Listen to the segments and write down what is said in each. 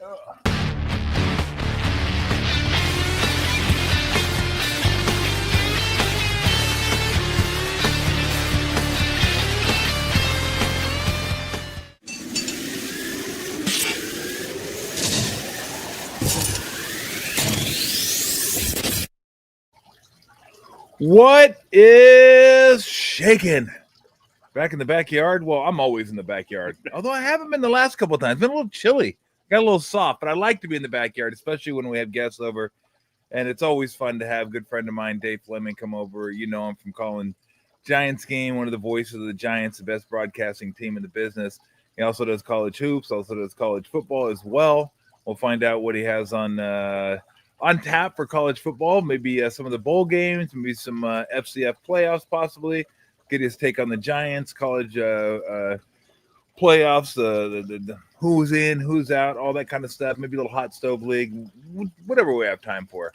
What is shaking? Back in the backyard? Well, I'm always in the backyard. Although I haven't been the last couple of times. It's been a little chilly. Got a little soft, but I like to be in the backyard, especially when we have guests over. And it's always fun to have a good friend of mine, Dave Flemming, come over. You know him from calling Giants game, one of the voices of the Giants, the best broadcasting team in the business. He also does college hoops, also does college football as well. We'll find out what he has on tap for college football, maybe some of the bowl games, maybe some FCF playoffs possibly. Get his take on the Giants, college playoffs, the who's in, who's out, all that kind of stuff. Maybe a little hot stove league, whatever we have time for.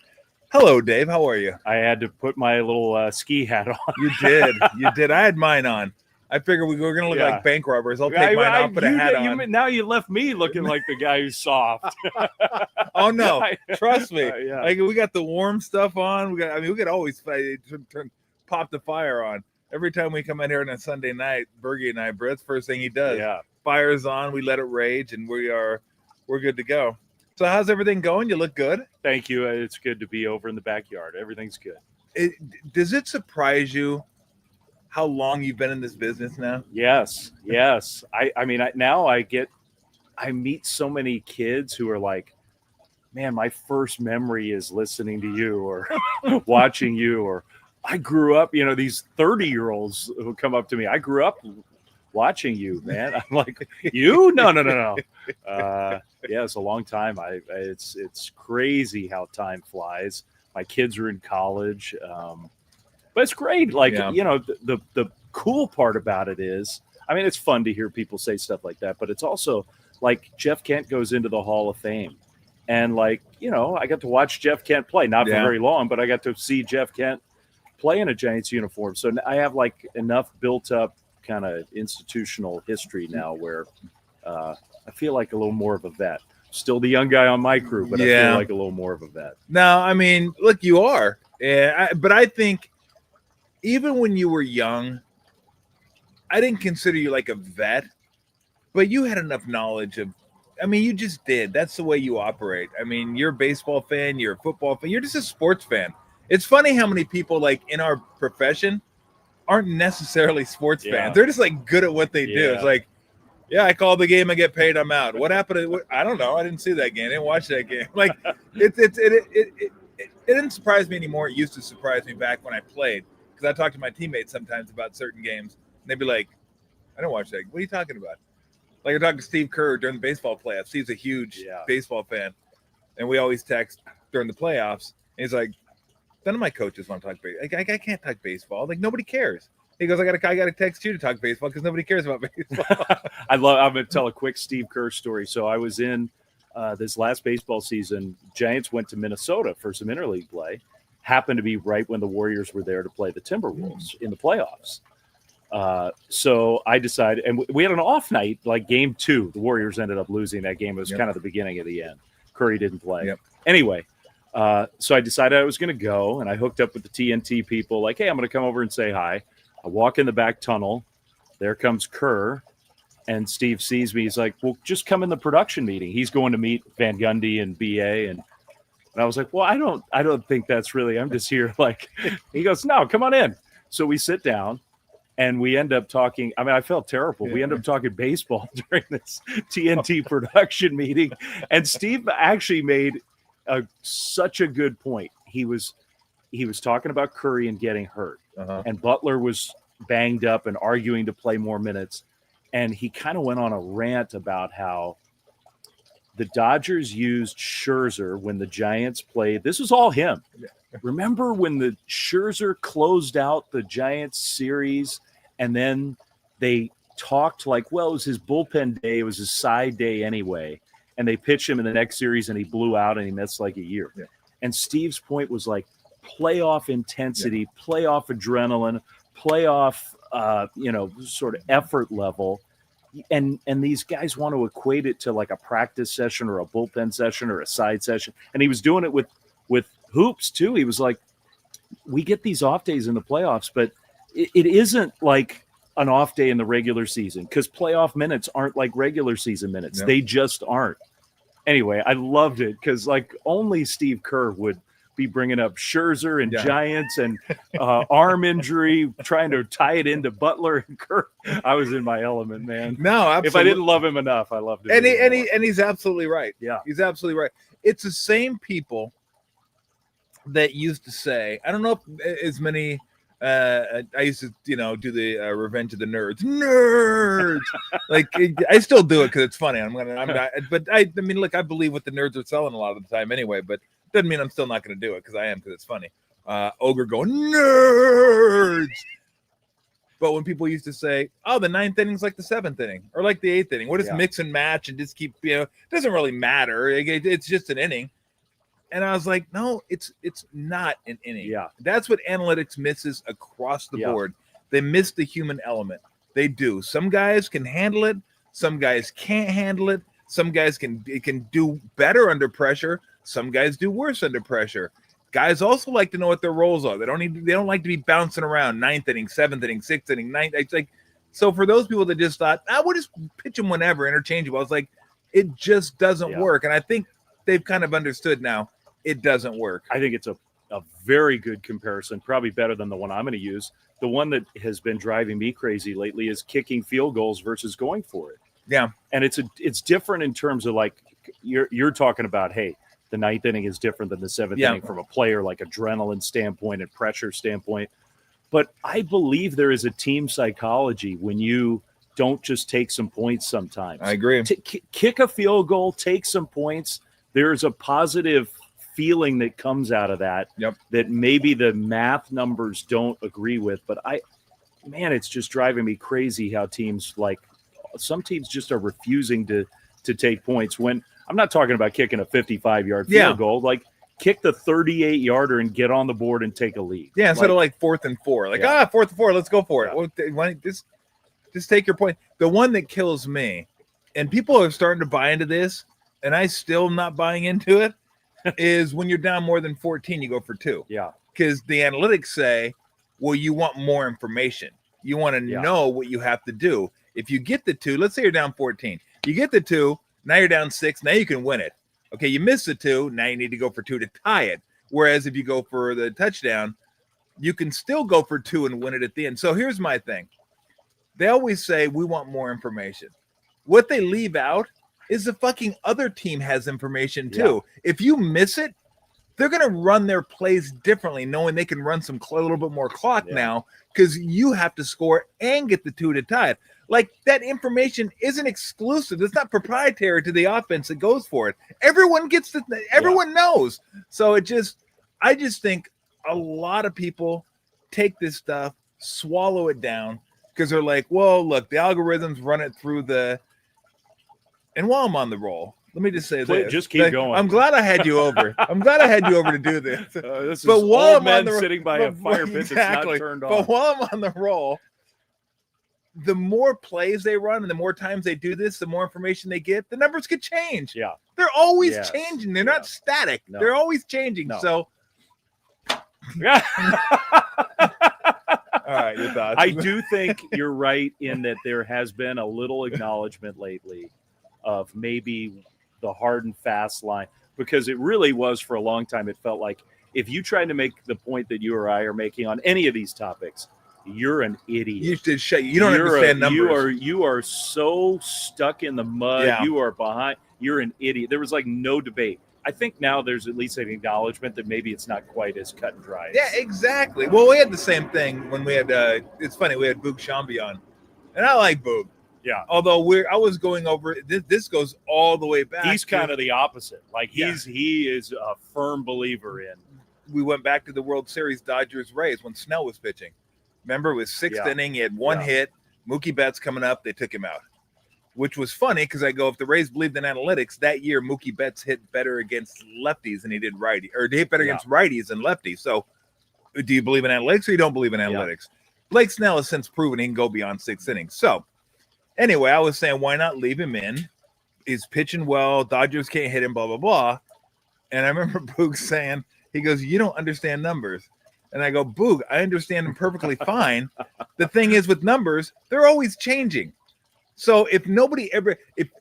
Hello, Dave. How are you? I had to put my little ski hat on. You did. You did. I had mine on. I figured we were going to look like bank robbers. I'll take mine off, put a hat on. Now you left me looking like the guy who's soft. Oh, no. Trust me. Like, we got the warm stuff on. We could always pop the fire on. Every time we come in here on a Sunday night, Bergie and I, Brent's first thing he does. Yeah. Fire's on. We let it rage, and we're good to go. So how's everything going? You look good. Thank you. It's good to be over in the backyard. Everything's good. Does it surprise you how long you've been in this business now? Yes. I mean, now I meet so many kids who are like, man, my first memory is listening to you or watching you, or I grew up, these 30-year-olds who come up to me. I grew up watching you, man. I'm like, you? No. Yeah, it's a long time. It's crazy how time flies. My kids are in college. But it's great. Like, the cool part about it is, I mean, it's fun to hear people say stuff like that, but it's also like Jeff Kent goes into the Hall of Fame. And I got to watch Jeff Kent play, not for very long, but I got to see Jeff Kent play in a Giants uniform. So I have enough built up kind of institutional history now where I feel like a little more of a vet. Still the young guy on my crew, but I feel like a little more of a vet. No, I mean, look, you are. But I think even when you were young, I didn't consider you like a vet, but you had enough knowledge you just did. That's the way you operate. I mean, you're a baseball fan, you're a football fan, you're just a sports fan. It's funny how many people in our profession aren't necessarily sports fans. They're just good at what they do. It's like, I called the game, I get paid, I'm out. What happened? I don't know. I didn't see that game. I didn't watch that game. It didn't surprise me anymore. It used to surprise me back when I played, because I talk to my teammates sometimes about certain games, and they'd be like, I don't watch that. What are you talking about? Like, I talked to Steve Kerr during the baseball playoffs. He's a huge baseball fan, and we always text during the playoffs. And he's like, none of my coaches want to talk baseball. I can't talk baseball. Nobody cares. He goes, I got to text you to talk baseball because nobody cares about baseball. I'm going to tell a quick Steve Kerr story. So I was in this last baseball season. Giants went to Minnesota for some interleague play. Happened to be right when the Warriors were there to play the Timberwolves in the playoffs. So I decided, and we had an off night, like game 2. The Warriors ended up losing that game. It was kind of the beginning of the end. Curry didn't play. Anyway, so I decided I was going to go, and I hooked up with the TNT people. Like, hey, I'm going to come over and say hi. I walk in the back tunnel. There comes Kerr, and Steve sees me. He's like, well, just come in the production meeting. He's going to meet Van Gundy and BA, and I was like, well, I don't think that's really. I'm just here. He goes, no, come on in. So we sit down. And we end up talking. I mean, I felt terrible. We end up talking baseball during this TNT production meeting. And Steve actually made such a good point. He was talking about Curry and getting hurt. And Butler was banged up and arguing to play more minutes. And he kind of went on a rant about how the Dodgers used Scherzer when the Giants played. This was all him. Remember when the Scherzer closed out the Giants series, and then they talked like, well, it was his bullpen day. It was his side day anyway. And they pitched him in the next series, and he blew out, and he missed a year. And Steve's point was playoff intensity, playoff adrenaline, playoff, sort of effort level. and these guys want to equate it to like a practice session or a bullpen session or a side session. And he was doing it with hoops too. He was like, we get these off days in the playoffs, but it isn't like an off day in the regular season, because playoff minutes aren't like regular season minutes. Yep. They just aren't. Anyway, I loved it because like only Steve Kerr would be bringing up Scherzer and Giants and arm injury, trying to tie it into Butler and Kerr. I was in my element, man. No, absolutely. If I didn't love him enough, I loved him. And he's absolutely right. Yeah, he's absolutely right. It's the same people that used to say, I don't know if as many. I used to, do the Revenge of the Nerds. Like I still do it because it's funny. But I mean, look, I believe what the nerds are selling a lot of the time anyway. But doesn't mean I'm still not going to do it because I am, because it's funny. Ogre going nerds. But when people used to say, "Oh, the 9th inning's like the 7th inning or like the 8th inning," what is mix and match and just keep, it doesn't really matter. It's just an inning. And I was like, no, it's not an inning. Yeah. That's what analytics misses across the board. They miss the human element. They do. Some guys can handle it. Some guys can't handle it. Some guys can do better under pressure. Some guys do worse under pressure. Guys also like to know what their roles are. They don't like to be bouncing around 9th inning, 7th inning, 6th inning, 9th. It's like, so for those people that just thought, we'll just pitch them whenever, interchangeable. I was like, it just doesn't work. And I think they've kind of understood now. It doesn't work. I think it's a very good comparison, probably better than the one I'm going to use. The one that has been driving me crazy lately is kicking field goals versus going for it. Yeah. And it's different in terms of like you're talking about, hey, the 9th inning is different than the 7th inning from a player like adrenaline standpoint and pressure standpoint. But I believe there is a team psychology when you don't just take some points sometimes. I agree. Kick a field goal, take some points. There's a positive feeling that comes out of that that maybe the math numbers don't agree with, but it's just driving me crazy how teams, like some teams, just are refusing to take points. When I'm not talking about kicking a 55-yard field goal, like kick the 38-yarder and get on the board and take a lead. Yeah, instead of like 4th and 4, 4th and 4, let's go for it. Well, just take your point. The one that kills me, and people are starting to buy into this, and I still not buying into it, is when you're down more than 14, you go for 2. Yeah. Because the analytics say, well, you want more information. You want to know what you have to do. If you get the 2, let's say you're down 14. You get the 2, now you're down 6, now you can win it. Okay, you miss the 2, now you need to go for 2 to tie it. Whereas if you go for the touchdown, you can still go for 2 and win it at the end. So here's my thing. They always say, we want more information. What they leave out is the fucking other team has information too. Yeah. If you miss it, they're going to run their plays differently, knowing they can run a little bit more clock now because you have to score and get the 2 to tie it. Like, that information isn't exclusive. It's not proprietary to the offense that goes for it. Everyone gets everyone knows. So I just think a lot of people take this stuff, swallow it down, because they're like, well, look, the algorithms run it through and while I'm on the roll, let me just say this. Just keep going. I'm glad I had you over. To do this. This but is while I'm on sitting by a fire pit that's not turned on. But while I'm on the roll, the more plays they run and the more times they do this, the more information they get, the numbers could change. Yeah. They're always changing. They're not static. No. They're always changing. No. So all right, your thoughts. I do think you're right in that there has been a little acknowledgement lately of maybe the hard and fast line, because it really was for a long time. It felt like if you tried to make the point that you or I are making on any of these topics, you're an idiot. You did shit. You don't understand numbers. You are so stuck in the mud. Yeah. You are behind. You're an idiot. There was like no debate. I think now there's at least an acknowledgement that maybe it's not quite as cut and dry. Yeah, exactly. Well, we had the same thing when we had, it's funny, we had Boog Shambi on, and I like Boog. Yeah. Although I was going over, this goes all the way back. He's kind of the opposite. Like he is a firm believer in. We went back to the World Series Dodgers-Rays when Snell was pitching. Remember, it was 6th inning. He had one hit. Mookie Betts coming up. They took him out, which was funny because I go, if the Rays believed in analytics, that year Mookie Betts hit better against lefties than he did righty, or he hit better against righties than lefties. So do you believe in analytics or you don't believe in analytics? Blake Snell has since proven he can go beyond 6 innings. So Anyway, I was saying, why not leave him in? He's pitching well. Dodgers can't hit him, blah, blah, blah. And I remember Boog saying, he goes, you don't understand numbers. And I go, Boog, I understand them perfectly fine. The thing is with numbers, they're always changing. So if nobody ever,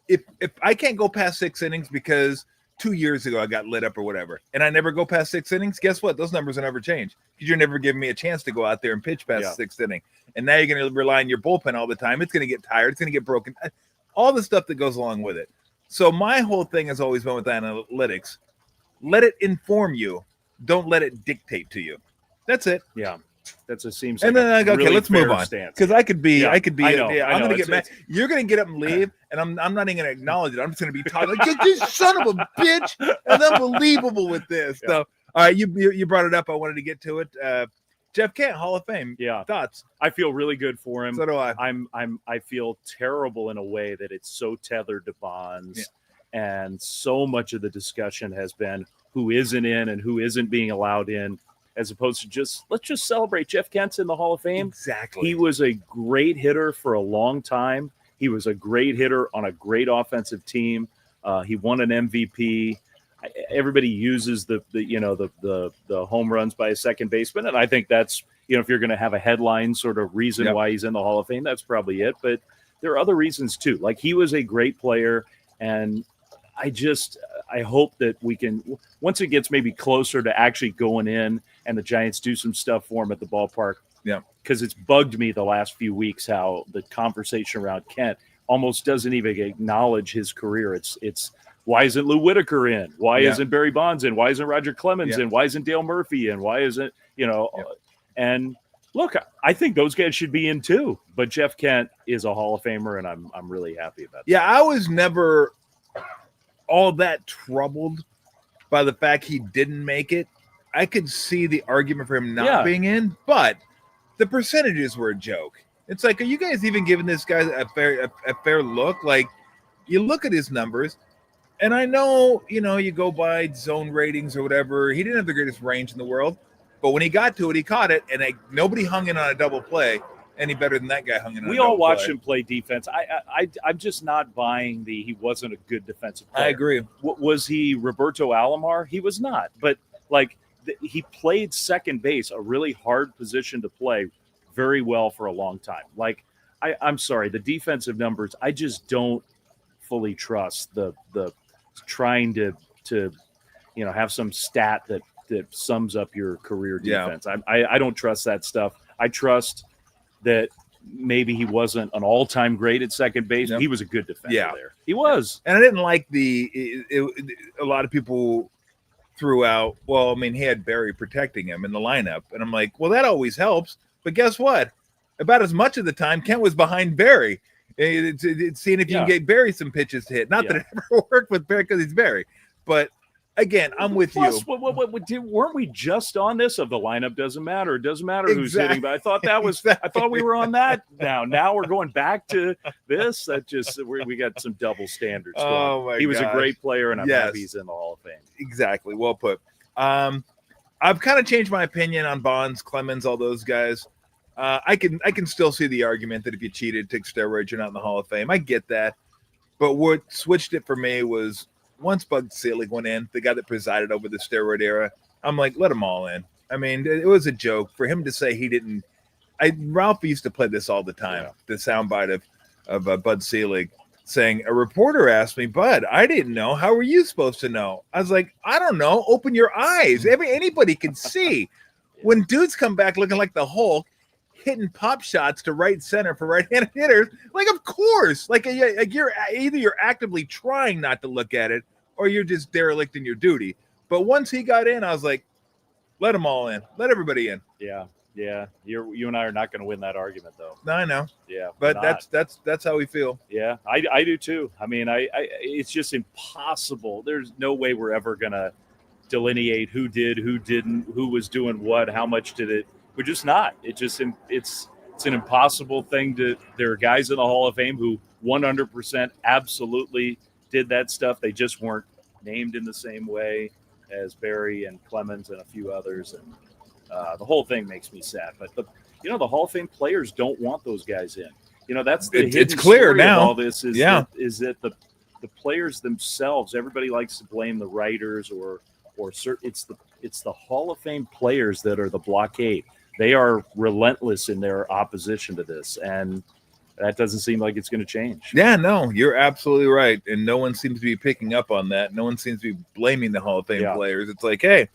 if I can't go past 6 innings because 2 years ago I got lit up or whatever, and I never go past 6 innings, guess what? Those numbers will never change because you're never giving me a chance to go out there and pitch past the 6th inning. And now you're going to rely on your bullpen all the time. It's going to get tired. It's going to get broken. All the stuff that goes along with it. So my whole thing has always been with analytics. Let it inform you. Don't let it dictate to you. That's it. Yeah. That's a seems. And like then I go, okay, really let's move on because I could be. I'm going to get mad. You're going to get up and leave, and I'm not even going to acknowledge it. I'm just going to be talking like this son of a bitch is unbelievable with this. Yeah. So, all right, you brought it up. I wanted to get to it. Jeff Kent, Hall of Fame. Yeah, thoughts? I feel really good for him. So do I. I feel terrible in a way that it's so tethered to bonds, and so much of the discussion has been who isn't in and who isn't being allowed in, as opposed to let's just celebrate Jeff Kent's in the Hall of Fame. Exactly. He was a great hitter for a long time. He was a great hitter on a great offensive team. He won an MVP. Everybody uses the home runs by a second baseman, and I think that's, if you're going to have a headline sort of reason why he's in the Hall of Fame, that's probably it. But there are other reasons too. Like, he was a great player, and I hope that we can, once it gets maybe closer to actually going in and the Giants do some stuff for him at the ballpark. Yeah. Because it's bugged me the last few weeks how the conversation around Kent almost doesn't even acknowledge his career. It's why isn't Lou Whitaker in? Why isn't Barry Bonds in? Why isn't Roger Clemens in? Why isn't Dale Murphy in? Why isn't, and look, I think those guys should be in too. But Jeff Kent is a Hall of Famer, and I'm really happy about that. Yeah, I was never all that troubled by the fact he didn't make it. I could see the argument for him not being in, but the percentages were a joke. It's like, are you guys even giving this guy a fair look? Like, you look at his numbers, and I know, you go by zone ratings or whatever. He didn't have the greatest range in the world, but when he got to it, he caught it, and nobody hung in on a double play any better than that guy hung in on a double play. We all watched him play defense. I'm just not buying he wasn't a good defensive player. I agree. Was he Roberto Alomar? He was not. But, he played second base, a really hard position to play, very well for a long time. I'm sorry, the defensive numbers, I just don't fully trust the trying to have some stat that sums up your career defense. I don't trust that stuff. I trust that maybe he wasn't an all-time great at second base. He was a good defender there. He was. And I didn't like a lot of people threw out, he had Barry protecting him in the lineup. And I'm like, well, that always helps. But guess what? About as much of the time, Kent was behind Barry. It's seeing if you can get Barry some pitches to hit. Not that it ever worked with Barry because he's Barry. But again, I'm with you. Weren't we just on this of the lineup doesn't matter? It doesn't matter who's hitting. But I thought that was. I thought we were on that. Now we're going back to this. That just we got some double standards. Oh my! He was a great player, and I'm happy he's in the Hall of Fame. Exactly. Well put. I've kind of changed my opinion on Bonds, Clemens, all those guys. I can still see the argument that if you cheated, took steroids, you're not in the Hall of Fame. I get that, but what switched it for me was once Bud Selig went in, the guy that presided over the steroid era. I'm like, let them all in. I mean, it was a joke for him to say he didn't. Ralph used to play this all the time. The soundbite of Bud Selig saying, a reporter asked me, Bud, I didn't know. How were you supposed to know? I was like, I don't know. Open your eyes. Anybody can see. When dudes come back looking like the Hulk, hitting pop shots to right center for right-handed hitters, of course. You're actively trying not to look at it, or you're just derelict in your duty. But once he got in, I was like, let them all in. Let everybody in. Yeah. You and I are not going to win that argument, though. No, I know. Yeah, but that's how we feel. Yeah, I do too. I mean, it's just impossible. There's no way we're ever going to delineate who did, who didn't, who was doing what, how much did it. We're just not. It's an impossible thing to. There are guys in the Hall of Fame who 100% absolutely did that stuff. They just weren't named in the same way as Barry and Clemens and a few others, and the whole thing makes me sad. But the Hall of Fame players don't want those guys in. That's the it's hidden clear story now. Of all this is Yeah. that the players themselves. Everybody likes to blame the writers or it's the Hall of Fame players that are the blockade. They are relentless in their opposition to this, and that doesn't seem like it's going to change. Yeah, no, you're absolutely right. And no one seems to be picking up on that. No one seems to be blaming the Hall of Fame players. It's like, hey,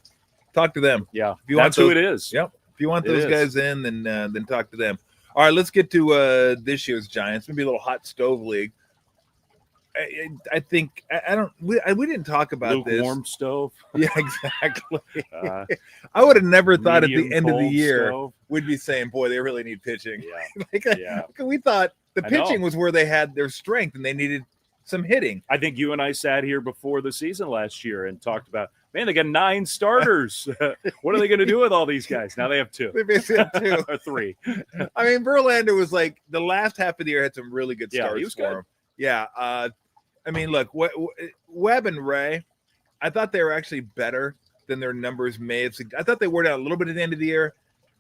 talk to them. Yeah, if you that's want those, who it is. Yep. If you want those guys in, then talk to them. All right, let's get to this year's Giants. Maybe a little hot stove league. I think we didn't talk about this. Lukewarm stove. Yeah, exactly. I would have never thought at the end of the year we'd be saying, boy, they really need pitching. Yeah. We thought the pitching was where they had their strength and they needed some hitting. I think you and I sat here before the season last year and talked about, man, they got 9 starters. What are they going to do with all these guys? Now they have 2. They basically have 2 or 3. I mean, Verlander was like the last half of the year had some really good starts he was for good. him. Yeah. I mean, look, Webb and Ray, I thought they were actually better than their numbers may have. I thought they wore down a little bit at the end of the year,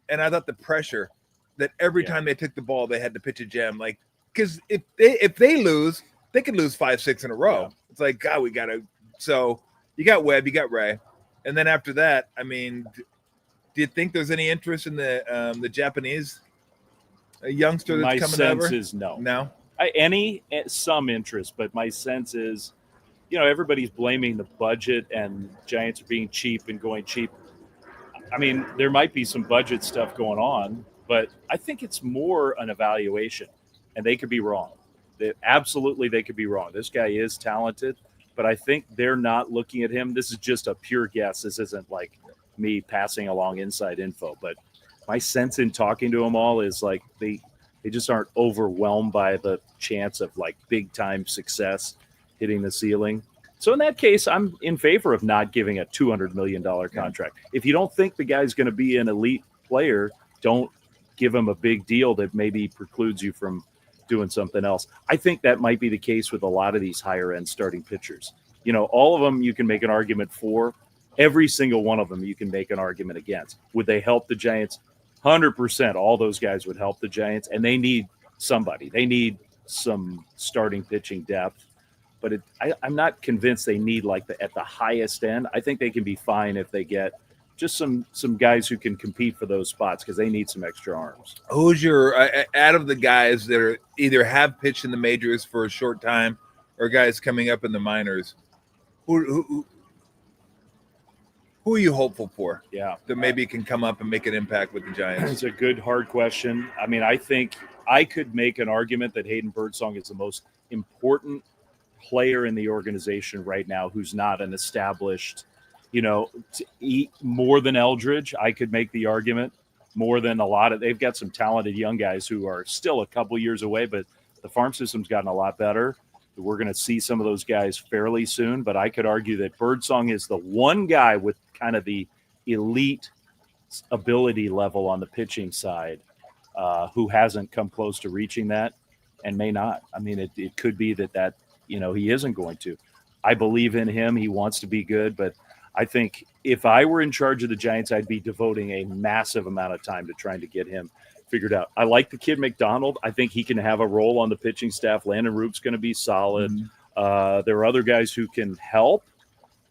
and I thought the pressure that every time they took the ball, they had to pitch a gem. Like, because if they lose, they could lose 5-6 in a row. Yeah. It's like, God, we got to. So you got Webb, you got Ray, and then after that, I mean, do you think there's any interest in the Japanese youngster that's coming over? My sense is no. No. Some interest, but my sense is, everybody's blaming the budget and Giants are being cheap and going cheap. I mean, there might be some budget stuff going on, but I think it's more an evaluation, and they could be wrong. They could be wrong. This guy is talented, but I think they're not looking at him. This is just a pure guess. This isn't like me passing along inside info, but my sense in talking to them all is like they just aren't overwhelmed by the chance of like big time success hitting the ceiling. So in that case, I'm in favor of not giving a $200 million contract. If you don't think the guy's going to be an elite player, don't give him a big deal that maybe precludes you from doing something else. I think that might be the case with a lot of these higher end starting pitchers. All of them you can make an argument for. Every single one of them you can make an argument against. Would they help the Giants? 100%. All those guys would help the Giants, and they need somebody. They need some starting pitching depth. But I'm not convinced they need at the highest end. I think they can be fine if they get just some guys who can compete for those spots because they need some extra arms. Who's your out of the guys that are either have pitched in the majors for a short time or guys coming up in the minors? Who are you hopeful for? Yeah, that maybe can come up and make an impact with the Giants? It's a good, hard question. I mean, I think I could make an argument that Hayden Birdsong is the most important player in the organization right now who's not an established, to eat more than Eldridge. I could make the argument more than they've got some talented young guys who are still a couple years away, but the farm system's gotten a lot better. We're going to see some of those guys fairly soon, but I could argue that Birdsong is the one guy with kind of the elite ability level on the pitching side who hasn't come close to reaching that and may not. I mean, it could be that he isn't going to. I believe in him. He wants to be good, but I think if I were in charge of the Giants, I'd be devoting a massive amount of time to trying to get him figured out. I like the kid McDonald. I think he can have a role on the pitching staff. Landon Roop's going to be solid. Mm-hmm. There are other guys who can help,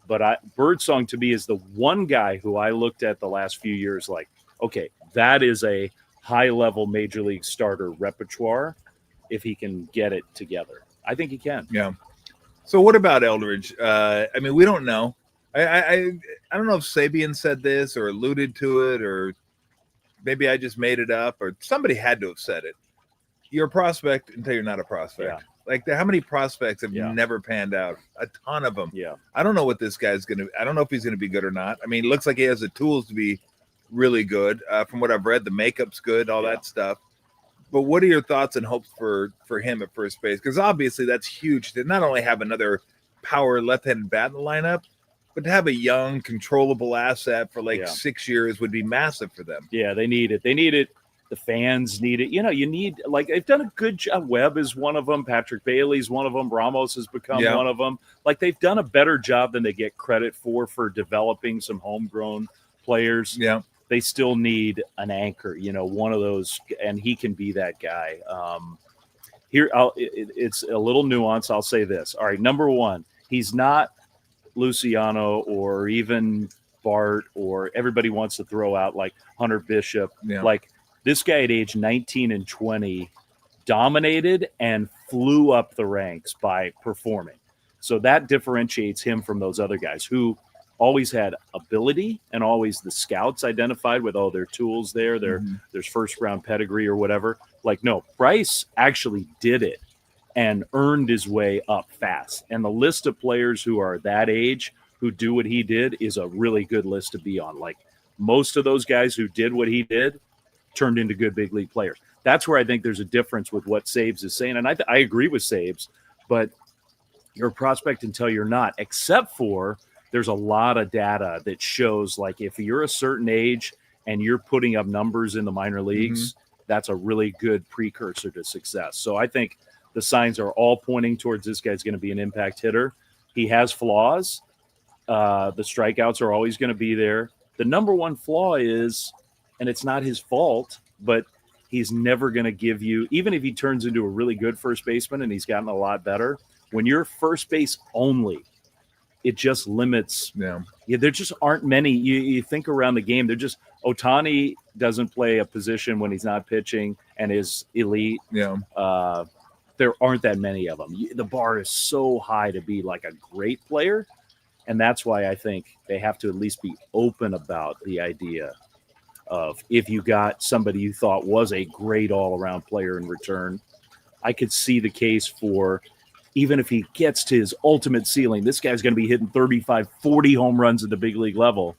but Birdsong to me is the one guy who I looked at the last few years like, okay, that is a high-level major league starter repertoire if he can get it together. I think he can. Yeah. So what about Eldridge? I mean, we don't know. I don't know if Sabian said this or alluded to it, or maybe I just made it up, or somebody had to have said it. You're a prospect until you're not a prospect. Yeah. Like, how many prospects have never panned out? A ton of them. Yeah. I don't know what this guy's going to – I don't know if he's going to be good or not. I mean, it looks like he has the tools to be really good. From what I've read, the makeup's good, all that stuff. But what are your thoughts and hopes for him at first base? Because obviously that's huge to not only have another power left-handed bat in the lineup, but to have a young, controllable asset for 6 years would be massive for them. Yeah, they need it. They need it. The fans need it. You need they've done a good job. Webb is one of them. Patrick Bailey's one of them. Ramos has become one of them. They've done a better job than they get credit for developing some homegrown players. Yeah. They still need an anchor, one of those, and he can be that guy. It's a little nuance. I'll say this. All right, number one, he's not Luciano or even Bart, or everybody wants to throw out like Hunter Bishop. Yeah. Like this guy at age 19 and 20 dominated and flew up the ranks by performing. So that differentiates him from those other guys who always had ability and always the scouts identified with, their tools there, there's first round pedigree or whatever. Like, no, Bryce actually did it and earned his way up fast. And the list of players who are that age who do what he did is a really good list to be on. Like most of those guys who did what he did turned into good big league players. That's where I think there's a difference with what Sabes is saying. And I agree with Sabes, but you're a prospect until you're not, except for there's a lot of data that shows like if you're a certain age and you're putting up numbers in the minor leagues, that's a really good precursor to success. So I think the signs are all pointing towards this guy's going to be an impact hitter. He has flaws. The strikeouts are always going to be there. The number one flaw is, and it's not his fault, but he's never going to give you, even if he turns into a really good first baseman and he's gotten a lot better, when you're first base only, it just limits. Yeah, there just aren't many. You think around the game, they're just, Ohtani doesn't play a position when he's not pitching and is elite. Yeah. There aren't that many of them. The bar is so high to be like a great player. And that's why I think they have to at least be open about the idea of if you got somebody you thought was a great all-around player in return, I could see the case for, even if he gets to his ultimate ceiling, this guy's going to be hitting 35, 40 home runs at the big league level.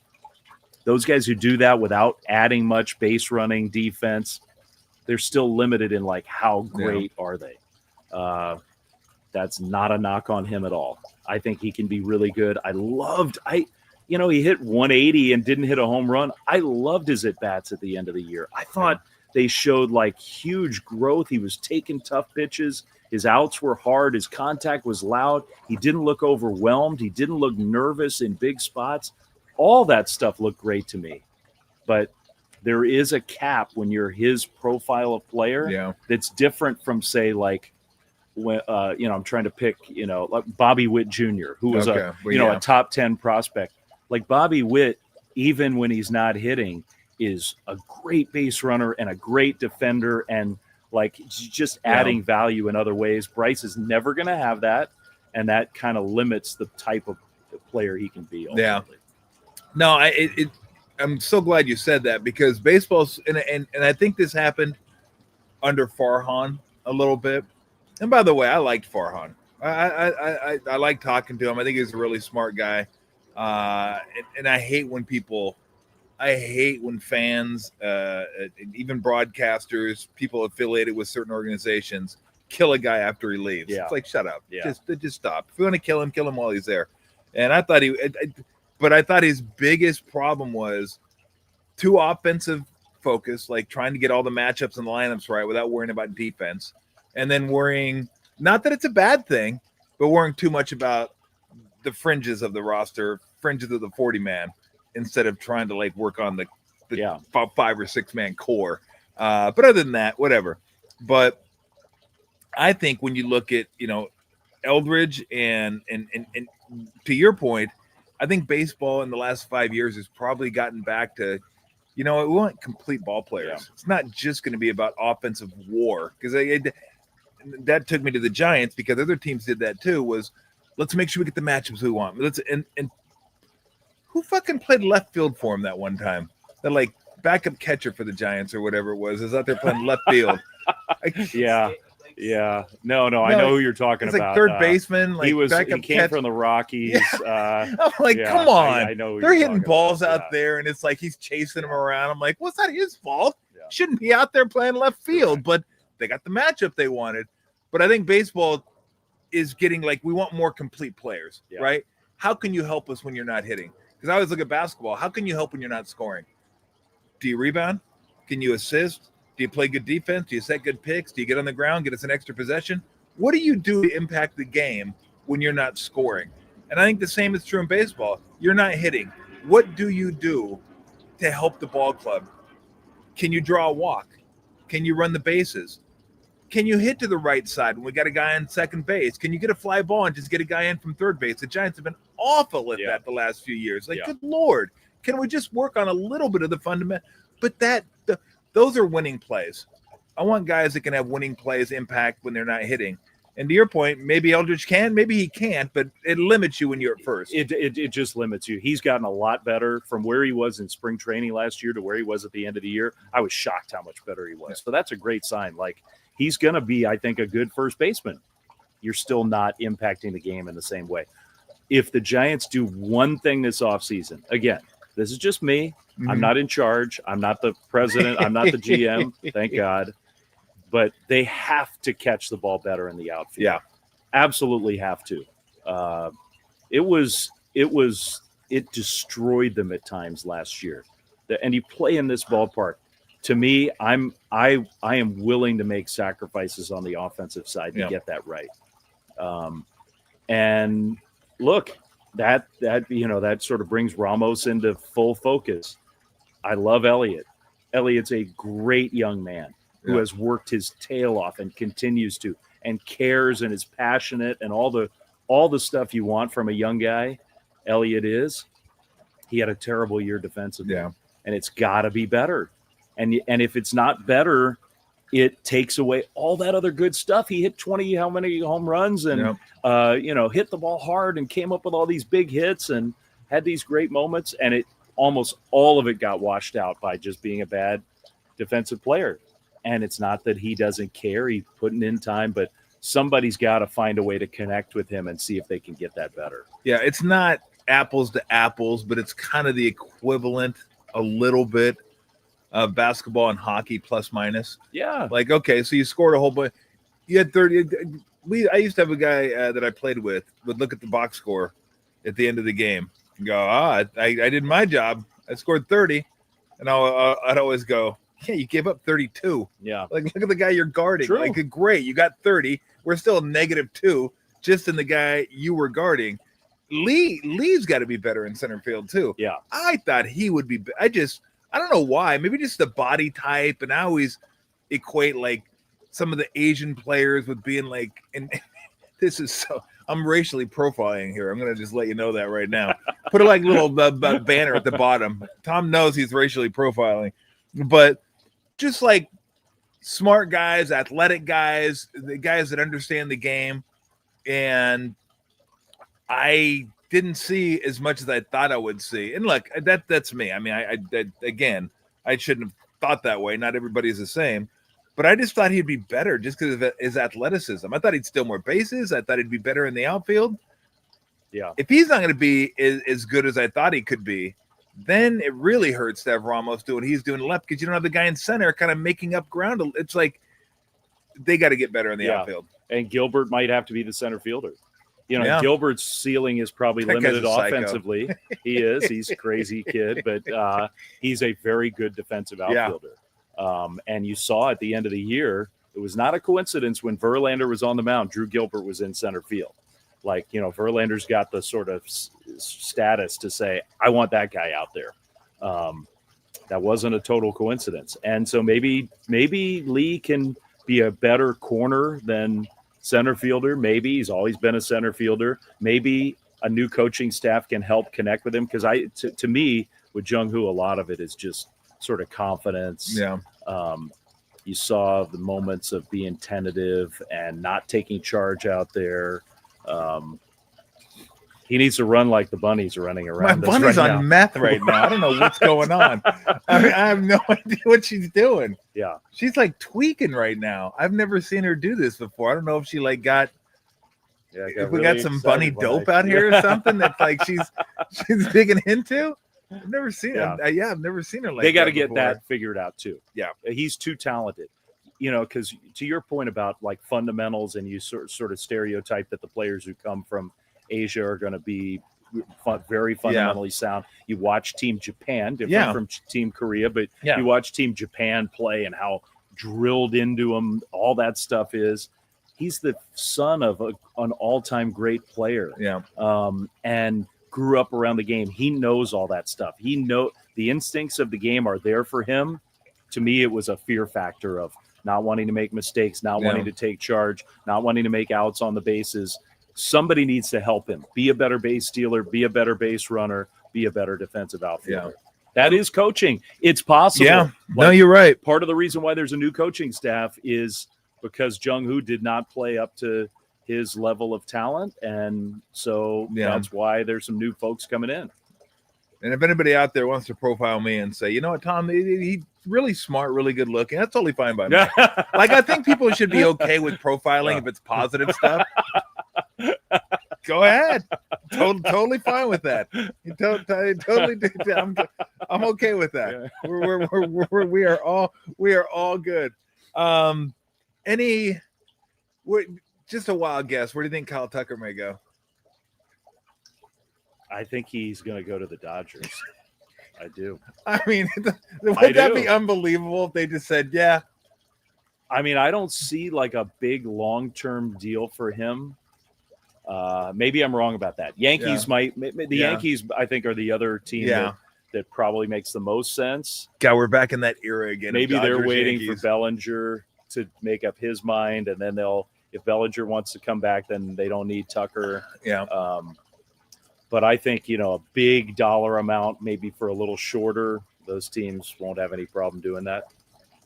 Those guys who do that without adding much base running defense, they're still limited in like how great are they? That's not a knock on him at all. I think he can be really good. He hit 180 and didn't hit a home run. I loved his at-bats at the end of the year. I thought they showed like huge growth. He was taking tough pitches. His outs were hard. His contact was loud. He didn't look overwhelmed. He didn't look nervous in big spots. All that stuff looked great to me. But there is a cap when you're his profile of player that's different from, say, like, when I'm trying to pick, like Bobby Witt Jr., who was a top 10 prospect. Like Bobby Witt, even when he's not hitting, is a great base runner and a great defender and like just adding value in other ways. Bryce is never going to have that, and that kind of limits the type of player he can be. Ultimately. Yeah. No, I'm so glad you said that, because baseball's and I think this happened under Farhan a little bit. And by the way, I liked Farhan. I like talking to him. I think he's a really smart guy. And I hate when fans, even broadcasters, people affiliated with certain organizations, kill a guy after he leaves. Yeah. It's like, shut up. Yeah. Just stop. If you want to kill him while he's there. And I thought I thought his biggest problem was too offensive focus, like trying to get all the matchups and lineups right without worrying about defense. And then worrying, not that it's a bad thing, but worrying too much about the fringes of the roster, fringes of the 40-man, instead of trying to like work on the 5 or 6 man core. But other than that, whatever. But I think when you look at, Eldridge and to your point, I think baseball in the last 5 years has probably gotten back to, we want complete ball players. Yeah. It's not just going to be about offensive war, because that took me to the Giants, because other teams did that too, was let's make sure we get the matchups we want. And who fucking played left field for him that one time? That like backup catcher for the Giants or whatever it was is out there playing left field. Yeah. No, I know who you're talking about. Like third baseman. Like he came from the Rockies. Yeah. I'm like, come on. I know they're hitting balls out there, and it's like he's chasing them around. I'm like, what's that his fault? Yeah. Shouldn't be out there playing left field, but they got the matchup they wanted. But I think baseball is getting like, we want more complete players, right? How can you help us when you're not hitting? Because I always look at basketball. How can you help when you're not scoring? Do you rebound? Can you assist? Do you play good defense? Do you set good picks? Do you get on the ground, get us an extra possession? What do you do to impact the game when you're not scoring? And I think the same is true in baseball. You're not hitting. What do you do to help the ball club? Can you draw a walk? Can you run the bases? can you hit to the right side when we got a guy on second base? Can you get a fly ball and just get a guy in from third base? The Giants have been awful at that the last few years. Like, good Lord, can we just work on a little bit of the fundamental? But those are winning plays. I want guys that can have winning plays impact when they're not hitting. And to your point, maybe Eldridge can, maybe he can't, but it limits you when you're at first. It just limits you. He's gotten a lot better from where he was in spring training last year to where he was at the end of the year. I was shocked how much better he was. Yeah. So that's a great sign. Like, he's going to be, I think, a good first baseman. You're still not impacting the game in the same way. If the Giants do one thing this offseason, again, this is just me. Mm-hmm. I'm not in charge. I'm not the president. I'm not the GM. Thank God. But they have to catch the ball better in the outfield. Yeah, absolutely have to. It destroyed them at times last year. And you play in this ballpark. To me, I am willing to make sacrifices on the offensive side to get that right. And look, that sort of brings Ramos into full focus. I love Elliott. Elliott's a great young man who has worked his tail off and continues to, and cares and is passionate and all the stuff you want from a young guy. Elliott is. He had a terrible year defensively, and it's got to be better. And if it's not better, it takes away all that other good stuff. He hit 20 how many home runs and hit the ball hard and came up with all these big hits and had these great moments, and it almost all of it got washed out by just being a bad defensive player. And it's not that he doesn't care. He's putting in time, but somebody's got to find a way to connect with him and see if they can get that better. Yeah, it's not apples to apples, but it's kind of the equivalent a little bit of basketball and hockey plus minus. Yeah. Like, okay, so you scored a whole bunch. You had 30. I used to have a guy that I played with would look at the box score at the end of the game and go, I did my job. I scored 30. And I'd always go, yeah, you gave up 32. Yeah. Like, look at the guy you're guarding. True. Like, great, you got 30. We're still -2 just in the guy you were guarding. Lee's got to be better in center field too. Yeah. I thought he would be. I don't know why. Maybe just the body type. And I always equate like some of the Asian players with being like, and this is so, I'm racially profiling here. I'm going to just let you know that right now. Put a like little banner at the bottom. Tom knows he's racially profiling, but just like smart guys, athletic guys, the guys that understand the game. And I didn't see as much as I thought I would see. And look, that's me. I mean, I shouldn't have thought that way. Not everybody's the same, but I just thought he'd be better just because of his athleticism. I thought he'd steal more bases. I thought he'd be better in the outfield. Yeah. If he's not going to be as good as I thought he could be, then it really hurts to have Ramos do what he's doing left because you don't have the guy in center kind of making up ground. It's like they got to get better in the outfield. And Gilbert might have to be the center fielder. Gilbert's ceiling is probably limited offensively. He is. He's a crazy kid, but he's a very good defensive outfielder. Yeah. And you saw at the end of the year, it was not a coincidence when Verlander was on the mound, Drew Gilbert was in center field. Like, Verlander's got the sort of status to say, I want that guy out there. That wasn't a total coincidence. And so maybe Lee can be a better corner than center fielder. Maybe he's always been a center fielder. Maybe a new coaching staff can help connect with him. Because to me, with Jung-Hoo, a lot of it is just sort of confidence. Yeah. You saw the moments of being tentative and not taking charge out there. He needs to run like the bunnies are running around. My bunny's on meth right now. I don't know what's going on. I mean, I have no idea what she's doing. Yeah. She's like tweaking right now. I've never seen her do this before. I don't know if she like got if we got some bunny dope out here or something that's like she's digging into. I've never seen it. I've never seen her like that. They got to get that figured out too. Yeah. He's too talented. Because to your point about like fundamentals and you sort of stereotype that the players who come from Asia are going to be very fundamentally sound. You watch Team Japan, different from Team Korea, but you watch Team Japan play and how drilled into him all that stuff is. He's the son of an all-time great player. Yeah. And grew up around the game. He knows all that stuff. The instincts of the game are there for him. To me, it was a fear factor of not wanting to make mistakes, not Yeah. wanting to take charge, not wanting to make outs on the bases. Somebody needs to help him be a better base stealer, be a better base runner, be a better defensive outfielder. That is coaching. It's possible. Yeah. No, you're right. Part of the reason why there's a new coaching staff is because Jung-Hoo did not play up to his level of talent. And so that's why there's some new folks coming in. And if anybody out there wants to profile me and say, you know what, Tom, he's really smart, really good looking, that's totally fine by me. Like, I think people should be okay with profiling if it's positive stuff. Go ahead. Totally fine with that. I'm okay with that. We are all good. Just a wild guess. Where do you think Kyle Tucker may go? I think he's going to go to the Dodgers. I do. I mean, would that be unbelievable if they just said, yeah? I mean, I don't see like a big long-term deal for him. Maybe I'm wrong about that. Yankees might. The Yankees, I think, are the other team that probably makes the most sense. God, we're back in that era again. Maybe they're waiting for Bellinger to make up his mind, and then if Bellinger wants to come back, then they don't need Tucker. Yeah. But I think, a big dollar amount, maybe for a little shorter, those teams won't have any problem doing that.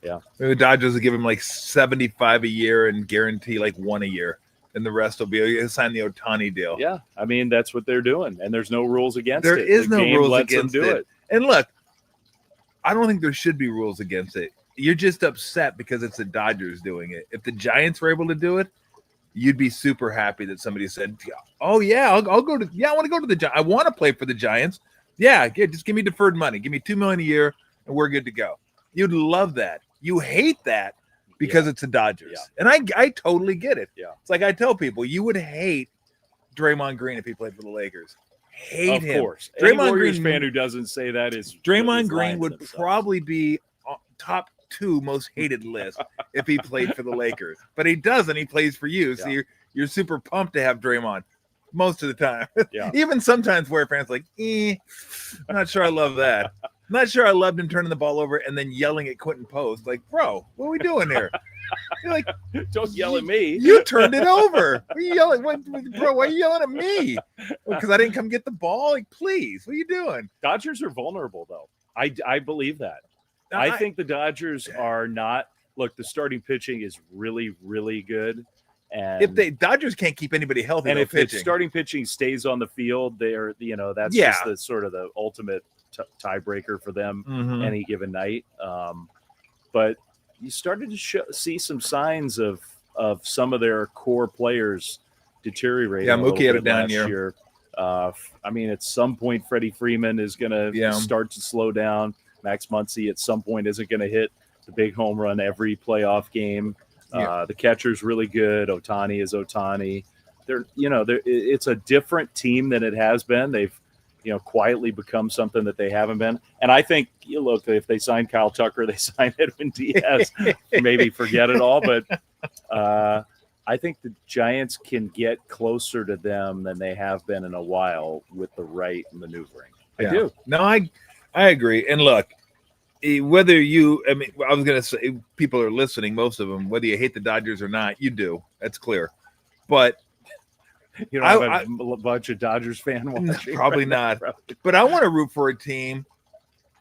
Yeah. Maybe the Dodgers will give him like 75 a year and guarantee like 1 a year. And the rest will be sign the Ohtani deal. Yeah. I mean, that's what they're doing. And there's no rules against it. There is no rules lets against them do it. And look, I don't think there should be rules against it. You're just upset because it's the Dodgers doing it. If the Giants were able to do it, you'd be super happy that somebody said, oh, yeah, I'll go to – I want to go to the Giants. I want to play for the Giants. Yeah, just give me deferred money. Give me $2 million a year, and we're good to go. You'd love that. You hate that because it's the Dodgers. Yeah. And I totally get it. Yeah. It's like I tell people, you would hate Draymond Green if he played for the Lakers. Hate him. Of course. Draymond Green fan who doesn't say that is – Draymond Green would probably be top 2 most hated list if he played for the Lakers, but he doesn't. He plays for you, so you're super pumped to have Draymond most of the time. Even sometimes where fans like, I'm not sure I love that. I'm not sure I loved him turning the ball over and then yelling at Quentin Post, like, bro, what are we doing here? You're like, don't yell at me. You turned it over. What are you yelling? Bro, why are you yelling at me? Because I didn't come get the ball. Like, please, what are you doing? Dodgers are vulnerable, though. I believe that. I think the Dodgers are not. Look, the starting pitching is really, really good. And if Dodgers can't keep anybody healthy, and if the starting pitching stays on the field, they're that's just the sort of the ultimate tiebreaker for them any given night. But you started to see some signs of some of their core players deteriorating. Yeah, Mookie had a down year. I mean, at some point, Freddie Freeman is going to start to slow down. Max Muncy at some point isn't going to hit the big home run every playoff game. The catcher's really good. Ohtani is Ohtani. It's a different team than it has been. They've, quietly become something that they haven't been. And I think, look, if they sign Kyle Tucker, they sign Edwin Diaz, maybe forget it all. But I think the Giants can get closer to them than they have been in a while with the right maneuvering. I do. No, I agree. And look, whether I was going to say people are listening, most of them, whether you hate the Dodgers or not, you do. That's clear. But you don't have a bunch of Dodgers fan watching. Probably not. But I want to root for a team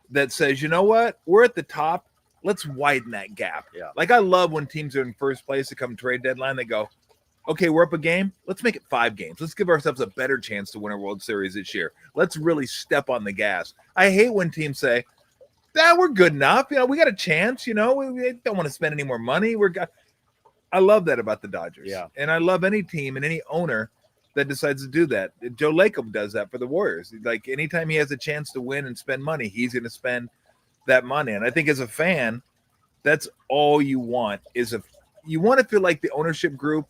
that says, you know what? We're at the top. Let's widen that gap. Yeah. Like I love when teams are in first place to come trade deadline. They go, okay, we're up a game. Let's make it 5 games. Let's give ourselves a better chance to win a World Series this year. Let's really step on the gas. I hate when teams say, we're good enough. We got a chance. We don't want to spend any more money. I love that about the Dodgers. Yeah. And I love any team and any owner that decides to do that. Joe Lacob does that for the Warriors. Like anytime he has a chance to win and spend money, he's going to spend that money. And I think as a fan, that's all you want you want to feel like the ownership group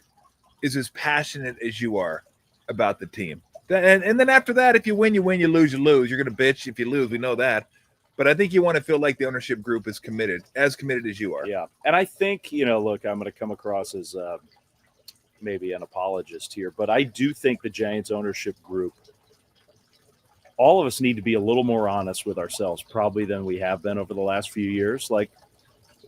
is as passionate as you are about the team. And then after that, if you win, you win, you lose, you lose. You're going to bitch if you lose. We know that. But I think you want to feel like the ownership group is as committed as you are. Yeah. And I think, look, I'm going to come across as maybe an apologist here, but I do think the Giants ownership group, all of us need to be a little more honest with ourselves probably than we have been over the last few years. Like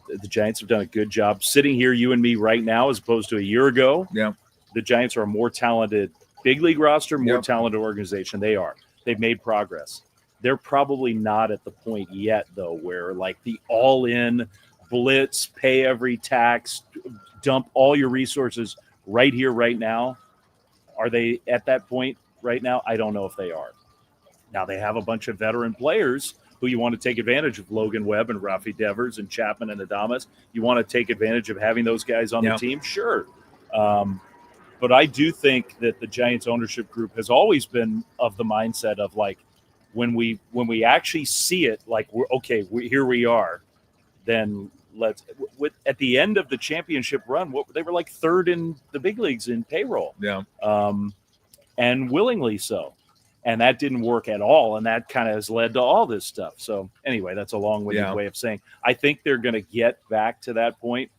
the Giants have done a good job sitting here, you and me right now, as opposed to a year ago. Yeah. The Giants are a more talented big league roster, more talented organization. They are. They've made progress. They're probably not at the point yet, though, where like the all-in blitz, pay every tax, dump all your resources right here, right now. Are they at that point right now? I don't know if they are. Now they have a bunch of veteran players who you want to take advantage of, Logan Webb and Rafi Devers and Chapman and Adames. You want to take advantage of having those guys on the team? Sure. But I do think that the Giants ownership group has always been of the mindset of like, when we actually see it, like here we are, then let's. At the end of the championship run, they were like third in the big leagues in payroll, and willingly so, and that didn't work at all, and that kind of has led to all this stuff. So anyway, that's a long-winded way of saying I think they're going to get back to that point.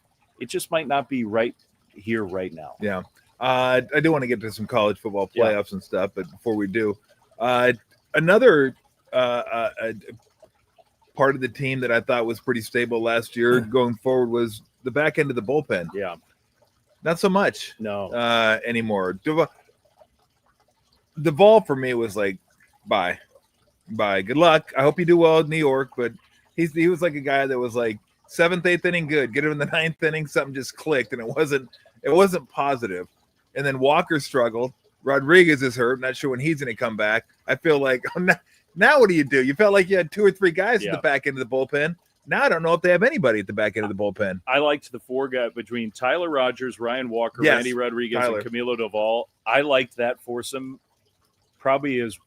It just might not be right here, right now. Yeah. I do want to get to some college football playoffs and stuff, but before we do, another part of the team that I thought was pretty stable last year going forward was the back end of the bullpen. Yeah. Not so much anymore. Duvall for me was like, bye. Good luck. I hope you do well in New York, but he was like a guy that was like 7th, 8th inning good. Get him in the 9th inning, something just clicked, and it wasn't positive. And then Walker struggled. Rodriguez is hurt. Not sure when he's going to come back. I feel like now what do? You felt like you had 2 or 3 guys at the back end of the bullpen. Now I don't know if they have anybody at the back end of the bullpen. I liked the 4 guys between Tyler Rogers, Ryan Walker, Randy Rodriguez, and Camilo Duvall. I liked that foursome probably as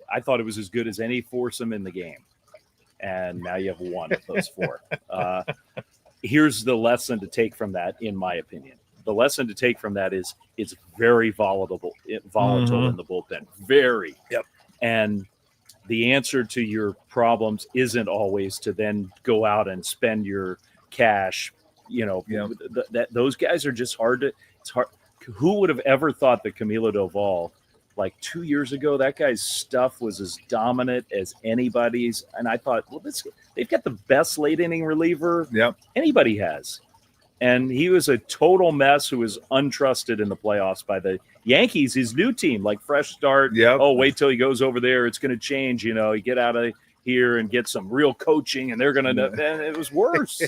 I thought it was as good as any foursome in the game. And now you have one of those 4. Here's the lesson to take from that, in my opinion. The lesson to take from that is it's very volatile in the bullpen. Very. Yep. And the answer to your problems isn't always to then go out and spend your cash. Those guys are just hard to. It's hard. Who would have ever thought that Camilo Duvall, like 2 years ago, that guy's stuff was as dominant as anybody's? And I thought, well, they've got the best late inning reliever anybody has. And he was a total mess who was untrusted in the playoffs by the Yankees, his new team, like fresh start. Oh, wait till he goes over there. It's going to change. You get out of here and get some real coaching, and they're going to – and it was worse.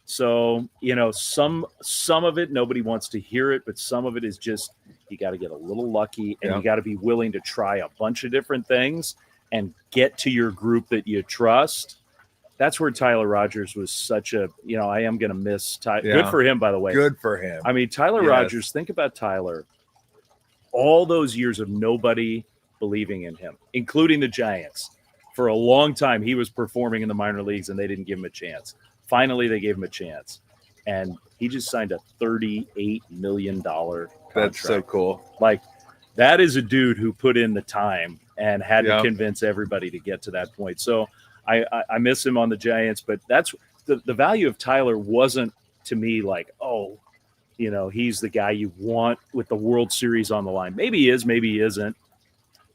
So, some of it, nobody wants to hear it, but some of it is just you got to get a little lucky, and you got to be willing to try a bunch of different things and get to your group that you trust. That's where Tyler Rogers was such a, I am going to miss Tyler. Good for him, by the way. Good for him. I mean, Tyler Rogers, think about Tyler. All those years of nobody believing in him, including the Giants. For a long time, he was performing in the minor leagues, and they didn't give him a chance. Finally, they gave him a chance. And he just signed a $38 million contract. That's so cool. Like, that is a dude who put in the time and had to convince everybody to get to that point. So, I miss him on the Giants, but that's the value of Tyler wasn't to me like, he's the guy you want with the World Series on the line. Maybe he is, maybe he isn't.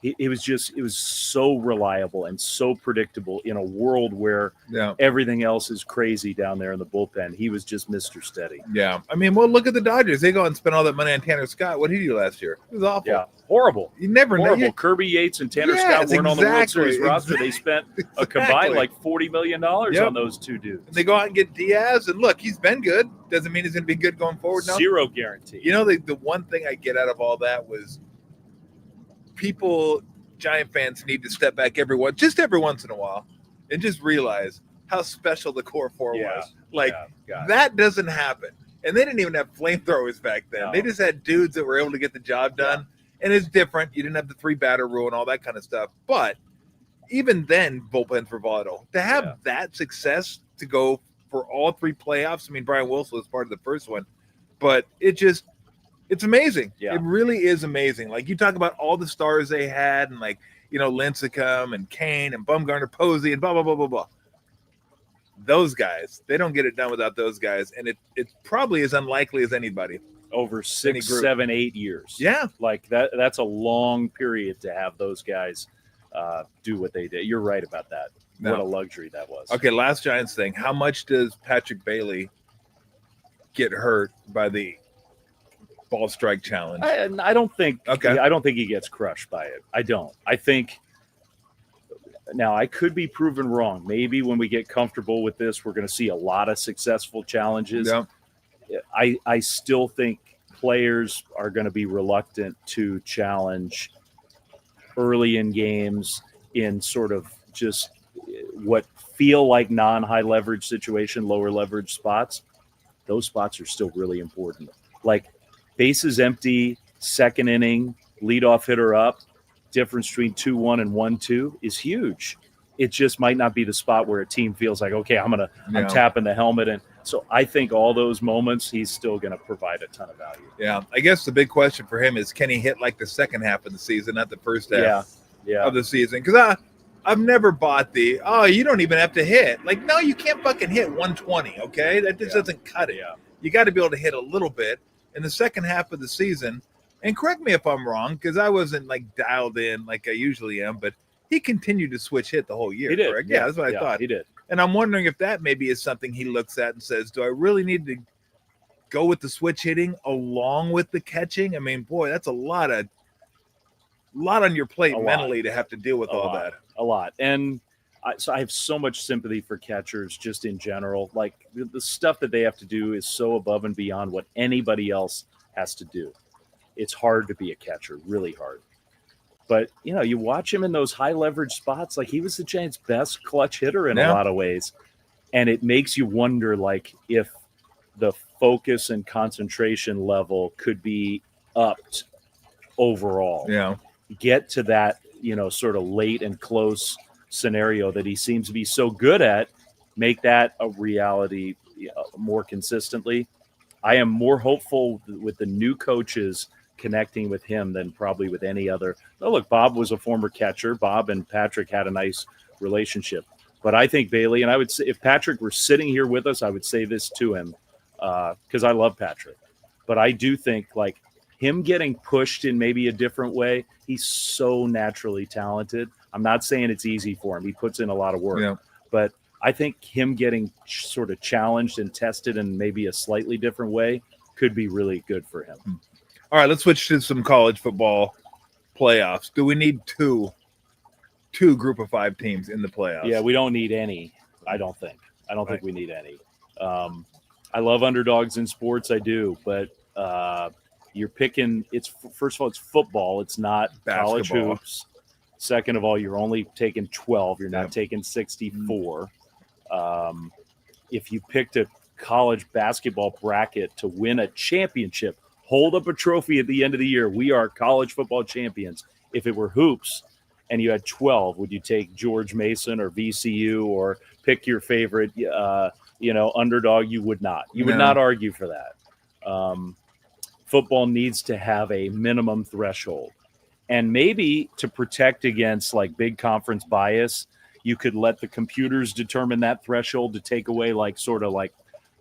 It was so reliable and so predictable in a world where everything else is crazy down there in the bullpen. He was just Mr. Steady. Yeah. I mean, well, look at the Dodgers. They go and spend all that money on Tanner Scott. What did he do last year? It was awful. Yeah. Horrible. You never know. Kirby Yates and Tanner Scott weren't on the World Series roster. They spent a combined like $40 million on those 2 dudes. And they go out and get Diaz, and look, he's been good. Doesn't mean he's going to be good going forward now. Zero guarantee. The one thing I get out of all that was Giant fans need to step back every once in a while and just realize how special the core 4 was. That doesn't happen. And they didn't even have flamethrowers back then. No. They just had dudes that were able to get the job done. And it's different. You didn't have the 3-batter rule and all that kind of stuff. But even then, bullpens were volatile. To have that success to go for all 3 playoffs, I mean, Brian Wilson was part of the first one. But it's amazing. Yeah. It really is amazing. Like, you talk about all the stars they had and, Lincecum and Kane and Bumgarner, Posey and blah, blah, blah, blah, blah. Those guys, they don't get it done without those guys. And it probably is unlikely as anybody. Over 6, 7, 8 years. Yeah. Like, that's a long period to have those guys do what they did. You're right about that. No. What a luxury that was. Okay, last Giants thing. How much does Patrick Bailey get hurt by the ball strike challenge? I don't think. Okay. I don't think he gets crushed by it. I don't. I think. Now, I could be proven wrong. Maybe when we get comfortable with this, we're going to see a lot of successful challenges. Yeah. I still think players are going to be reluctant to challenge early in games in sort of just what feel like non-high leverage situation, lower leverage spots. Those spots are still really important. Like bases empty, second inning, leadoff hitter up, difference between 2-1 and 1-2 is huge. It just might not be the spot where a team feels like, okay, I'm tapping the helmet. And so I think all those moments, he's still going to provide a ton of value. Yeah. I guess the big question for him is, can he hit like the second half of the season, not the first half of the season? Because I've never bought you don't even have to hit. Like, no, you can't fucking hit 120, okay? That just doesn't cut it. Yeah. You got to be able to hit a little bit in the second half of the season. And correct me if I'm wrong, because I wasn't like dialed in like I usually am, but he continued to switch hit the whole year. He did. Correct? Yeah, that's what I thought. He did. And I'm wondering if that maybe is something he looks at and says, do I really need to go with the switch hitting along with the catching? I mean, boy, that's a lot on your plate mentally to have to deal with all that. A lot. And so I have so much sympathy for catchers just in general. Like the stuff that they have to do is so above and beyond what anybody else has to do. It's hard to be a catcher, really hard. But, you watch him in those high leverage spots, like he was the Giants' best clutch hitter in a lot of ways. And it makes you wonder, like, if the focus and concentration level could be upped overall. Yeah. Get to that, sort of late and close scenario that he seems to be so good at, make that a reality more consistently. I am more hopeful with the new coaches connecting with him than probably with any other. Oh, look, Bob was a former catcher. Bob and Patrick had a nice relationship. But I think Bailey, and I would say if Patrick were sitting here with us, I would say this to him because I love Patrick. But I do think like him getting pushed in maybe a different way, he's so naturally talented. I'm not saying it's easy for him. He puts in a lot of work. Yeah. But I think him getting sort of challenged and tested in maybe a slightly different way could be really good for him. All right, let's switch to some college football playoffs. Do we need two group of 5 teams in the playoffs? Yeah, we don't need any. I don't think we need any. I love underdogs in sports. I do, but you're picking. It's first of all, it's football. It's not college Basketball. hoops. Second of all, you're only taking 12. You're not taking 64. If you picked a college basketball bracket to win a championship, hold up a trophy at the end of the year, we are college football champions. If it were hoops and you had 12, would you take George Mason or VCU or pick your favorite, underdog? You would not. You would not argue for that. Football needs to have a minimum threshold. And maybe to protect against like big conference bias, you could let the computers determine that threshold to take away like sort of like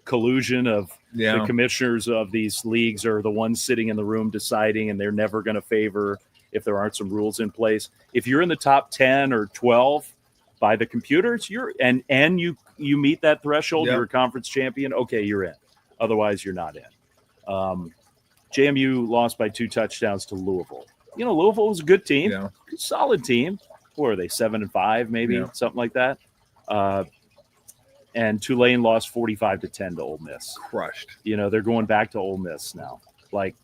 collusion of the commissioners of these leagues are the ones sitting in the room deciding, and they're never going to favor if there aren't some rules in place. If you're in the top 10 or 12 by the computers, and you meet that threshold, you're a conference champion. Okay, you're in. Otherwise, you're not in. JMU lost by 2 touchdowns to Louisville. Louisville was a good team, solid team. What are they, 7-5, maybe something like that? And Tulane lost 45-10 to Ole Miss. Crushed. They're going back to Ole Miss now. Like,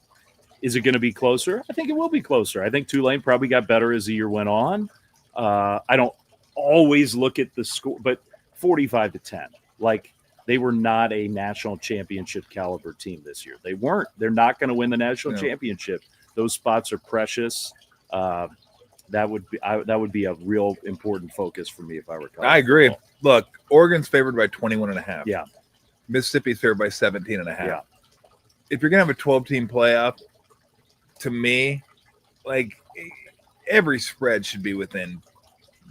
is it going to be closer? I think it will be closer. I think Tulane probably got better as the year went on. I don't always look at the score, but 45-10. Like, they were not a national championship caliber team this year. They weren't. They're not going to win the national championship. Those spots are precious. That would be a real important focus for me if I were college I agree. football. Look, Oregon's favored by 21.5. Yeah. Mississippi's favored by 17.5. Yeah. If you're going to have a 12-team playoff, to me, like every spread should be within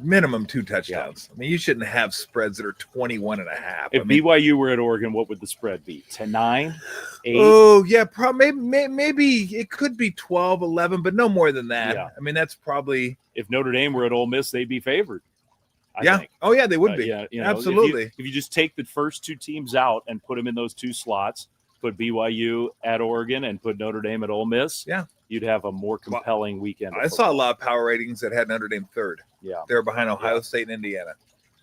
minimum 2 touchdowns. Yeah. I mean, you shouldn't have spreads that are 21.5. If BYU were at Oregon, what would the spread be? 10-9? 8? Oh, yeah, probably maybe it could be 12, 11, but no more than that. Yeah. I mean, that's probably if Notre Dame were at Ole Miss, they'd be favored. I think. Oh yeah, they would be. Yeah, absolutely. If you just take the first two teams out and put them in those two slots, put BYU at Oregon and put Notre Dame at Ole Miss, you'd have a more compelling weekend. I saw a lot of power ratings that had Notre Dame third. Yeah, they're behind Ohio State and Indiana.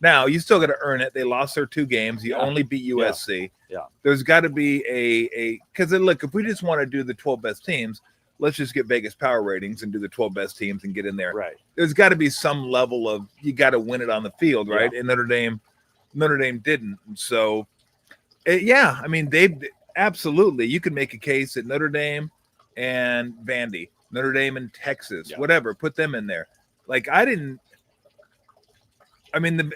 Now you still got to earn it. They lost their 2 games. You only beat USC. Yeah. There's got to be a because look, if we just want to do the 12 best teams, let's just get Vegas power ratings and do the 12 best teams and get in there. Right. There's got to be some level of you got to win it on the field, right? And Notre Dame didn't. So, I mean, they absolutely. You could make a case that Notre Dame and Vandy, Notre Dame and Texas, whatever, put them in there. Like the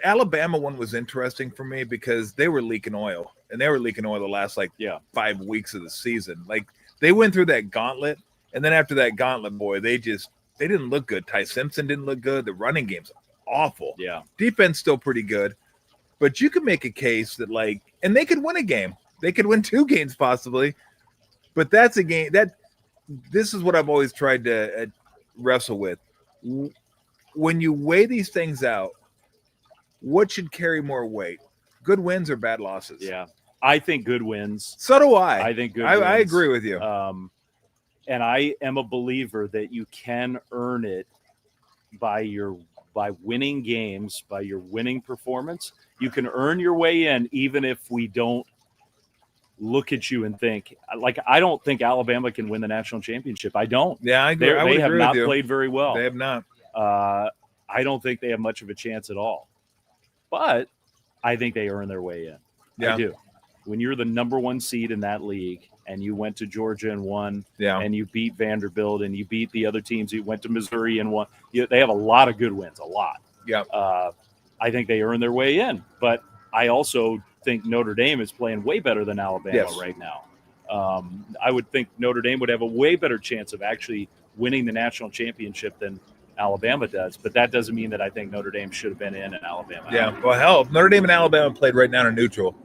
Alabama one was interesting for me because they were leaking oil, and they were leaking oil the last 5 weeks of the season. Like they went through that gauntlet, and then after that gauntlet, boy, they didn't look good. Ty Simpson didn't look good. The running game's awful. Yeah, defense still pretty good, but you could make a case that and they could win a game. They could win 2 games possibly, but that's a game this is what I've always tried to wrestle with. When you weigh these things out, what should carry more weight? Good wins or bad losses? Yeah, I think good wins. So do I. I think good wins. I agree with you. And I am a believer that you can earn it by winning games, by your winning performance. You can earn your way in, even if we don't look at you and think I don't think Alabama can win the national championship. I don't. Yeah, I agree. They have not played very well. They have not. I don't think they have much of a chance at all. But I think they earn their way in. Yeah. I do. When you're the number 1 seed in that league and you went to Georgia and won, and you beat Vanderbilt and you beat the other teams, you went to Missouri and won. They have a lot of good wins, a lot. Yeah. I think they earn their way in. But I also think Notre Dame is playing way better than Alabama right now. I would think Notre Dame would have a way better chance of actually winning the national championship than Alabama does, but that doesn't mean that I think Notre Dame should have been in Alabama. Yeah, well, hell, if Notre Dame and Alabama played right now in neutral,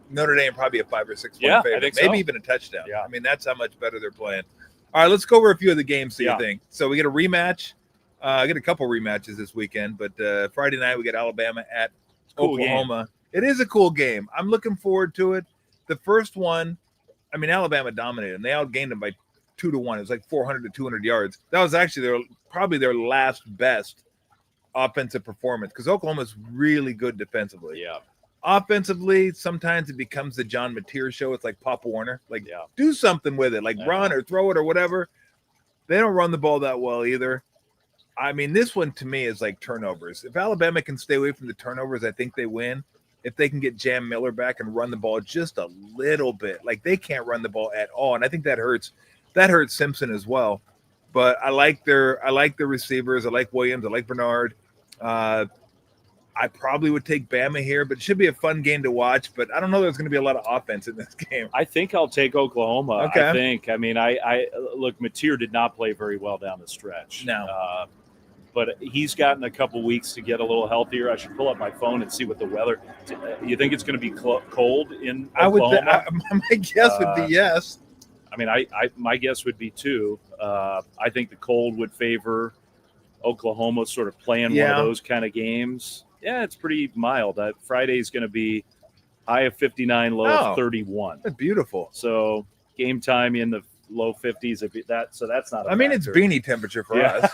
Notre Dame probably a 5 or 6 point favorite, I think maybe so. even a touchdown. Yeah. I mean, that's how much better they're playing. All right, let's go over a few of the games. You think? So we get a rematch. I get a couple rematches this weekend, but Friday night we get Alabama at Oklahoma. It is a cool game. I'm looking forward to it. The first one, I mean, Alabama dominated them. They outgained them by 2-1. It was like 400 to 200 yards. That was actually probably their last best offensive performance because Oklahoma's really good defensively. Yeah. Offensively, sometimes it becomes the John Mateer show. It's like Pop Warner. Do something with it, run or throw it or whatever. They don't run the ball that well either. I mean, this one to me is like turnovers. If Alabama can stay away from the turnovers, I think they win. If they can get Jam Miller back and run the ball just a little bit, they can't run the ball at all, and I think that hurts. That hurts Simpson as well. But I like their receivers. I like Williams. I like Bernard. I probably would take Bama here, but it should be a fun game to watch. But I don't know there's going to be a lot of offense in this game. I think I'll take Oklahoma. Okay. I mean, I look, Mateer did not play very well down the stretch. No. But he's gotten a couple weeks to get a little healthier. I should pull up my phone and see what the weather. You think it's going to be cold in Oklahoma? My guess would be yes. I mean, my guess would be 2. I think the cold would favor Oklahoma, sort of playing one of those kind of games. Yeah, it's pretty mild. Friday's going to be high of 59, low of 31. That's beautiful. So game time in the low 50s. So that's not. I mean, it's beanie temperature for us.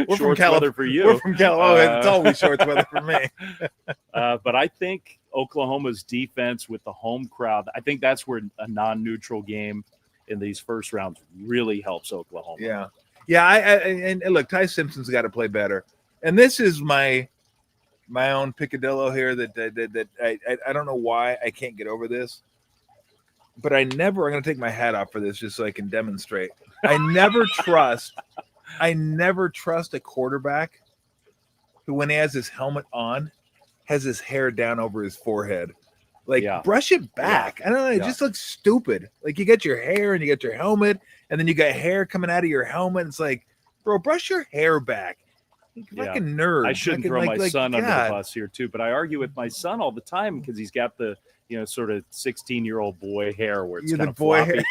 We're from weather for you. We're from California. It's always shorts weather for me. But I think Oklahoma's defense with the home crowd, I think that's where a non-neutral game in these first rounds really helps Oklahoma. Yeah. And look, Ty Simpson's got to play better. And this is my own picadillo here that I don't know why I can't get over this. But I'm going to take my hat off for this just so I can demonstrate. I never trust a quarterback who, when he has his helmet on, has his hair down over his forehead. Brush it back. I don't know. It just looks stupid. You got your hair and you got your helmet, and then you got hair coming out of your helmet. It's like, bro, brush your hair back. Fucking nerd. I shouldn't throw my son under the bus here too, but I argue with my son all the time because he's got the sort of 16-year-old boy hair where it's kind of boy floppy. hair.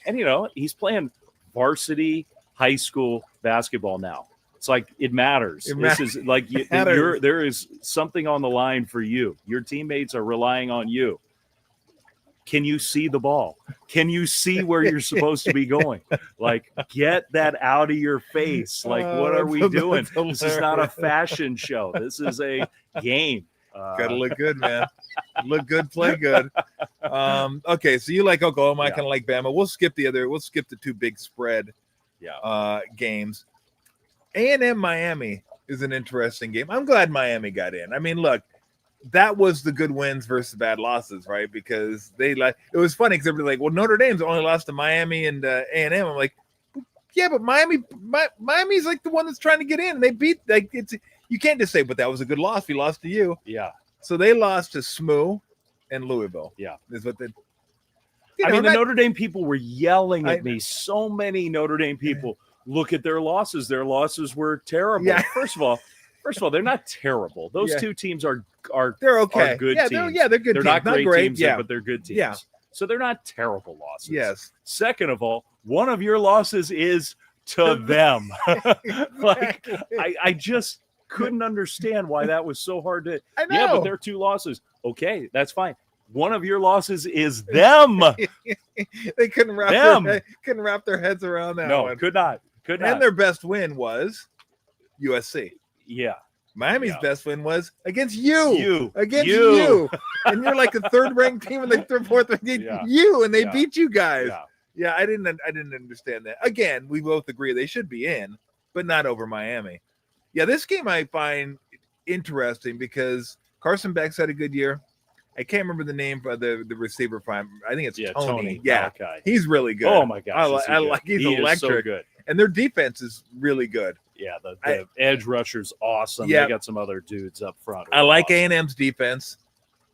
And he's playing varsity high school basketball now. It's like it matters. This is like there is something on the line for you. Your teammates are relying on you. Can you see the ball? Can you see where you're supposed to be going? Like, get that out of your face. Like, what are we doing? This is not a fashion show. This is a game. Gotta look good, man. Look good, play good. Okay, so you like Oklahoma, I kind of like Bama. We'll skip the two big spread games. A&M Miami is an interesting game. I'm glad Miami got in. I mean, look, that was the good wins versus bad losses, right? Because it was funny because everybody's like, well, Notre Dame's only lost to Miami and A&M. I'm like, yeah, but Miami's like the one that's trying to get in. They beat you can't just say, but that was a good loss. We lost to you. Yeah. So they lost to SMU and Louisville. Yeah. Is what they. The Notre Dame people were yelling at me. So many Notre Dame people. Look at their losses. Their losses were terrible. Yeah. First of all, they're not terrible. Those two teams are they're okay. Are good teams. They're good they're teams. Not great teams, yeah. but they're good teams. Yeah. So they're not terrible losses. Yes. Second of all, one of your losses is to them. Like I just couldn't understand why that was so hard to. I know. Yeah, but they're 2 losses. Okay, that's fine. One of your losses is them. They couldn't wrap their heads around that one. Could not. And their best win was USC. Yeah. Miami's best win was against you. Against you. you. And you're like the third-ranked team and the fourth-ranked team. You, and they beat you guys. Yeah, I didn't understand that. Again, we both agree they should be in, but not over Miami. Yeah, this game I find interesting because Carson Beck's had a good year. I can't remember the name of the receiver. I think it's Tony. Yeah, he's really good. Oh my gosh, he's electric. So good. And their defense is really good. Yeah, the edge rusher's awesome. Yeah. They got some other dudes up front. I like A&M's defense.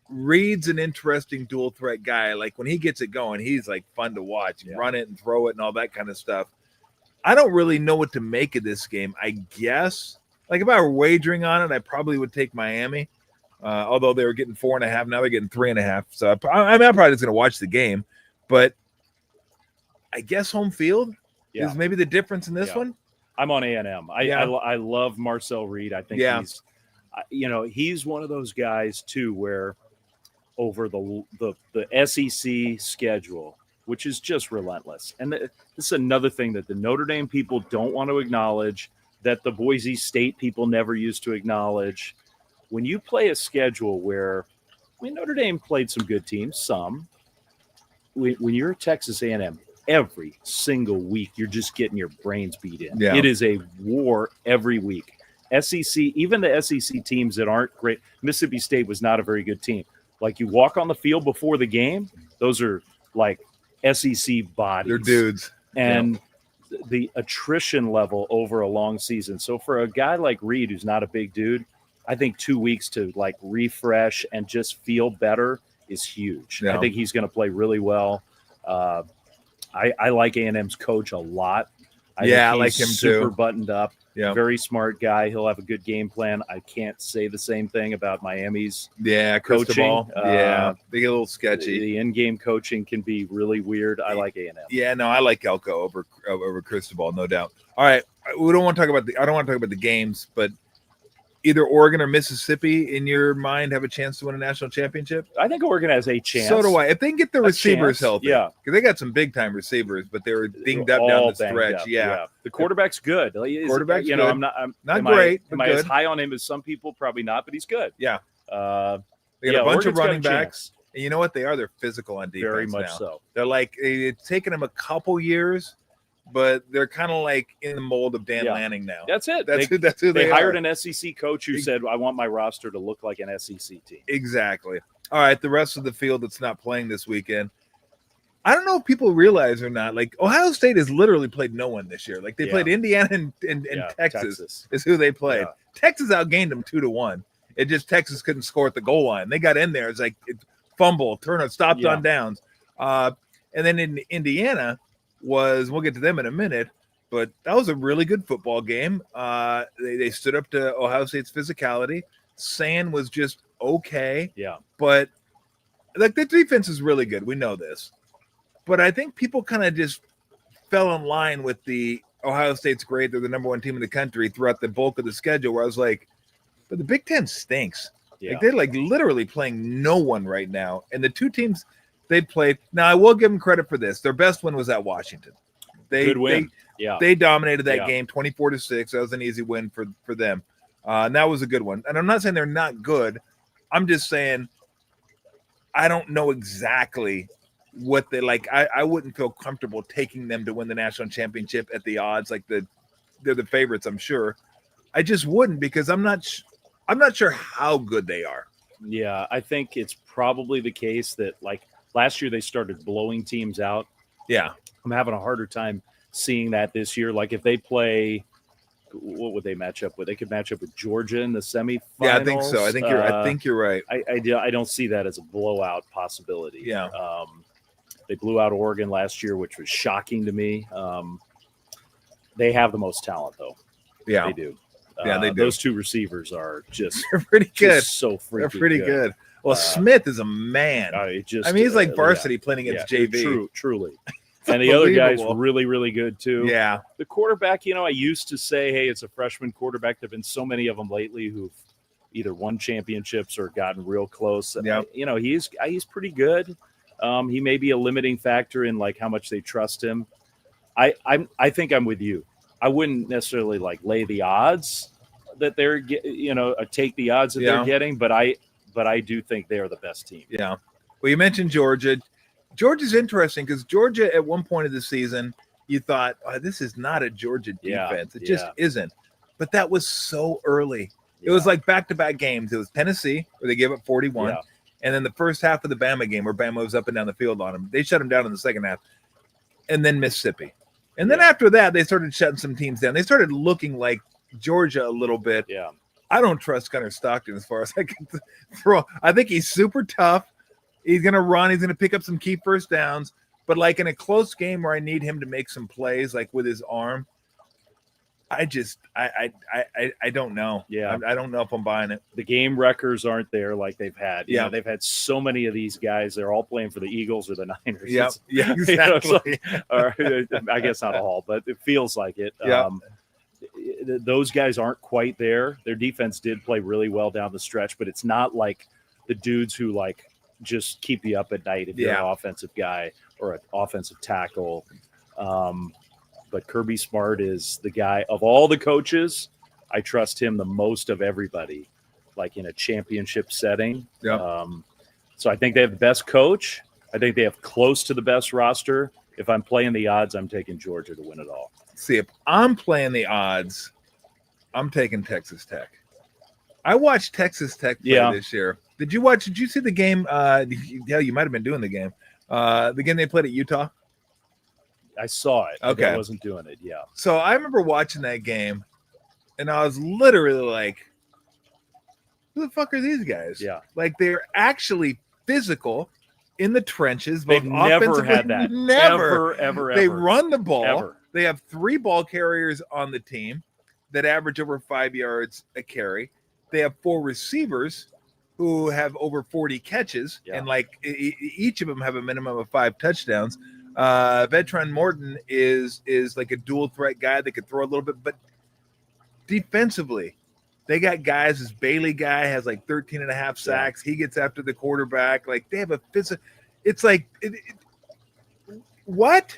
Reed's an interesting dual threat guy. Like when he gets it going, he's like fun to watch. Run it and throw it and all that kind of stuff. I don't really know what to make of this game. I guess like if I were wagering on it, I probably would take Miami. Although they were getting 4.5, now they're getting 3.5. So I'm probably just going to watch the game. But I guess home field is maybe the difference in this one. I'm on A&M. I love Marcel Reed. I think he's one of those guys too, where over the SEC schedule, which is just relentless. And this is another thing that the Notre Dame people don't want to acknowledge, that the Boise State people never used to acknowledge. When you play a schedule where, Notre Dame played some good teams, some. When you're at Texas A&M, every single week you're just getting your brains beat in. Yeah. It is a war every week. SEC, even the SEC teams that aren't great, Mississippi State was not a very good team. Like you walk on the field before the game, those are like SEC bodies. They're dudes. And the attrition level over a long season. So for a guy like Reed, who's not a big dude, I think 2 weeks to like refresh and just feel better is huge. Yeah. I think he's going to play really well. I like A&M's coach a lot. I like him super too. Buttoned up. Yeah. Very smart guy. He'll have a good game plan. I can't say the same thing about Miami's coaching. They get a little sketchy. The in-game coaching can be really weird. I like A&M. Yeah, no, I like Elko over Cristobal, no doubt. All right, I don't want to talk about the games, but either Oregon or Mississippi, in your mind, have a chance to win a national championship? I think Oregon has a chance. So do I. If they can get the receivers healthy. Yeah. Because they got some big-time receivers, but they were dinged up down the stretch. Yeah. The quarterback's good. Quarterback's good. I'm not great, Am I as high on him as some people? Probably not, but he's good. Yeah. They got a bunch of running backs. And you know what they are? They're physical on defense Very much now. So. They're like, it's taken them a couple years, but they're kind of like in the mold of Dan Lanning now. That's it. That's who they hired are. An SEC coach who said, I want my roster to look like an SEC team. Exactly. All right, the rest of the field that's not playing this weekend. I don't know if people realize or not, like Ohio State has literally played no one this year. Like they played Indiana and Texas is who they played. Yeah. Texas outgained them 2-1. It just Texas couldn't score at the goal line. They got in there. It's like fumble, turnover, stopped on downs. And then in Indiana, we'll get to them in a minute, but that was a really good football game. They stood up to Ohio State's physicality. Sand was just okay. Yeah. But like the defense is really good. We know this. But I think people kind of just fell in line with the Ohio State's great. They're the number one team in the country throughout the bulk of the schedule, where I was like, but the Big Ten stinks. Yeah. Like, they're like literally playing no one right now. And the two teams they played, now I will give them credit for this. Their best win was at Washington. Good win. They dominated that Yeah. game 24-6. That was an easy win for them. And that was a good one. And I'm not saying they're not good. I'm just saying I don't know exactly what they like. I wouldn't feel comfortable taking them to win the national championship at the odds. Like they're the favorites, I'm sure. I just wouldn't, because I'm not sure how good they are. Yeah, I think it's probably the case that, like, last year they started blowing teams out. Yeah. I'm having a harder time seeing that this year. Like, if they play, what would they match up with? They could match up with Georgia in the semifinals. Yeah, I think so. I think you're right. I don't see that as a blowout possibility. Yeah. They blew out Oregon last year, which was shocking to me. They have the most talent, though. Yeah. They do. Yeah, they do. Those two receivers are just They're pretty good. so freaking They're pretty good. Well, Smith is a man. He's like varsity playing against JV. Truly. And the other guy's really, really good, too. Yeah. The quarterback, I used to say, hey, it's a freshman quarterback. There have been so many of them lately who've either won championships or gotten real close. Yeah. He's pretty good. He may be a limiting factor in, like, how much they trust him. I think I'm with you. I wouldn't necessarily like lay the odds that they're take the odds that they're getting, but I do think they are the best team. Yeah. Well, you mentioned Georgia. Georgia's interesting because Georgia at one point of the season, you thought, oh, this is not a Georgia defense. It just isn't. But that was so early. It was like back-to-back games. It was Tennessee, where they gave up 41. Yeah. And then the first half of the Bama game, where Bama was up and down the field on them. They shut them down in the second half. And then Mississippi. And then after that, they started shutting some teams down. They started looking like Georgia a little bit. Yeah. I don't trust Gunnar Stockton as far as I can throw. I think he's super tough. He's going to run. He's going to pick up some key first downs. But like in a close game where I need him to make some plays, like with his arm, I don't know. Yeah. I don't know if I'm buying it. The game wreckers aren't there like they've had. Yeah. They've had so many of these guys. They're all playing for the Eagles or the Niners. Yeah. Yeah. Exactly. I guess not all, but it feels like it. Yeah. Those guys aren't quite there. Their defense did play really well down the stretch, but it's not like the dudes who like just keep you up at night if you're an offensive guy or an offensive tackle. But Kirby Smart is the guy of all the coaches. I trust him the most of everybody, like in a championship setting. Yeah. So I think they have the best coach. I think they have close to the best roster. If I'm playing the odds, I'm taking Georgia to win it all. See, if I'm playing the odds, I'm taking Texas Tech. I watched Texas Tech play this year. Did you see the game? You might have been doing the game. The game they played at Utah. I saw it. Okay. I wasn't doing it. Yeah. So I remember watching that game, and I was literally like, who the fuck are these guys? Yeah. Like, they're actually physical in the trenches. They've never had that. Never. Ever. They run the ball. Ever. They have 3 ball carriers on the team that average over 5 yards a carry. They have 4 receivers who have over 40 catches, and like each of them have a minimum of 5 touchdowns. Vedran Morton is like a dual threat guy that could throw a little bit, but defensively, they got guys. This Bailey guy has like 13 and a half sacks. He gets after the quarterback. Like, they have a physical. It's like, what?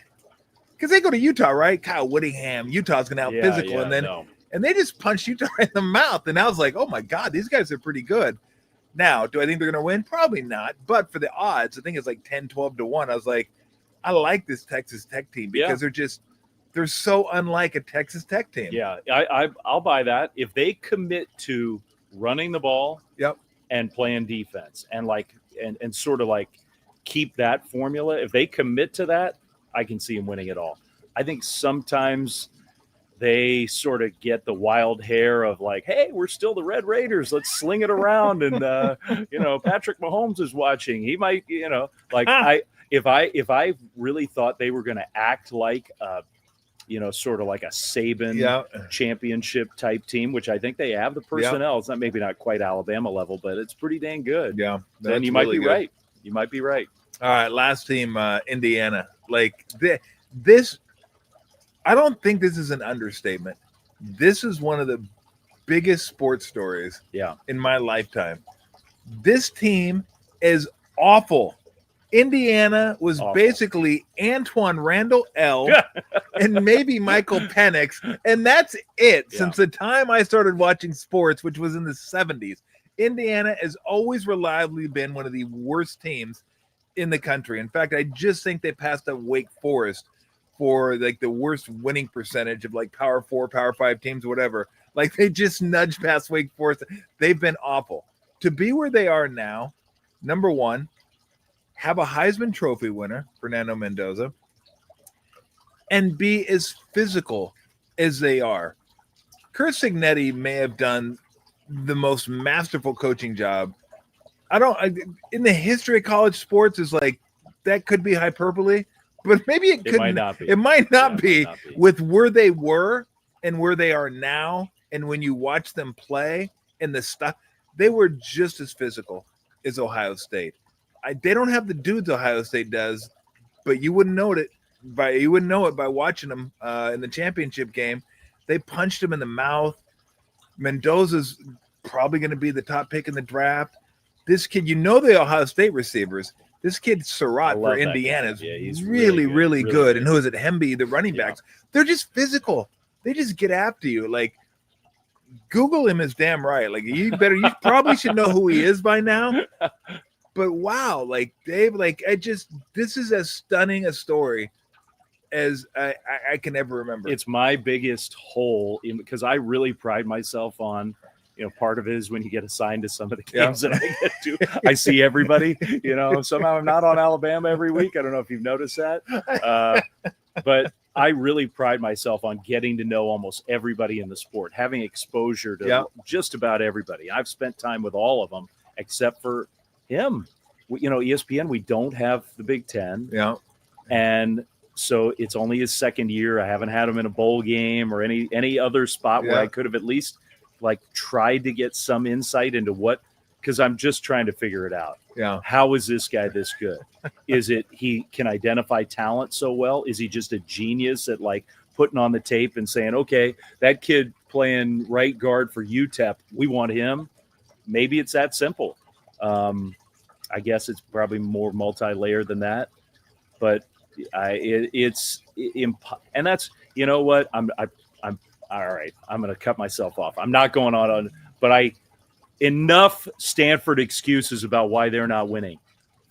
Because they go to Utah, right? Kyle Whittingham, Utah's going to out physical, and they just punched Utah right in the mouth. And I was like, oh my God, these guys are pretty good. Now, do I think they're going to win? Probably not. But for the odds, I think it's like 10, 12 to 1. I was like, I like this Texas Tech team because they're so unlike a Texas Tech team. Yeah, I'll buy that. If they commit to running the ball and playing defense and sort of like keep that formula, if they commit to that, I can see them winning it all. I think sometimes they sort of get the wild hair of like, hey, we're still the Red Raiders. Let's sling it around. And, Patrick Mahomes is watching. He might, if I really thought they were going to act like, sort of like a Saban championship type team, which I think they have the personnel. It's not maybe not quite Alabama level, but it's pretty dang good. Yeah. Then you might be right. You might be right. All right. Last team, Indiana. Like this, I don't think this is an understatement. This is one of the biggest sports stories in my lifetime. This team is awful. Indiana was basically Antoine Randall L. and maybe Michael Penix, and that's it. Since the time I started watching sports, which was in the 70s, Indiana has always reliably been one of the worst teams in the country. In fact, I just think they passed up Wake Forest for like the worst winning percentage of like Power 4, Power 5 teams, whatever. Like they just nudged past Wake Forest. They've been awful. To be where they are now, number one, have a Heisman Trophy winner, Fernando Mendoza, and be as physical as they are. Kerr Signetti may have done the most masterful coaching job. In the history of college sports is like, that could be hyperbole, but maybe it might not be. It might not be with where they were and where they are now. And when you watch them play and the stuff, they were just as physical as Ohio State. They don't have the dudes Ohio State does, but you wouldn't know it by watching them in the championship game. They punched him in the mouth. Mendoza's probably going to be the top pick in the draft. This kid, the Ohio State receivers. This kid Surratt for Indiana is he's really good. And who is it? Hemby, the running backs. They're just physical. They just get after you. Like, Google him is damn right. Like you probably should know who he is by now. But wow, like Dave, this is as stunning a story as I can ever remember. It's my biggest hole because I really pride myself on, part of it is when you get assigned to some of the games that I get to, I see everybody, somehow I'm not on Alabama every week. I don't know if you've noticed that. But I really pride myself on getting to know almost everybody in the sport, having exposure to just about everybody. I've spent time with all of them except for him. ESPN, we don't have the Big Ten. Yeah. And so it's only his second year. I haven't had him in a bowl game or any other spot where I could have at least tried to get some insight into because I'm just trying to figure it out. Yeah. How is this guy this good? Is it he can identify talent so well? Is he just a genius at putting on the tape and saying, okay, that kid playing right guard for UTEP, we want him? Maybe it's that simple. I guess it's probably more multi-layered than that, but it's and that's, what I'm all right. I'm going to cut myself off. I'm not going on, but enough Stanford excuses about why they're not winning.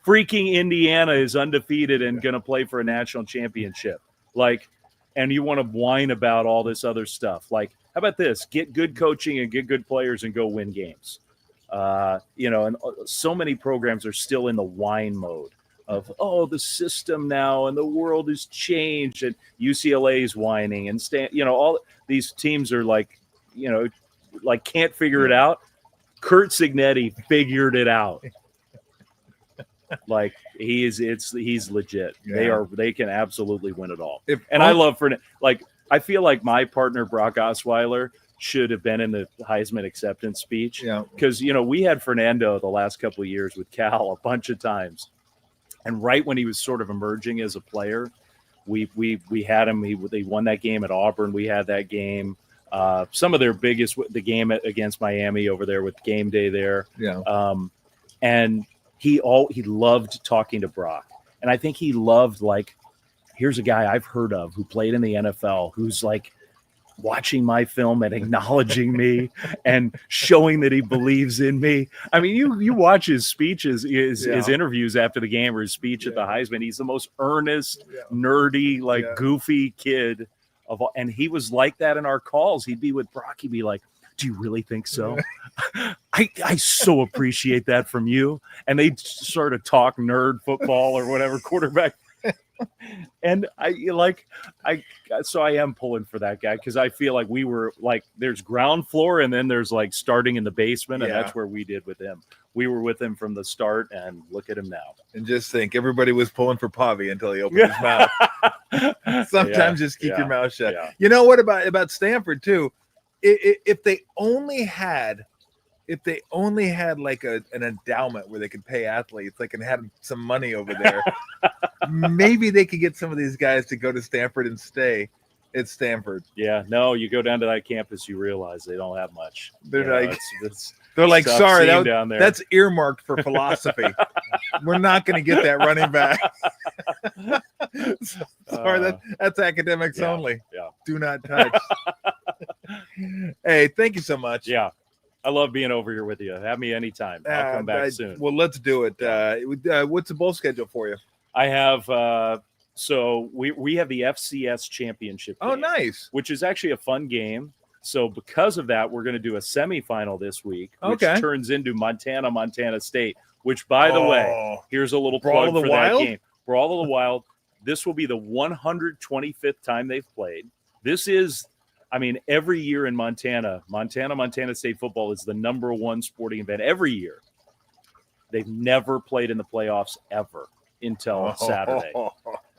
Freaking Indiana is undefeated and going to play for a national championship. And you want to whine about all this other stuff. How about this? Get good coaching and get good players and go win games. And so many programs are still in the whine mode of, the system now and the world has changed and UCLA's whining and all these teams are can't figure it out. Kurt Signetti figured it out. He's legit. Yeah. They can absolutely win it all. I love I feel like my partner Brock Osweiler should have been in the Heisman acceptance speech. Yeah. Because, we had Fernando the last couple of years with Cal a bunch of times. And right when he was sort of emerging as a player, we had him. They won that game at Auburn. We had that game. Some of their biggest, the game against Miami over there with game day there. Yeah. And he loved talking to Brock. And I think he loved, here's a guy I've heard of who played in the NFL, who's watching my film and acknowledging me and showing that he believes in me. I mean, you watch his speeches, his interviews after the game or his speech at the Heisman. He's the most earnest, nerdy, goofy kid of all. And he was like that in our calls. He'd be with Brock. He'd be like, do you really think so? I so appreciate that from you. And they'd sort of talk nerd football or whatever, quarterback. And I am pulling for that guy because I feel like we were there's ground floor and then there's starting in the basement, and that's where we did with him. We were with him from the start, and look at him now. And just think, everybody was pulling for Pavi until he opened his mouth. Sometimes just keep your mouth shut. Yeah. You know what about Stanford too? If they only had an endowment where they could pay athletes, and had some money over there, maybe they could get some of these guys to go to Stanford and stay. It's Stanford. Yeah, no, you go down to that campus, you realize they don't have much. They're You know, like, it's they're like, tough sorry, scene down there. that's earmarked for philosophy. We're not going to get that running back. Sorry, that's academics only. Yeah. Do not touch. Hey, thank you so much. Yeah. I love being over here with you. Have me anytime. I'll come back soon. Well, let's do it. What's the bowl schedule for you? I have so we have the FCS championship game, nice. which is actually a fun game. So because of that, we're going to do a semifinal this week, which turns into Montana State, which, by the way, here's a little plug for that game. Brawl of the Wild. This will be the 125th time they've played. This is, I mean, every year in Montana State football is the number one sporting event every year. They've never played in the playoffs ever until Saturday.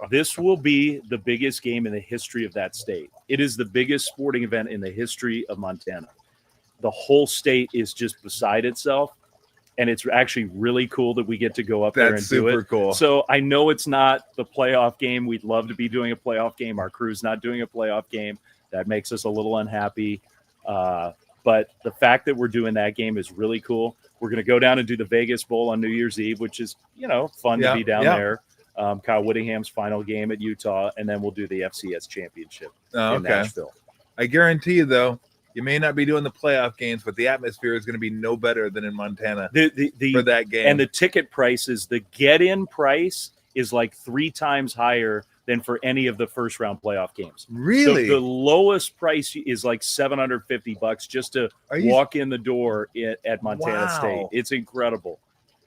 This will be the biggest game in the history of that state. It is the biggest sporting event in the history of Montana. The whole state is just beside itself, and it's actually really cool that we get to go up there and do it. That's super cool. So I know it's not the playoff game. We'd love to be doing a playoff game. Our crew's not doing a playoff game. That makes us a little unhappy. But the fact that we're doing that game is really cool. We're going to go down and do the Vegas Bowl on New Year's Eve, which is, fun to be down there. Kyle Whittingham's final game at Utah, and then we'll do the FCS championship in Nashville. I guarantee you, though, you may not be doing the playoff games, but the atmosphere is going to be no better than in Montana for that game. And the ticket prices, the get-in price is like 3 times higher than for any of the first-round playoff games. Really? The lowest price is like $750 just to walk in the door at Montana State. It's incredible.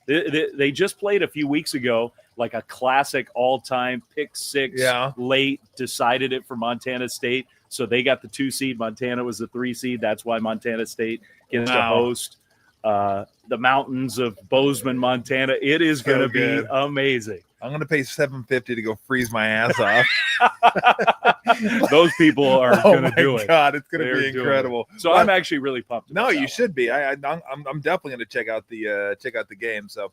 They just played a few weeks ago, like a classic all-time pick six late, decided it for Montana State. So they got the 2 seed. Montana was the 3 seed. That's why Montana State gets to host the mountains of Bozeman, Montana. It is going to be amazing. I'm going to pay $750 to go freeze my ass off. Those people are going to do it. Oh, my God. It's going to be incredible. So I'm actually really pumped. No, you should be. I'm definitely going to check out the game. So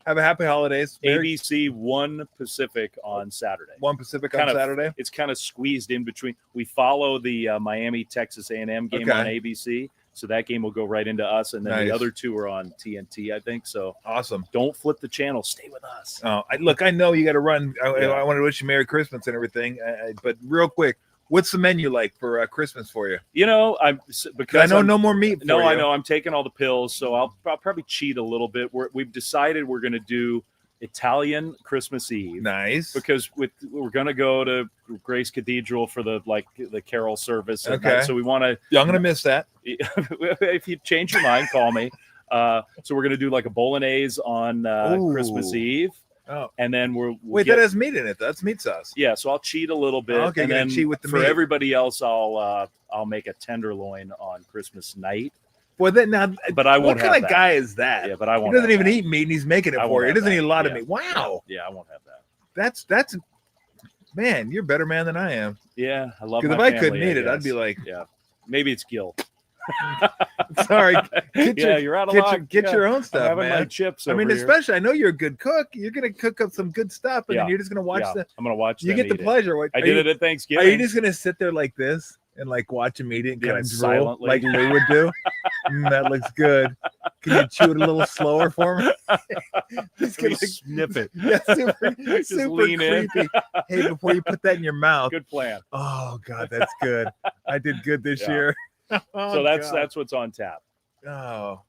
have a happy holidays. ABC 1 Pacific on Saturday. 1 Pacific on Saturday? It's kind of squeezed in between. We follow the Miami Texas A&M game on ABC. So that game will go right into us, and then the other 2 are on TNT, I think. So awesome! Don't flip the channel; stay with us. Oh, I know you got to run. I want to wish you Merry Christmas and everything. But real quick, what's the menu like for Christmas for you? Because I know no more meat. I know I'm taking all the pills, so I'll probably cheat a little bit. We've decided we're going to do Italian Christmas Eve. Nice. Because we're going to go to Grace Cathedral for the carol service. Okay. So we want to. Yeah, I'm going to miss that. If you change your mind, call me. So we're going to do like a bolognese on Christmas Eve. Oh. And then that has meat in it. That's meat sauce. Yeah, so I'll cheat a little bit. Okay, and then cheat with the for meat. everybody else, I'll make a tenderloin on Christmas night. Well, then now, but I won't. What kind of guy is that? Yeah, but I won't. He doesn't even eat meat, and he's making it for you. He doesn't eat a lot of meat. Wow. Yeah, I won't have that. That's man, you're a better man than I am. Yeah, I love. Because if I couldn't eat it, I'd be like, maybe it's guilt. Sorry. You're out of luck. Get your own stuff, I'm having man. my chips. I mean, especially I know you're a good cook. You're gonna cook up some good stuff, and then you're just gonna watch I'm gonna watch. You get the pleasure. I did it at Thanksgiving. Are you just gonna sit there like this and like watch him eat it and kind of drool silently, like Lou would do? That looks good. Can you chew it a little slower for me? Just snip it. Yeah, super lean creepy. In. Hey, before you put that in your mouth. Good plan. Oh God, that's good. I did good this year. So that's what's on tap. Oh,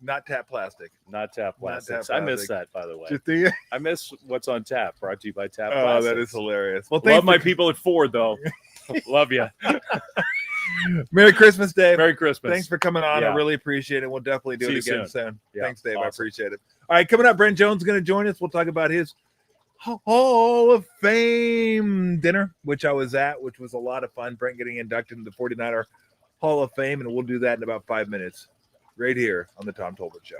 not tap plastic. Not tap plastic. I miss that, by the way. Just do you? I miss what's on tap. Brought to you by Tap. Oh, that is hilarious. Well, love my people at Ford, though. Love you. Merry Christmas, Dave. Merry Christmas. Thanks for coming on. I really appreciate it. We'll definitely do it again soon. Yeah, thanks, Dave. awesome. I appreciate it. All right, coming up, Brent Jones is going to join us. We'll talk about his Hall of Fame dinner, which I was at, which was a lot of fun. Brent getting inducted into the 49er Hall of Fame, and we'll do that in about 5 minutes right here on the Tom Tolbert Show.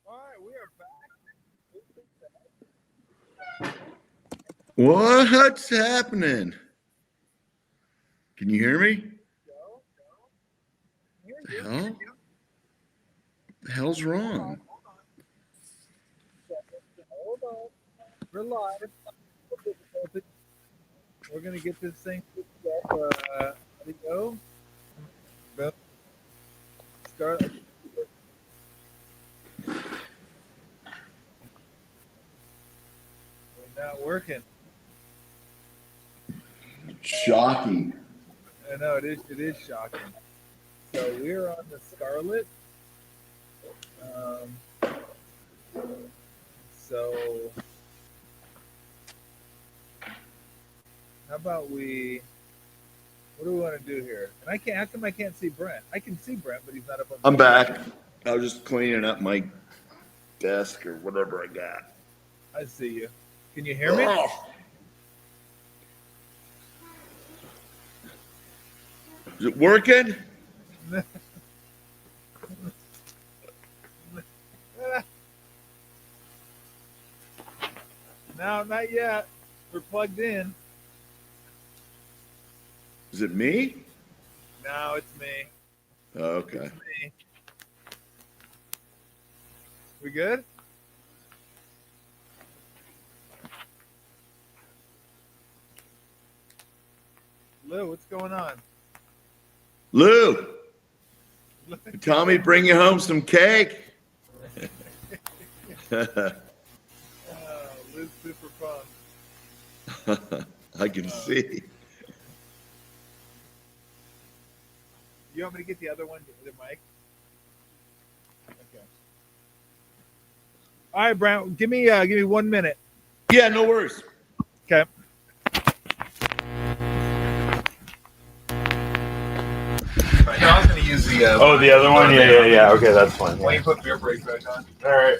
All right, we are back. What's happening? Can you hear me? The hell? The hell's wrong? Hold on. We're live. We're gonna get this thing fixed up. How do you go? Boom. Start. We're not working. Shocking. I know it is. It is shocking. So we're on the Scarlet. So how about we? What do we want to do here? And I can't. How come I can't see Brent? I can see Brent, but he's not up on. I'm back. I was just cleaning up my desk or whatever I got. I see you. Can you hear me? Oh. Is it working? No, not yet. We're plugged in. Is it me? No, it's me. Okay. It's me. We good? Lou, what's going on? Lou, Tommy, bring you home some cake. Lou's super fun. I can see. You want me to get the other one, the mic? Okay. All right, Brent. Give me 1 minute. Yeah, no worries. Okay. No, I was going to use the. The other one. Yeah. Okay, that's fine. Why you put beer break back on? All right.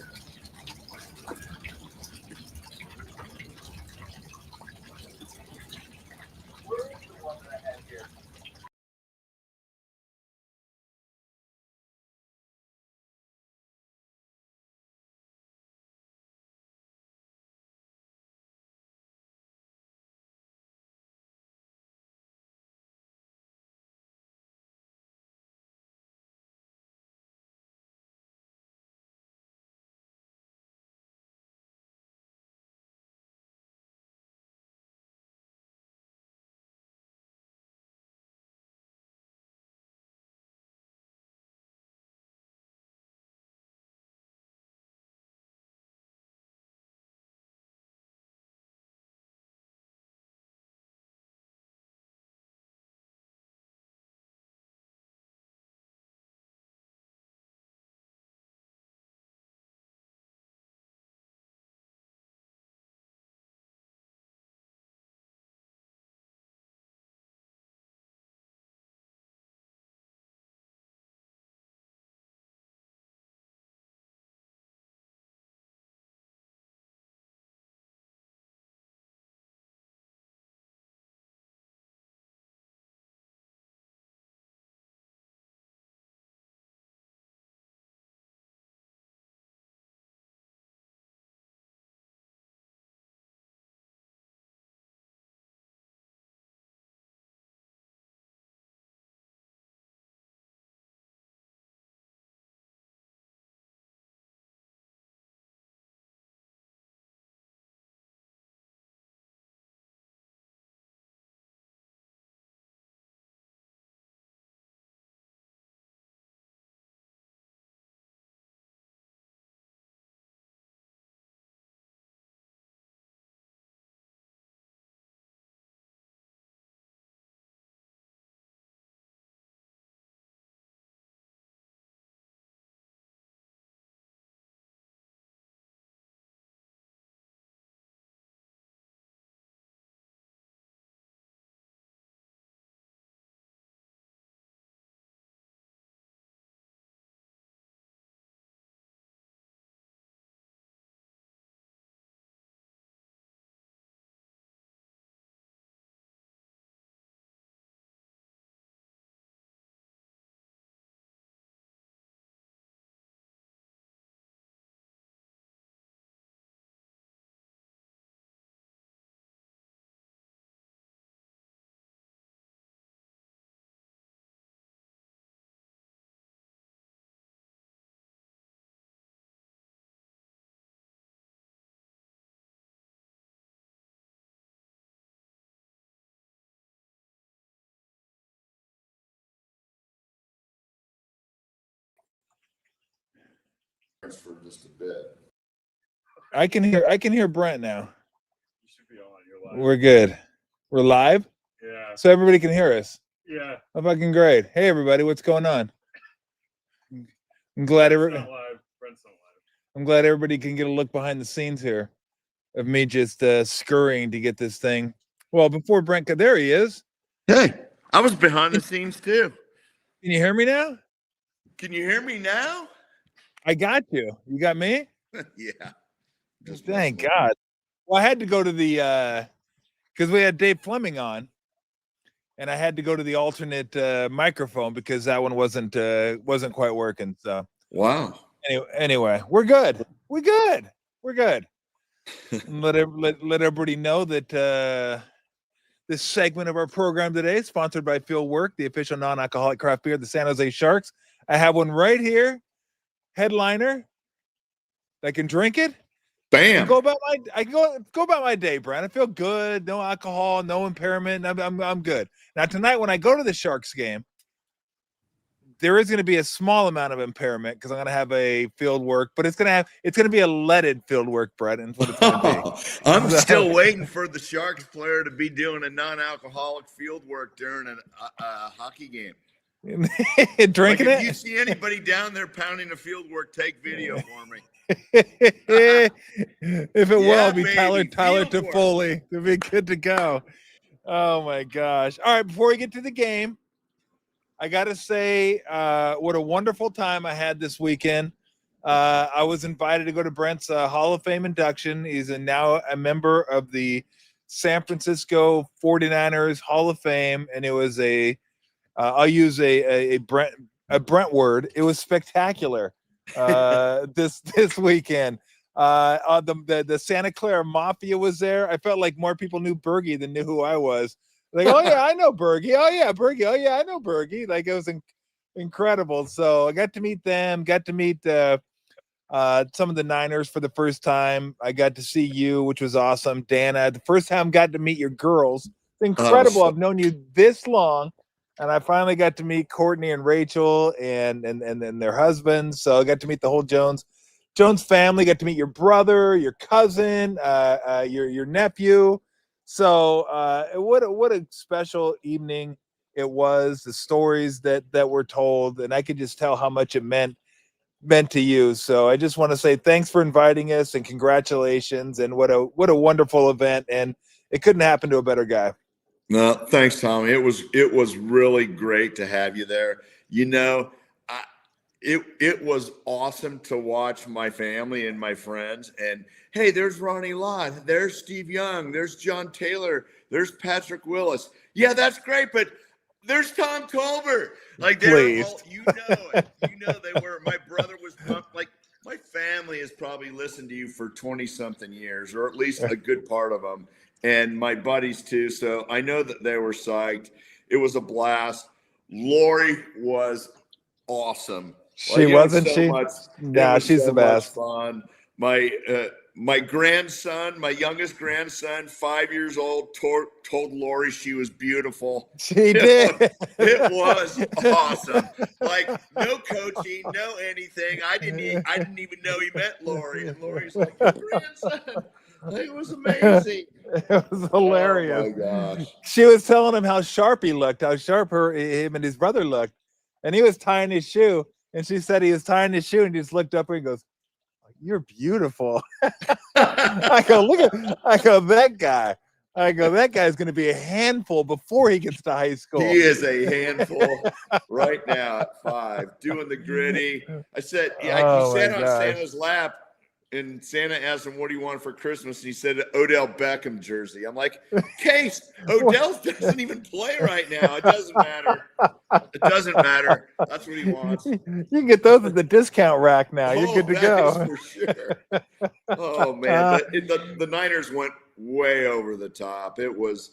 for just a bit. I can hear Brent now. You should be on. You're live. We're good. We're live? Yeah. So everybody can hear us. Yeah. Oh, fucking great. Hey everybody, what's going on? I'm glad Brent's not live. I'm glad everybody can get a look behind the scenes here of me just scurrying to get this thing. Well, before Brent, there he is. Hey, I was behind the scenes too. Can you hear me now? Can you hear me now? I got you. You got me? Yeah. Thank God. Well, I had to go to the because we had Dave Flemming on, and I had to go to the alternate microphone because that one wasn't quite working. So wow. Anyway, we're good. We're good. let everybody know that this segment of our program today is sponsored by Field Work, the official non-alcoholic craft beer of the San Jose Sharks. I have one right here, headliner. I can drink it. Bam. I can go about my day, Brent. I feel good. No alcohol, no impairment. I'm good. Now tonight, when I go to the Sharks game, there is going to be a small amount of impairment because I'm going to have a field work, but it's going to be a leaded field work, Brent, and what it's going to be. I'm still waiting for the Sharks player to be doing a non-alcoholic field work during a hockey game. Drinking if it. You see anybody down there pounding a field work, take video for me. If it will, it'll be baby, Tyler Toffoli. It'll be good to go. Oh my gosh! All right, before we get to the game, I got to say what a wonderful time I had this weekend. I was invited to go to Brent's Hall of Fame induction. He's now a member of the San Francisco 49ers Hall of Fame, and it was I'll use a Brent word. It was spectacular this weekend. The Santa Clara Mafia was there. I felt like more people knew Bergie than knew who I was. Like, oh yeah, I know Bergie. Oh yeah, Bergie. Oh yeah, I know Bergie. Like, it was incredible. So I got to meet them. Got to meet some of the Niners for the first time. I got to see you, which was awesome. Dana, the first time I got to meet your girls. It's incredible. I've known you this long, and I finally got to meet Courtney and Rachel and their husbands. So I got to meet the whole Jones family. Got to meet your brother, your cousin, your nephew. So what a special evening it was. The stories that were told, and I could just tell how much it meant to you. So I just want to say thanks for inviting us and congratulations, and what a wonderful event, and it couldn't happen to a better guy. No, thanks, Tommy. It was really great to have you there. You know, it was awesome to watch my family and my friends. And hey, there's Ronnie Lott, there's Steve Young, there's John Taylor, there's Patrick Willis. Yeah, that's great, but there's Tom Tolbert. Like, they're all, you know they were. My brother was pumped. Like, my family has probably listened to you for 20-something years, or at least a good part of them. And my buddies too. So I know that they were psyched. It was a blast. Lori was awesome. She wasn't. She's the best. Fun. My grandson, my youngest grandson, 5 years old, told Lori she was beautiful. She did. It was awesome. Like, no coaching, no anything. I didn't even know he met Lori, and Lori's like, your grandson. It was amazing. It was hilarious. Oh my gosh. She was telling him how sharp he looked, how sharp him and his brother looked. And he was tying his shoe. And she said he was tying his shoe, and he just looked up and goes, "You're beautiful." I go, that guy. That guy's going to be a handful before he gets to high school. He is a handful right now at 5, doing the gritty. I said, he sat on Santa's lap. And Santa asked him, "What do you want for Christmas?" And he said, Odell Beckham jersey. I'm like, Case, Odell doesn't even play right now. It doesn't matter. It doesn't matter. That's what he wants. You can get those at the discount rack now. You're good to go. For sure. Oh, man. The Niners went way over the top. It was,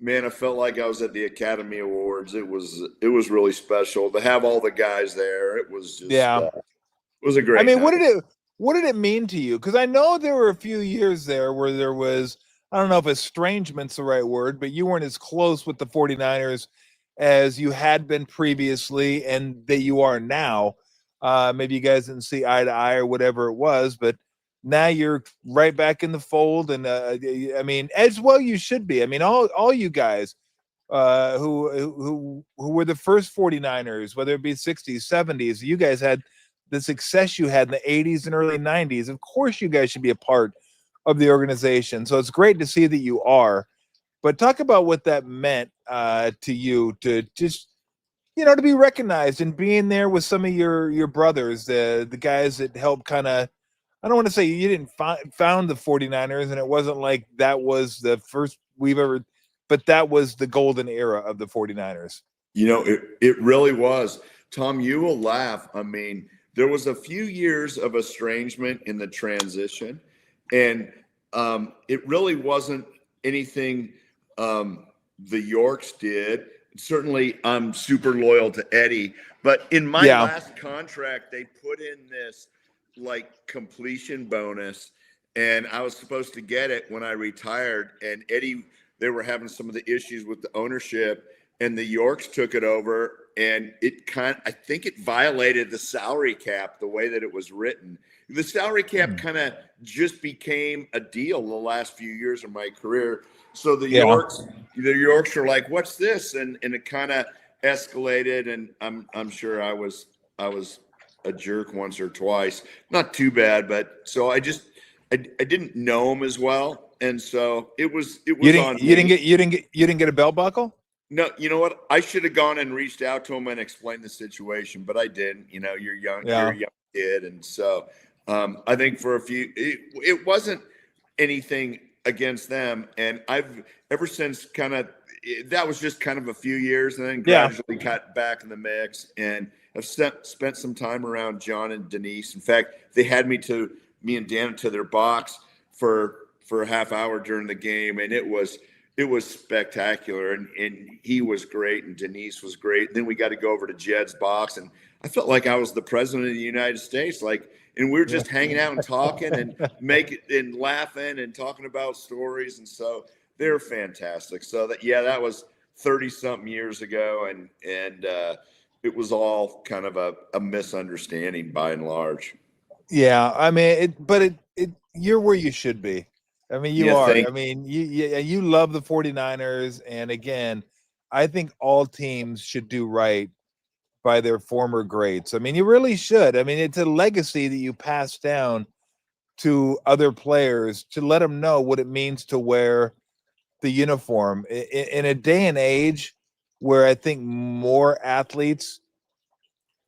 man, I felt like I was at the Academy Awards. It was really special to have all the guys there. It was just, it was a great night. What did it mean to you? Because I know there were a few years there where there was, I don't know if estrangement's the right word, but you weren't as close with the 49ers as you had been previously and that you are now. Maybe you guys didn't see eye to eye or whatever it was, but now you're right back in the fold. And I mean, as well you should be. I mean, all you guys who were the first 49ers, whether it be 60s, 70s, you guys had the success you had in the 80s and early 90s. Of course, you guys should be a part of the organization. So it's great to see that you are. But talk about what that meant to you to just, to be recognized and being there with some of your brothers, the guys that helped kind of, I don't want to say you didn't found the 49ers, and it wasn't like that was the first we've ever, but that was the golden era of the 49ers. It really was. Tom, you will laugh. I mean, there was a few years of estrangement in the transition, and it really wasn't anything the Yorks did. Certainly, I'm super loyal to Eddie, but in my last contract, they put in this like completion bonus, and I was supposed to get it when I retired. And Eddie, they were having some of the issues with the ownership, and the Yorks took it over, and I think it violated the salary cap the way that it was written. The salary cap kind of just became a deal the last few years of my career. So the Yorks are like, "What's this?" And it kind of escalated, and I'm sure I was a jerk once or twice. Not too bad, but so I didn't know him as well, and so it was you didn't get a belt buckle. No, you know what? I should have gone and reached out to him and explained the situation, but I didn't. You're young, you're a young kid, and so I think for a few, it wasn't anything against them, and I've ever since that was just kind of a few years, and then gradually got back in the mix, and I've spent some time around John and Denise. In fact, they had me and Dan to their box for a half hour during the game, and it was spectacular, and he was great, and Denise was great. And then we got to go over to Jed's box, and I felt like I was the president of the United States, and we were just hanging out and talking and laughing and talking about stories, and so they're fantastic. So that was 30-something years ago, and it was all kind of a misunderstanding by and large. Yeah, I mean, you're where you should be. I mean, you are. I mean, you love the 49ers. And again, I think all teams should do right by their former greats. I mean, you really should. I mean, it's a legacy that you pass down to other players to let them know what it means to wear the uniform in a day and age where I think more athletes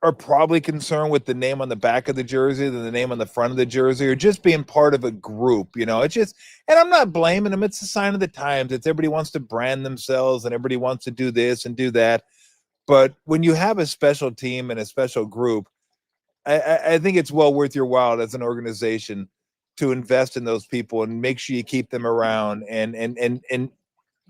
are probably concerned with the name on the back of the jersey than the name on the front of the jersey, or just being part of a group. It's just, and I'm not blaming them. It's a sign of the times. It's everybody wants to brand themselves and everybody wants to do this and do that. But when you have a special team and a special group, I think it's well worth your while as an organization to invest in those people and make sure you keep them around. And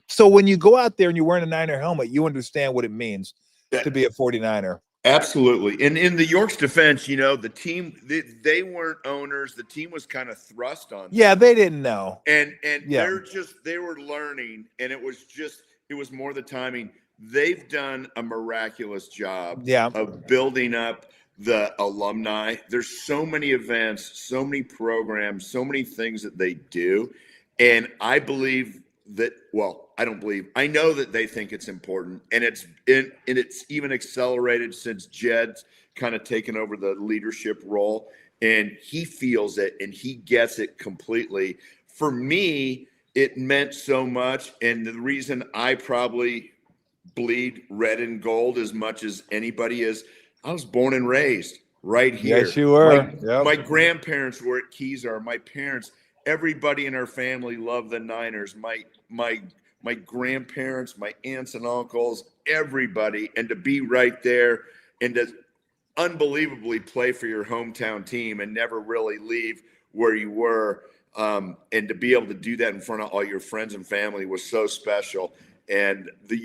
so when you go out there and you're wearing a Niner helmet, you understand what it means to be a 49er. Absolutely. And in the York's defense, the team, they weren't owners. The team was kind of thrust on them. Yeah, they didn't know. And they were learning, and it was more the timing. They've done a miraculous job of building up the alumni. There's so many events, so many programs, so many things that they do. And I believe that, I know that they think it's important, and it's even accelerated since Jed's kind of taken over the leadership role, and he feels it and he gets it completely. For me, it meant so much, and the reason I probably bleed red and gold as much as anybody is, I was born and raised right here. Yes, you were. My grandparents were at Kezar. My parents, everybody in our family loved the Niners. My grandparents, my aunts and uncles, everybody, and to be right there and to unbelievably play for your hometown team and never really leave where you were, and to be able to do that in front of all your friends and family was so special. And the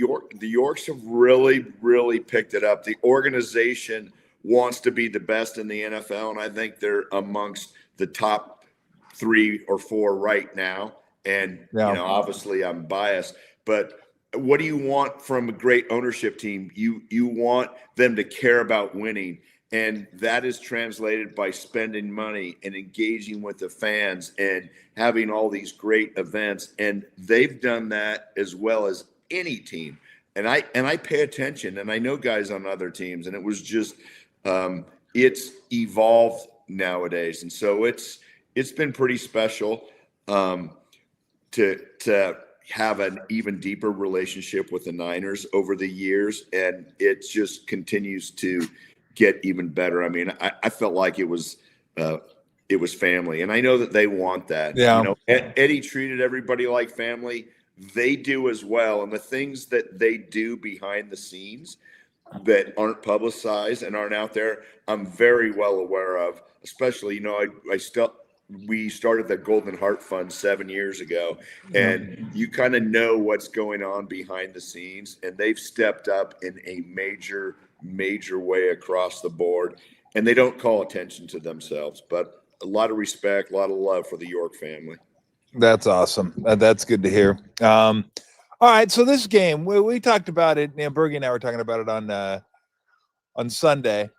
Yorks have really, really picked it up. The organization wants to be the best in the NFL, and I think they're amongst the top 3 or 4 right now. And, obviously I'm biased, but what do you want from a great ownership team? You want them to care about winning. And that is translated by spending money and engaging with the fans and having all these great events. And they've done that as well as any team. And I pay attention, and I know guys on other teams, and it was just it's evolved nowadays. And so it's been pretty special to have an even deeper relationship with the Niners over the years, and it just continues to get even better. I mean, I felt like it was family, and I know that they want that. Yeah. You know, Eddie treated everybody like family. They do as well, and the things that they do behind the scenes that aren't publicized and aren't out there, I'm very well aware of. Especially, you know, we started the Golden Heart Fund 7 years ago, and you kind of know what's going on behind the scenes, and they've stepped up in a major way across the board, and they don't call attention to themselves, but a lot of respect, a lot of love for the York family. That's awesome. That's good to hear. All right, so this game, we talked about it. Bergie and I were talking about it on Sunday.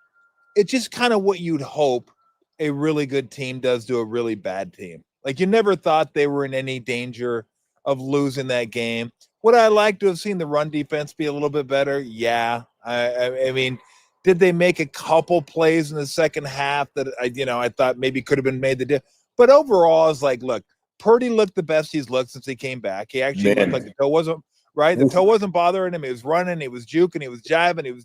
It's just kind of what you'd hope a really good team does to a really bad team. Like, you never thought they were in any danger of losing that game. Would I like to have seen the run defense be a little bit better? Yeah. I mean, did they make a couple plays in the second half that I thought maybe could have been made the difference? But overall, it's like, look, Purdy looked the best he's looked since he came back. He actually looked like the toe wasn't right. The toe wasn't bothering him. He was running, he was juking, he was jiving, he was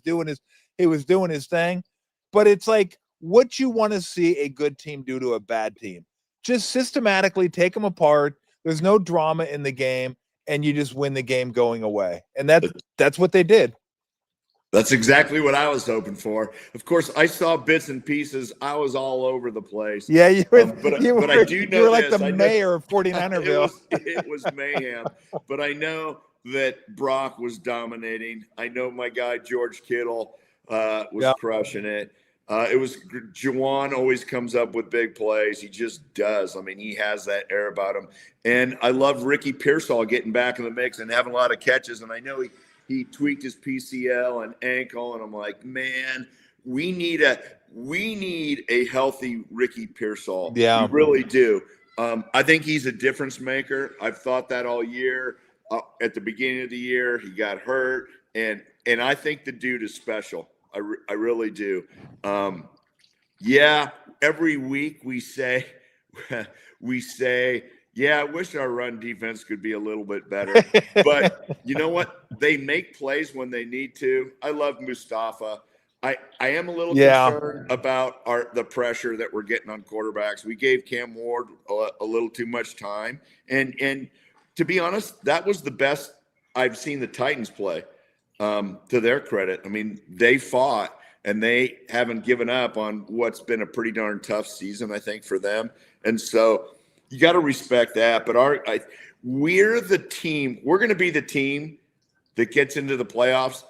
doing his thing. But it's like what you want to see a good team do to a bad team. Just systematically take them apart. There's no drama in the game, and you just win the game going away. And that's what they did. That's exactly what I was hoping for. Of course, I saw bits and pieces. I was all over the place. Yeah, but I do know you were like this. the mayor of 49erville. It was mayhem. But I know that Brock was dominating. I know my guy George Kittle was crushing it. It was Juwan always comes up with big plays. He just does. I mean, he has that air about him. And I love Ricky Pearsall getting back in the mix and having a lot of catches. And I know he tweaked his PCL and ankle, and I'm like, man, we need a healthy Ricky Pearsall. Yeah, we really do. I think he's a difference maker. I've thought that all year. At the beginning of the year, he got hurt, and I think the dude is special. I really do. Every week we say. Yeah, I wish our run defense could be a little bit better. But you know what? They make plays when they need to. I love Mustafa. I am a little concerned about the pressure that we're getting on quarterbacks. We gave Cam Ward a little too much time. And to be honest, that was the best I've seen the Titans play, to their credit. I mean, they fought, and they haven't given up on what's been a pretty darn tough season, I think, for them. And so – you got to respect that, but we're the team. We're going to be the team that gets into the playoffs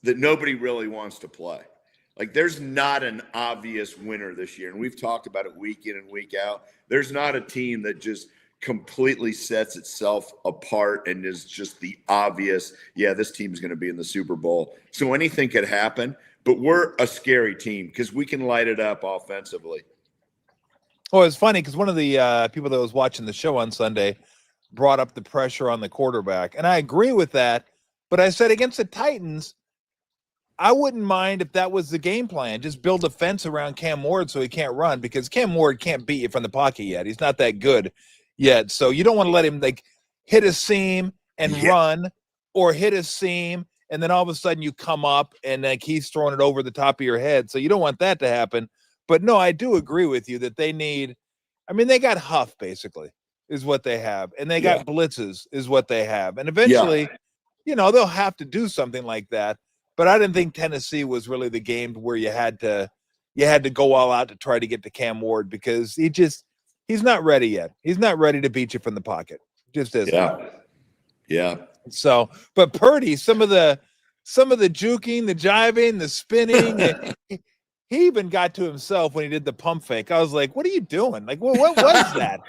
that nobody really wants to play. Like, there's not an obvious winner this year, and we've talked about it week in and week out. There's not a team that just completely sets itself apart and is just the obvious, this team's going to be in the Super Bowl. So anything could happen, but we're a scary team because we can light it up offensively. Well, it's funny because one of the people that was watching the show on Sunday brought up the pressure on the quarterback. And I agree with that. But I said against the Titans, I wouldn't mind if that was the game plan. Just build a fence around Cam Ward so he can't run, because Cam Ward can't beat you from the pocket yet. He's not that good yet. So you don't want to let him hit a seam and run, or hit a seam and then all of a sudden you come up and he's throwing it over the top of your head. So you don't want that to happen. But no, I do agree with you that they got Huff basically is what they have. And they got blitzes is what they have. And eventually, they'll have to do something like that. But I didn't think Tennessee was really the game where you had to go all out to try to get to Cam Ward, because he's not ready yet. He's not ready to beat you from the pocket. Just isn't. Yeah. So, but Purdy, some of the juking, the jiving, the spinning, he even got to himself when he did the pump fake. I was like, "What are you doing? Like, what was that?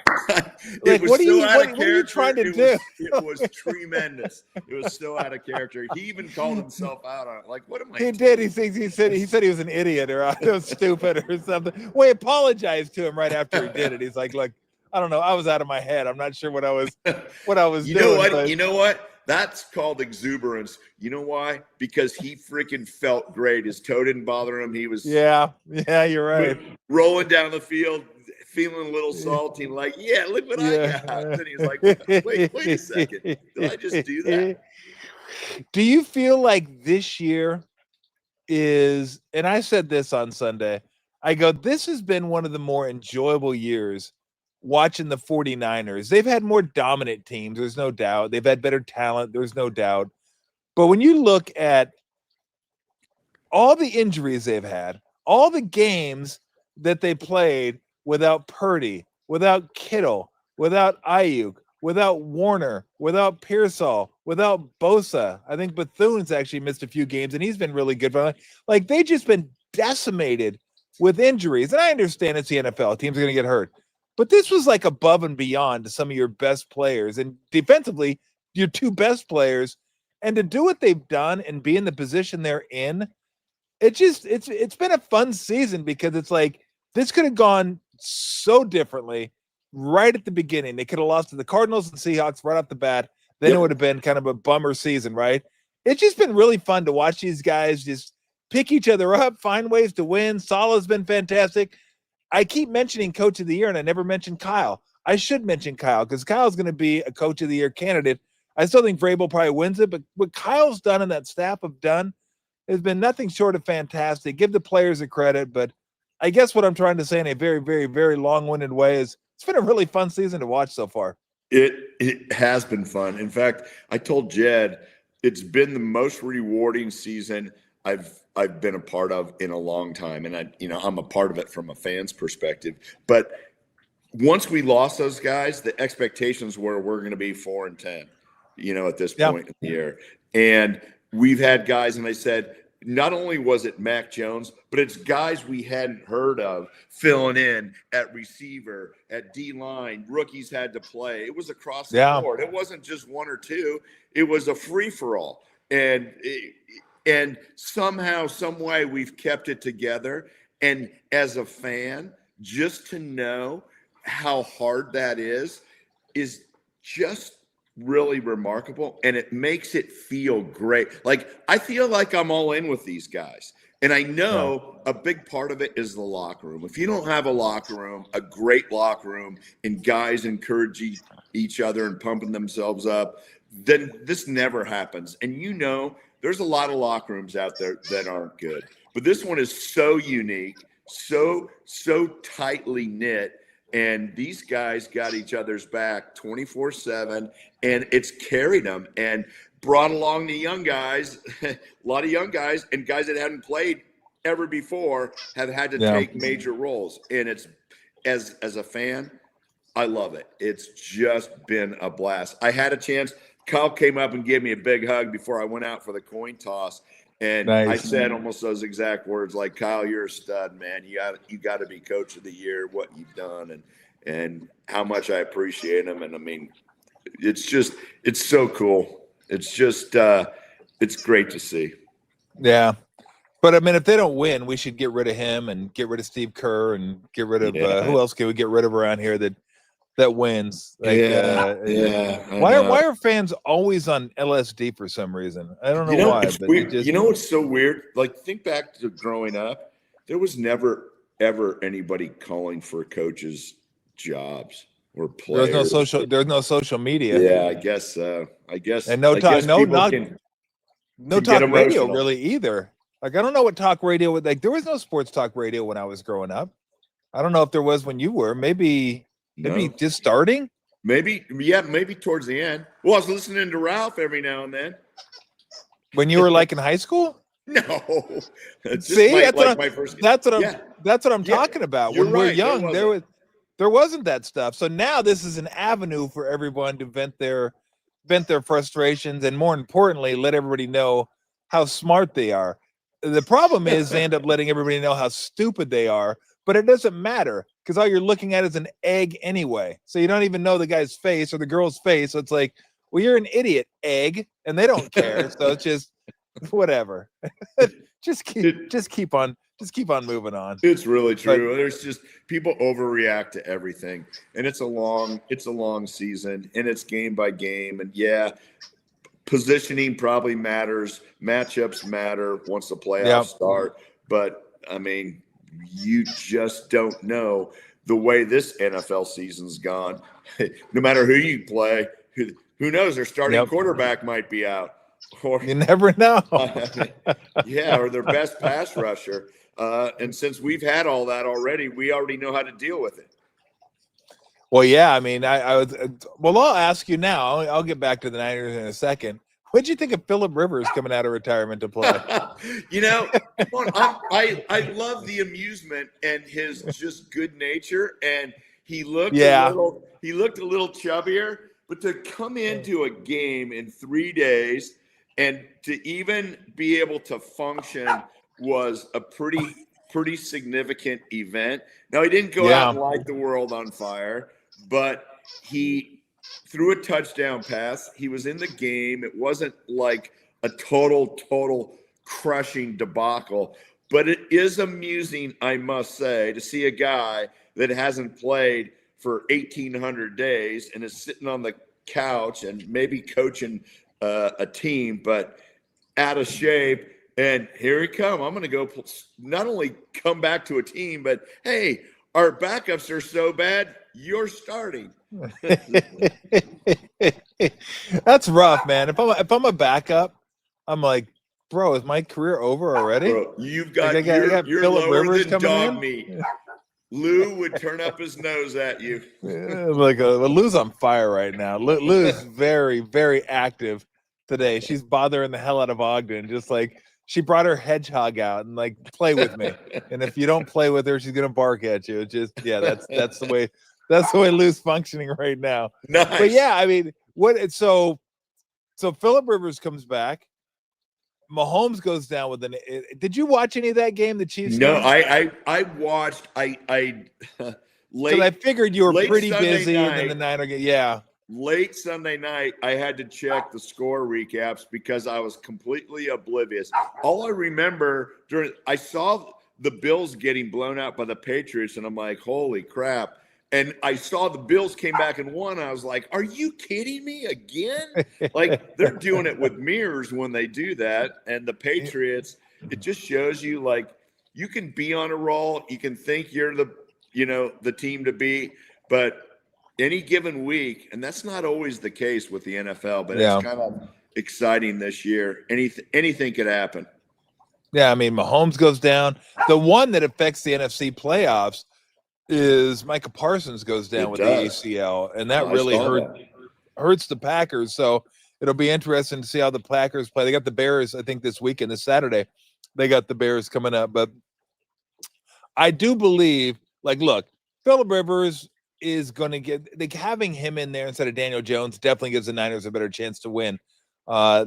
Like, what are you trying to do?" It was tremendous. It was so out of character. He even called himself out on it. Like, what am I? He did. He said he was an idiot or I was stupid or something. Well, he apologized to him right after he did it. He's like, "Look, I don't know. I was out of my head. I'm not sure what I was You doing." know what? But... You know what? That's called exuberance. You know why? Because he freaking felt great. His toe didn't bother him. He was yeah, you're right. Rolling down the field, feeling a little salty, like, yeah, look what I got. Then he's like, wait a second. Did I just do that? Do you feel like this year is, and I said this on Sunday, I go, this has been one of the more enjoyable years watching the 49ers. They've had more dominant teams, there's no doubt. They've had better talent, there's no doubt. But when you look at all the injuries they've had, all the games that they played without Purdy, without Kittle, without Ayuk, without Warner, without Pearsall, without Bosa. I think Bethune's actually missed a few games, and he's been really good. Like, they've just been decimated with injuries. And I understand it's the NFL. Teams are going to get hurt. But this was like above and beyond to some of your best players. And defensively, your two best players. And to do what they've done and be in the position they're in, it's been a fun season because it's like this could have gone so differently right at the beginning. They could have lost to the Cardinals and Seahawks right off the bat. Then it would have been kind of a bummer season, right? It's just been really fun to watch these guys just pick each other up, find ways to win. Salah's been fantastic. I keep mentioning Coach of the Year, and I never mentioned Kyle. I should mention Kyle because Kyle's going to be a Coach of the Year candidate. I still think Vrabel probably wins it, but what Kyle's done and that staff have done has been nothing short of fantastic. Give the players a credit, but I guess what I'm trying to say in a very, very, very long-winded way is it's been a really fun season to watch so far. It has been fun. In fact, I told Jed it's been the most rewarding season I've been a part of in a long time, and I'm a part of it from a fan's perspective. But once we lost those guys, the expectations were we're going to be 4-10, at this point in the year. And we've had guys, and I said, not only was it Mac Jones, but it's guys we hadn't heard of filling in at receiver, at D-line. Rookies had to play. It was across the board. It wasn't just one or two. It was a free-for-all. And somehow, some way, we've kept it together. And as a fan, just to know how hard that is just really remarkable. And it makes it feel great. Like, I feel like I'm all in with these guys. And I know a big part of it is the locker room. If you don't have a locker room, a great locker room, and guys encourage each other and pumping themselves up, then this never happens. And there's a lot of locker rooms out there that aren't good. But this one is so unique, so tightly knit. And these guys got each other's back 24/7, and it's carried them and brought along the young guys, a lot of young guys, and guys that hadn't played ever before have had to take major roles. And it's as a fan, I love it. It's just been a blast. I had a chance. Kyle came up and gave me a big hug before I went out for the coin toss. And I said almost those exact words, like, Kyle, you're a stud, man. You got to be Coach of the Year, what you've done, and how much I appreciate him. And I mean, it's so cool. It's just it's great to see. Yeah. But I mean, if they don't win, we should get rid of him and get rid of Steve Kerr and get rid of who else can we get rid of around here that wins? Like, Why are fans always on LSD for some reason? I don't know why. But what's so weird? Like, think back to growing up. There was never ever anybody calling for coaches' jobs or players. There's no social media. Yeah, I guess. And no talk radio really either. Like, I don't know what talk radio would like. There was no sports talk radio when I was growing up. I don't know if there was when you were. Maybe just starting? Maybe towards the end. Well, I was listening to Ralph every now and then. When you were like in high school? No. See, that's what I'm talking about. When we're young, there wasn't that stuff. So now this is an avenue for everyone to vent their frustrations and, more importantly, let everybody know how smart they are. The problem is they end up letting everybody know how stupid they are, but it doesn't matter because all you're looking at is an egg anyway. So you don't even know the guy's face or the girl's face. So it's like, well, you're an idiot, egg, and they don't care. So it's just whatever. just keep on moving on. It's really true. There's just people overreact to everything, and it's a long season, and it's game by game, and yeah. Positioning probably matters. Matchups matter once the playoffs start. But, I mean, you just don't know the way this NFL season's gone. No matter who you play, who knows, their starting quarterback might be out. Or, you never know. or their best pass rusher. And since we've had all that already, we already know how to deal with it. Well, yeah, I mean, I'll ask you now. I'll get back to the Niners in a second. What'd you think of Phillip Rivers coming out of retirement to play? I love the amusement and his just good nature, and he looked a little chubbier. But to come into a game in 3 days and to even be able to function was a pretty significant event. Now, he didn't go out and light the world on fire, but he threw a touchdown pass. He was in the game. It wasn't like a total crushing debacle, but it is amusing, I must say, to see a guy that hasn't played for 1,800 days and is sitting on the couch and maybe coaching a team, but out of shape. And here he come. I'm going to go not only come back to a team, but hey, our backups are so bad, you're starting. That's rough, man. If I'm a backup, I'm like, bro, is my career over already? Bro, you've got you're lower than dog meat. Lou would turn up his nose at you. Lou's on fire right now. Lou is very, very active today. She's bothering the hell out of Ogden. Just like she brought her hedgehog out and like play with me. And if you don't play with her, she's gonna bark at you. It's just that's the way Lou's functioning right now. Nice. But yeah, I mean, so Phillip Rivers comes back. Mahomes goes down with did you watch any of that game, the Chiefs No, game? I watched late. Because I figured you were pretty Sunday busy night, and then the Niner game. Yeah. Late Sunday night, I had to check the score recaps because I was completely oblivious. All I remember I saw the Bills getting blown out by the Patriots, and I'm like, holy crap. And I saw the Bills came back and won. I was like, are you kidding me again? Like, they're doing it with mirrors when they do that. And the Patriots, it just shows you, like, you can be on a roll. You can think you're the team to beat. But any given week, and that's not always the case with the NFL, but it's kind of exciting this year. Anything could happen. Yeah, I mean, Mahomes goes down. The one that affects the NFC playoffs is Micah Parsons goes down with the ACL, and that really hurts the Packers. So it'll be interesting to see how the Packers play. They got the Bears, I think, this weekend, this Saturday. They got the Bears coming up. But I do believe, like, look, Phillip Rivers is going to get having him in there instead of Daniel Jones definitely gives the Niners a better chance to win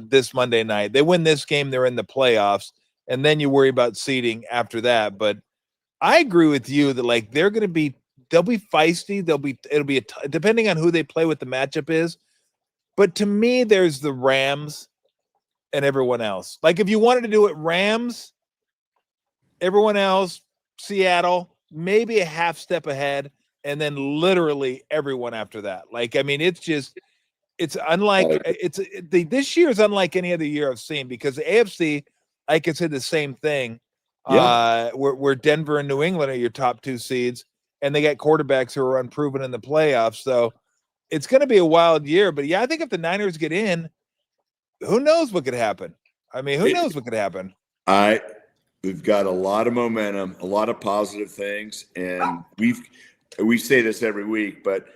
this Monday night. They win this game, they're in the playoffs, and then you worry about seeding after that. But I agree with you that like they'll be feisty. It'll be depending on who they play, what the matchup is. But to me, there's the Rams and everyone else. Like if you wanted to do it, Rams, everyone else, Seattle, maybe a half step ahead, and then literally everyone after that. Like I mean, it's unlike this year is unlike any other year I've seen because the AFC, I could say the same thing. Where Denver and New England are your top two seeds, and they got quarterbacks who are unproven in the playoffs. So it's going to be a wild year. But yeah, I think if the Niners get in, who knows what could happen? I mean, who knows what could happen? We've got a lot of momentum, a lot of positive things, and we say this every week, but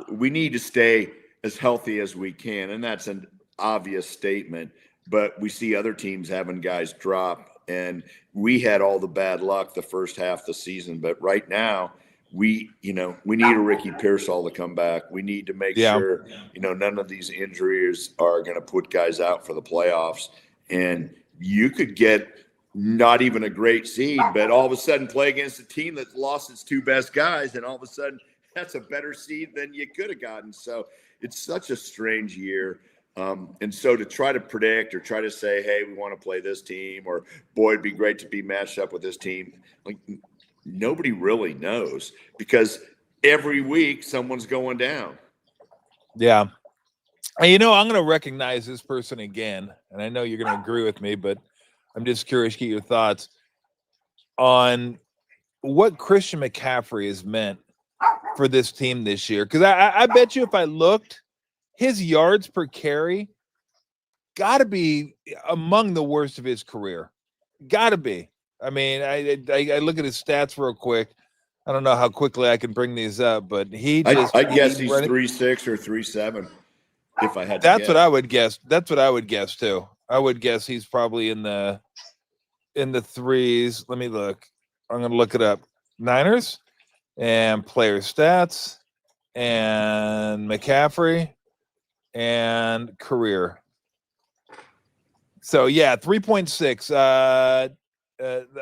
we need to stay as healthy as we can, and that's an obvious statement. But we see other teams having guys drop. And we had all the bad luck the first half of the season, but right now we need a Ricky Pearsall to come back. We need to make sure, none of these injuries are going to put guys out for the playoffs. And you could get not even a great seed, but all of a sudden play against a team that lost its two best guys, and all of a sudden that's a better seed than you could have gotten. So it's such a strange year. And so to try to predict or try to say, hey, we want to play this team, or boy, it'd be great to be matched up with this team, like nobody really knows, because every week someone's going down. Yeah. And, you know, I'm going to recognize this person again, and I know you're going to agree with me, but I'm just curious to get your thoughts on what Christian McCaffrey has meant for this team this year. Because I bet you if I looked, his yards per carry got to be among the worst of his career. Got to be. I mean, I look at his stats real quick. I don't know how quickly I can bring these up, but I guess he's 3.6 or 3.7. If I had to That's guess. what I would guess. That's what I would guess too. I would guess he's probably in the threes. Let me look. I'm going to look it up. Niners and player stats and McCaffrey and career. So yeah, 3.6.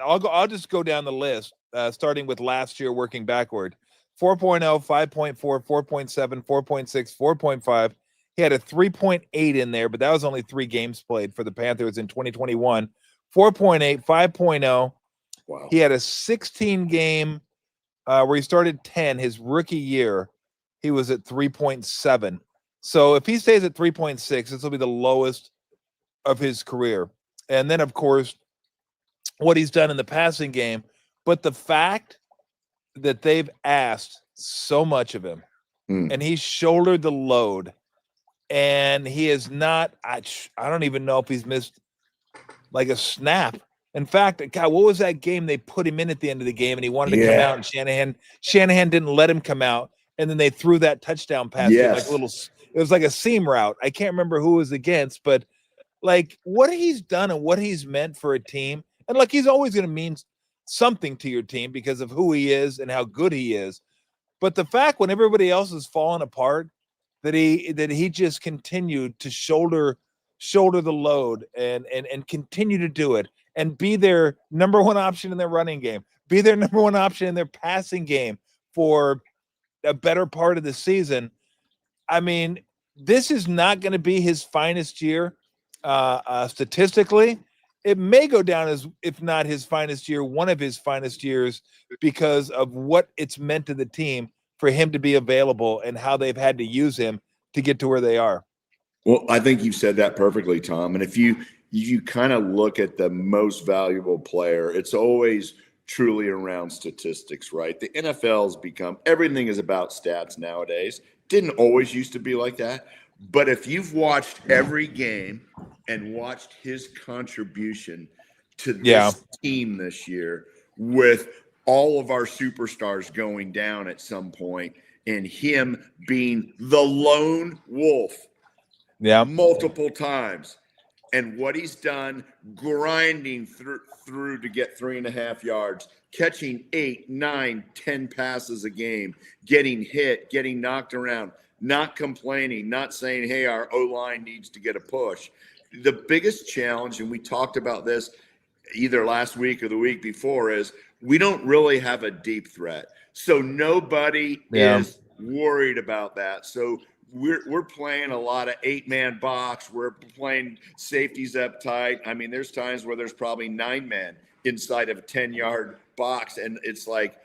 I'll just go down the list, starting with last year, working backward. 4.0, 5.4, 4.7, 4.6, 4.5. He had a 3.8 in there, but that was only 3 games played for the Panthers in 2021. 4.8, 5.0. Wow. He had a 16 game where he started 10 his rookie year. He was at 3.7. So if he stays at 3.6, this will be the lowest of his career. And then, of course, what he's done in the passing game. But the fact that they've asked so much of him, and he's shouldered the load, and he is not, I don't even know if he's missed like a snap. In fact, God, what was that game they put him in at the end of the game and he wanted to come out, and Shanahan didn't let him come out, and then they threw that touchdown pass to him, like it was like a seam route. I can't remember who it was against, but like what he's done and what he's meant for a team. And like he's always going to mean something to your team because of who he is and how good he is. But the fact when everybody else is falling apart, that he just continued to shoulder the load and continue to do it and be their number one option in their running game, be their number one option in their passing game for a better part of the season. I mean, this is not going to be his finest year statistically. It may go down as, if not his finest year, one of his finest years, because of what it's meant to the team for him to be available and how they've had to use him to get to where they are. Well, I think you've said that perfectly, Tom. And if you kind of look at the most valuable player, it's always truly around statistics, right? The NFL's become, everything is about stats nowadays. Didn't always used to be like that. But if you've watched every game and watched his contribution to this team this year, with all of our superstars going down at some point and him being the lone wolf multiple times, and what he's done, grinding through to get 3.5 yards, catching 8, 9, 10 passes a game, getting hit, getting knocked around, not complaining, not saying, hey, our O-line needs to get a push. The biggest challenge, and we talked about this either last week or the week before, is we don't really have a deep threat. So nobody is worried about that. So we're playing a lot of 8-man box. We're playing safeties up tight. I mean, there's times where there's probably 9 men inside of a 10-yard box, and it's like,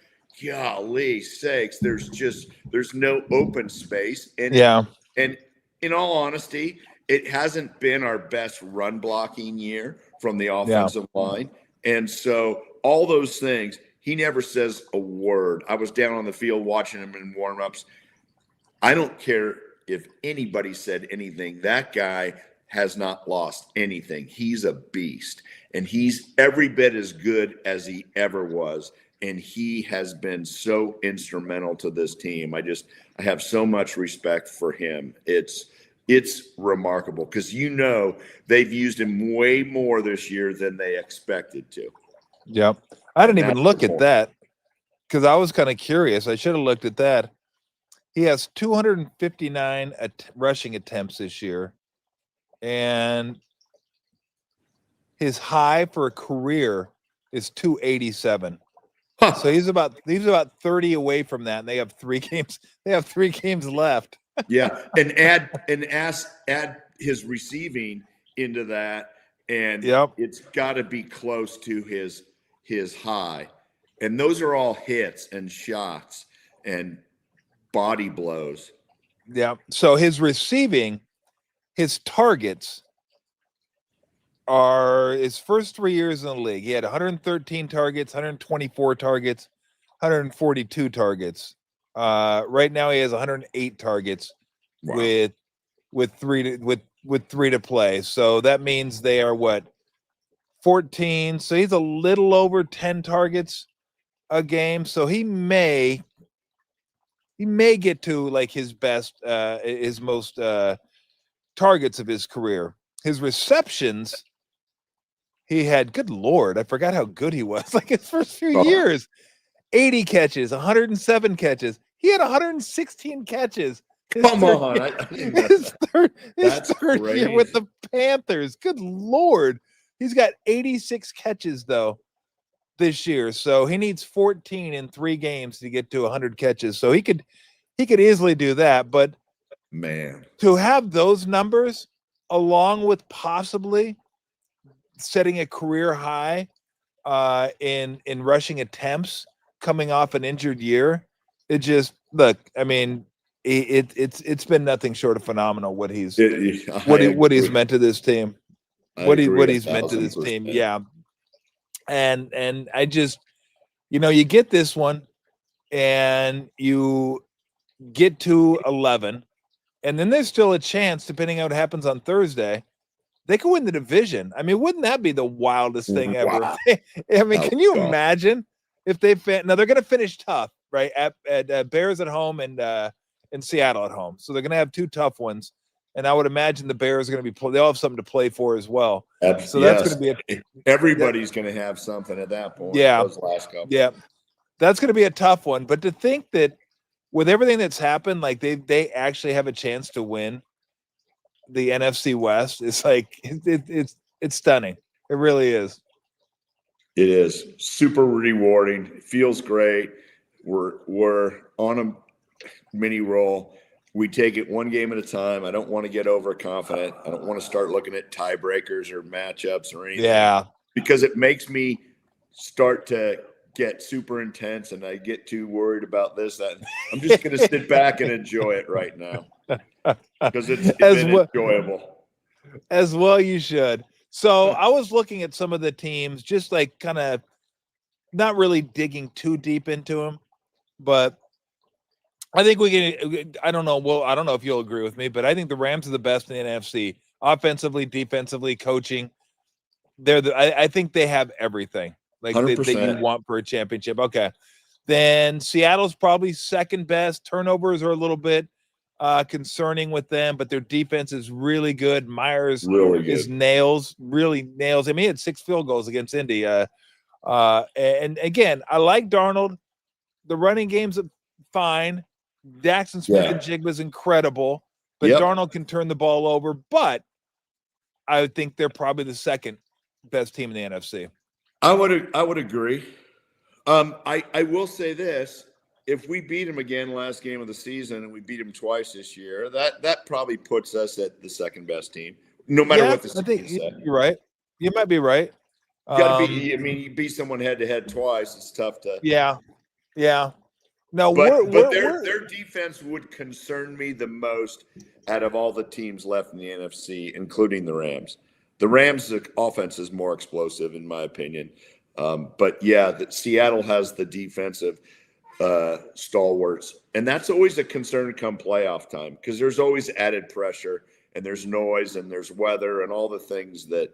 golly sakes, there's no open space. And in all honesty, it hasn't been our best run blocking year from the offensive line. And so all those things, he never says a word. I was down on the field watching him in warmups. I don't care if anybody said anything. That guy has not lost anything. He's a beast, and he's every bit as good as he ever was. And he has been so instrumental to this team. I have so much respect for him. It's remarkable because, they've used him way more this year than they expected to. Yep. I didn't even look at that because I was kind of curious. I should have looked at that. He has 259 rushing attempts this year, and his high for a career is 287. Huh. So he's about 30 away from that, and they have 3 games. They have 3 games left. Yeah, and add his receiving into that, and Yep. it's got to be close to his high. And those are all hits and shots and body blows. Yeah. So his receiving, his targets are his first 3 years in the league. He had 113 targets, 124 targets, 142 targets. Right now he has 108 targets with 3 to play. So that means they are what, 14. So he's a little over 10 targets a game. So he may get to like his best, his most targets of his career. His receptions, he had, good Lord, I forgot how good he was. Like his first few years, 80 catches, 107 catches. He had 116 catches. Come on. His third year with the Panthers. Good Lord. He's got 86 catches, though, this year. So he needs 14 in 3 games to get to 100 catches. So he could easily do that. But, man, to have those numbers along with possibly setting a career high in rushing attempts coming off an injured year, it just, look, I mean, it's been nothing short of phenomenal what he's meant to this team. What he's meant to this team. Yeah. And I just, you get this one and you get to 11, and then there's still a chance, depending on what happens on Thursday, they could win the division. I mean, wouldn't that be the wildest thing ever? Wow. I mean, can you imagine if they now they're going to finish tough, right? At Bears at home and Seattle at home. So they're going to have 2 tough ones. And I would imagine the Bears are going to be, they'll have something to play for as well. So that's going to be everybody's going to have something at that point. Yeah. Those last couple. Yeah. That's going to be a tough one. But to think that with everything that's happened, like they actually have a chance to win the NFC West, it's like, it's stunning. It really is. It is super rewarding. It feels great. We're on a mini roll. We take it one game at a time. I don't want to get overconfident. I don't want to start looking at tiebreakers or matchups or anything. Yeah. Because it makes me start to get super intense and I get too worried about this, that. I'm just going to sit back and enjoy it right now because it's been enjoyable. As well you should. So I was looking at some of the teams, just like kind of not really digging too deep into them, but I think we can. I don't know. Well, I don't know if you'll agree with me, but I think the Rams are the best in the NFC, offensively, defensively, coaching. I think they have everything like that you want for a championship. Okay, then Seattle's probably second best. Turnovers are a little bit concerning with them, but their defense is really good. Myers is really nails. I mean, he had 6 field goals against Indy. And again, I like Darnold. The running game's fine. Daxton Smith-Njigba's incredible, but Darnold can turn the ball over. But I would think they're probably the second best team in the NFC. I would agree. I will say this: if we beat him again last game of the season, and we beat him twice this year, that probably puts us at the second best team, no matter what the season said. You're right. You might be right. Got to be. I mean, you beat someone head to head twice. It's tough to. Yeah. No, but their defense would concern me the most out of all the teams left in the NFC, including the Rams. The Rams' offense is more explosive, in my opinion. But Seattle has the defensive stalwarts, and that's always a concern come playoff time because there's always added pressure and there's noise and there's weather and all the things that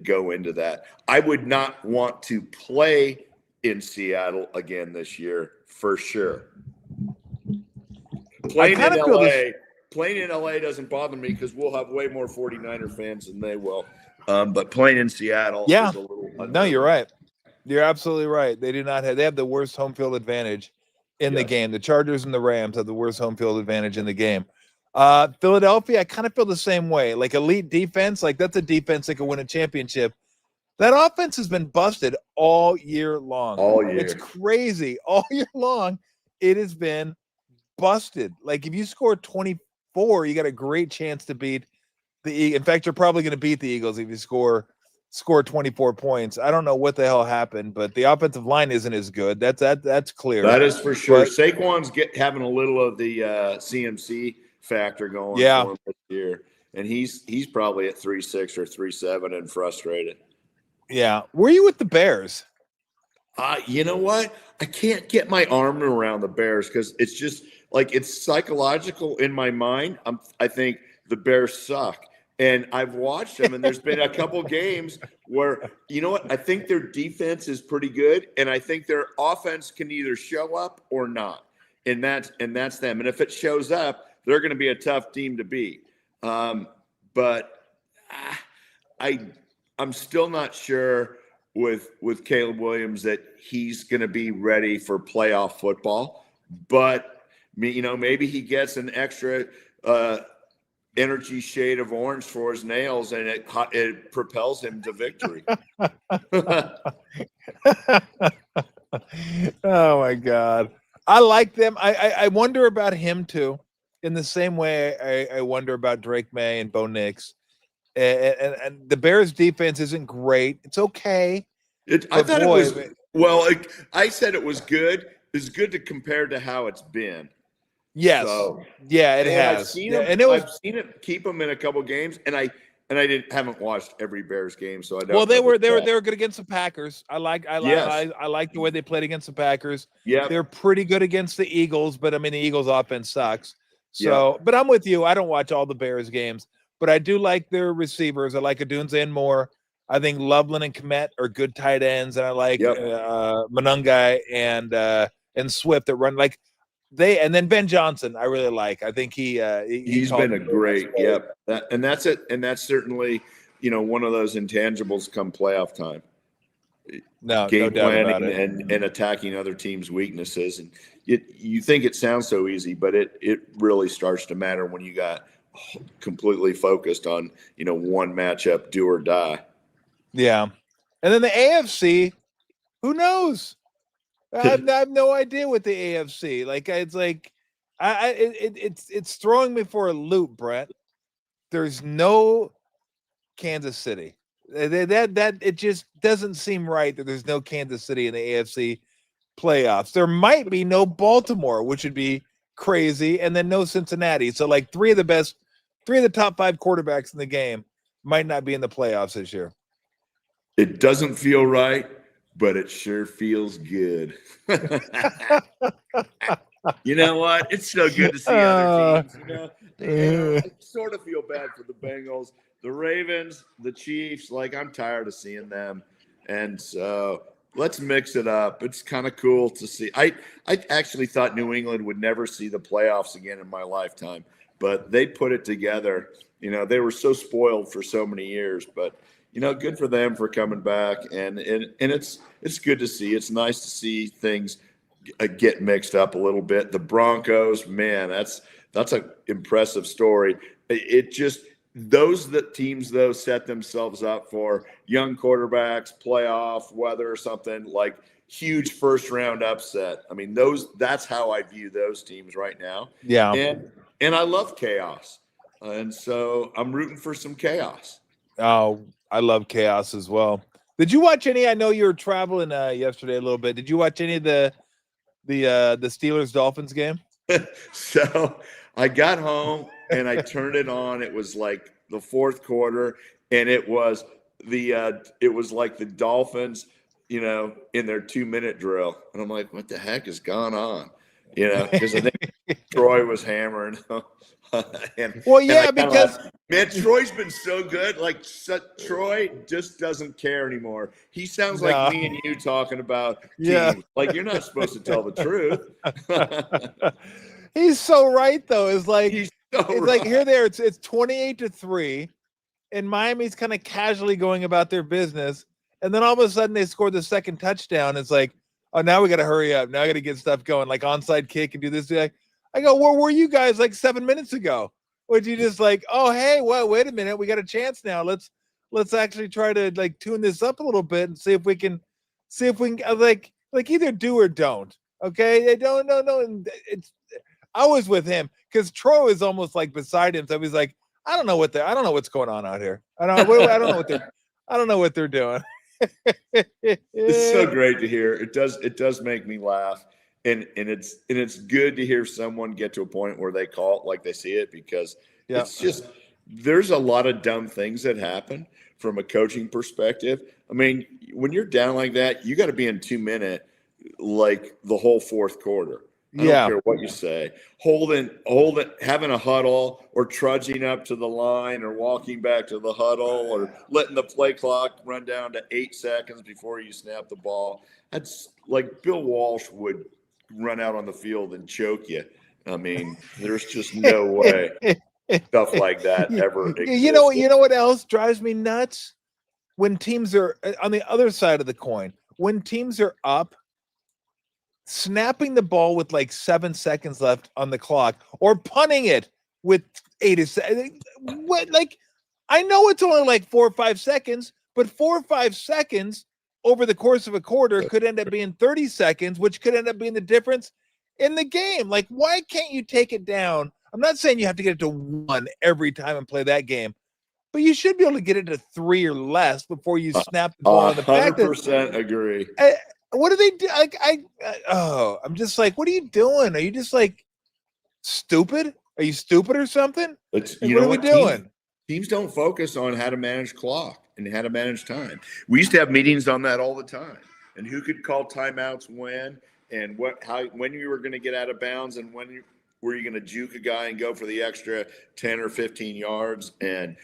go into that. I would not want to play in Seattle again this year for sure. Playing in LA doesn't bother me because we'll have way more 49er fans than they will. But playing in Seattle is a little No, you're right. You're absolutely right. They have the worst home field advantage in the game. The Chargers and the Rams have the worst home field advantage in the game. Philadelphia, I kind of feel the same way. Like elite defense, like that's a defense that could win a championship. That offense has been busted all year long. All year. It's crazy. All year long, it has been busted. Like if you score 24, you got a great chance to beat the Eagles. In fact, you're probably going to beat the Eagles if you score 24 points. I don't know what the hell happened, but the offensive line isn't as good. That's clear. That is for sure. But Saquon's having a little of the CMC factor going for him this year, and he's probably at 3.6 or 3.7 and frustrated. Yeah. Were you with the Bears? You know what? I can't get my arm around the Bears because it's just like it's psychological in my mind. I think the Bears suck. And I've watched them, and there's been a couple games where, you know what? I think their defense is pretty good, and I think their offense can either show up or not. And that's them. And if it shows up, they're going to be a tough team to beat. But I'm still not sure with Caleb Williams that he's going to be ready for playoff football. But maybe he gets an extra energy shade of orange for his nails, and it propels him to victory. Oh my God. I like them. I wonder about him too, in the same way I wonder about Drake May and Bo Nix. And the Bears defense isn't great. It's okay. I thought it was I said it was good. It's good to compare to how it's been. Yes. So, yeah, it has. I've seen him, I've seen it keep them in a couple games, and I haven't watched every Bears game, so I don't. Well, they were good against the Packers. I like the way they played against the Packers. Yeah, they're pretty good against the Eagles, but I mean the Eagles' offense sucks. So, but I'm with you. I don't watch all the Bears games, but I do like their receivers. I like Adunze and Moore. I think Loveland and Kmet are good tight ends, and I like Monungai and Swift that run like. And then Ben Johnson, I really like. I think he's been a great, that's it, and that's certainly one of those intangibles come playoff time. Game planning and attacking other teams' weaknesses, and you think it sounds so easy, but it really starts to matter when you got completely focused on one matchup, do or die. Yeah, and then the AFC, who knows? I have no idea what the AFC it's like. It's throwing me for a loop, Brent. There's no Kansas City. That it just doesn't seem right that there's no Kansas City in the AFC playoffs. There might be no Baltimore, which would be crazy, and then no Cincinnati. So three of the top 5 quarterbacks in the game might not be in the playoffs this year. It doesn't feel right, but it sure feels good. You know what? It's so good to see other teams. I sort of feel bad for the Bengals, the Ravens, the Chiefs. I'm tired of seeing them. And so let's mix it up. It's kind of cool to see. I actually thought New England would never see the playoffs again in my lifetime, but they put it together. They were so spoiled for so many years, but good for them for coming back, and it's good to see. It's nice to see things get mixed up a little bit. The Broncos, man, that's an impressive story. It just those teams though set themselves up for young quarterbacks, playoff weather, or something like huge first round upset. I mean, that's how I view those teams right now. Yeah, and I love chaos, and so I'm rooting for some chaos. Oh, I love chaos as well. Did you watch any? I know you were traveling yesterday a little bit. Did you watch any of the Steelers-Dolphins game? So I got home and I turned it on. It was like the fourth quarter, and it was like the Dolphins, in their 2-minute drill. And I'm like, what the heck has gone on? Because I think Troy was hammering. Because man, Troy's been so good. Troy just doesn't care anymore. He sounds like me and you talking about teams. You're not supposed to tell the truth. He's so right though. It's right. like here there. It's 28-3, and Miami's kind of casually going about their business, and then all of a sudden they scored the second touchdown. It's like, oh, now we got to hurry up. Now I got to get stuff going, like onside kick and do this. I go, where were you guys 7 minutes ago? Would you just oh, hey, well, wait a minute. We got a chance now. Let's let's actually try to like tune this up a little bit and see if we can like either do or don't. Okay, no. It's I was with him because Troy is almost like beside him. So he's like, I don't know what's going on out here. I don't know what they're doing. It's so great to hear. It does make me laugh. And it's good to hear someone get to a point where they call it like they see it, because it's just, there's a lot of dumb things that happen from a coaching perspective. I mean, when you're down like that, you got to be in 2 minute, like the whole fourth quarter. I don't care what you say. Holding, having a huddle or trudging up to the line or walking back to the huddle or letting the play clock run down to 8 seconds before you snap the ball. That's like Bill Walsh would run out on the field and choke you. I mean, there's just no way stuff like that ever exists. You know what else drives me nuts? When teams are on the other side of the coin, when teams are up, snapping the ball with like 7 seconds left on the clock or punting it with 8 seconds. What, like, I know it's only like 4 or 5 seconds, but 4 or 5 seconds over the course of a quarter could end up being 30 seconds, which could end up being the difference in the game. Like, why can't you take it down? I'm not saying you have to get it to 1 every time and play that game, but you should be able to get it to 3 or less before you snap the ball. 100% agree. What do they do? Like, I'm just like, what are you doing? Are you just like stupid? Are you stupid or something? What are we doing? Teams don't focus on how to manage clock and how to manage time. We used to have meetings on that all the time, and who could call timeouts when, and when you were going to get out of bounds, and when were you going to juke a guy and go for the extra 10 or 15 yards, and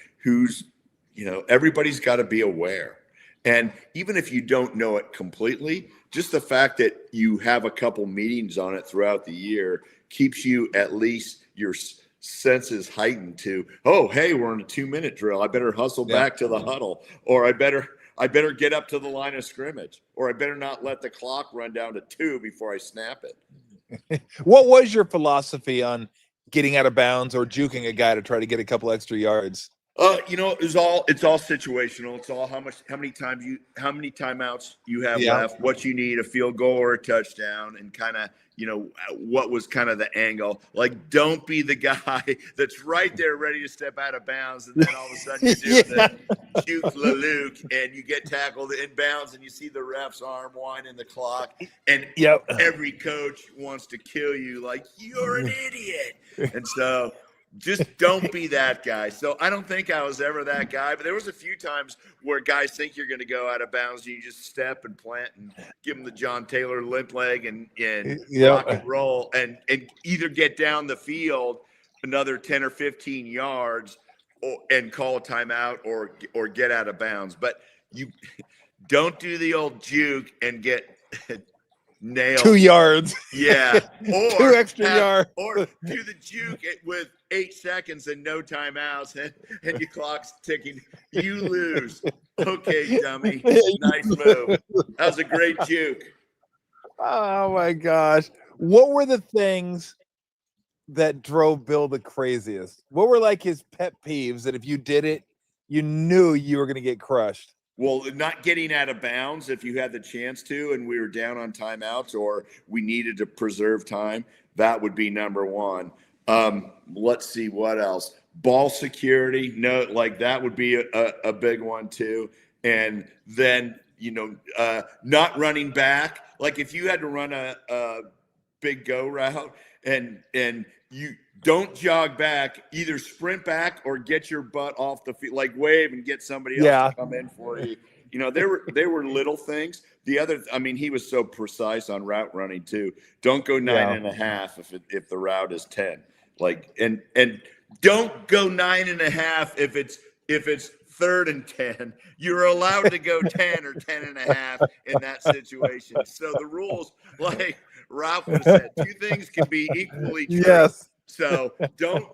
everybody's got to be aware. And even if you don't know it completely, just the fact that you have a couple meetings on it throughout the year keeps you, at least your senses heightened to, oh, hey, we're in a 2 minute drill. I better hustle back to the huddle, or I better get up to the line of scrimmage, or I better not let the clock run down to 2 before I snap it. What was your philosophy on getting out of bounds or juking a guy to try to get a couple extra yards? It's all situational. It's all how many timeouts you have left, what you need, a field goal or a touchdown, and kind of, what was kind of the angle. Like, don't be the guy that's right there ready to step out of bounds, and then all of a sudden you do the juke la Luke, and you get tackled in bounds, and you see the ref's arm winding the clock, and every coach wants to kill you, like, you're an idiot. And so just don't be that guy. So I don't think I was ever that guy, but there was a few times where guys think you're going to go out of bounds, and you just step and plant and give them the John Taylor limp leg and rock and roll and either get down the field another 10 or 15 yards and call a timeout or get out of bounds. But you don't do the old juke and get nailed 2 yards. Yeah. Or 2 extra yards. Or do the juke with 8 seconds and no timeouts and your clock's ticking. You lose. Okay, dummy. Nice move. That was a great juke. Oh my gosh. What were the things that drove Bill the craziest? What were like his pet peeves that if you did it, you knew you were going to get crushed? Well, not getting out of bounds if you had the chance to, and we were down on timeouts or we needed to preserve time, that would be number one. Let's see what else. Ball security, no, like that would be a big one too. And then, not running back. Like if you had to run a big go route and you don't jog back, either sprint back or get your butt off the field, like wave and get somebody else to come in for you. There were little things. The other, he was so precise on route running too. Don't go 9.5 if the route is 10. Like, and don't go 9.5 if it's 3rd and 10. You're allowed to go 10 or 10.5 in that situation. So the rules, like Ralph would have said, 2 things can be equally true. Yes. So don't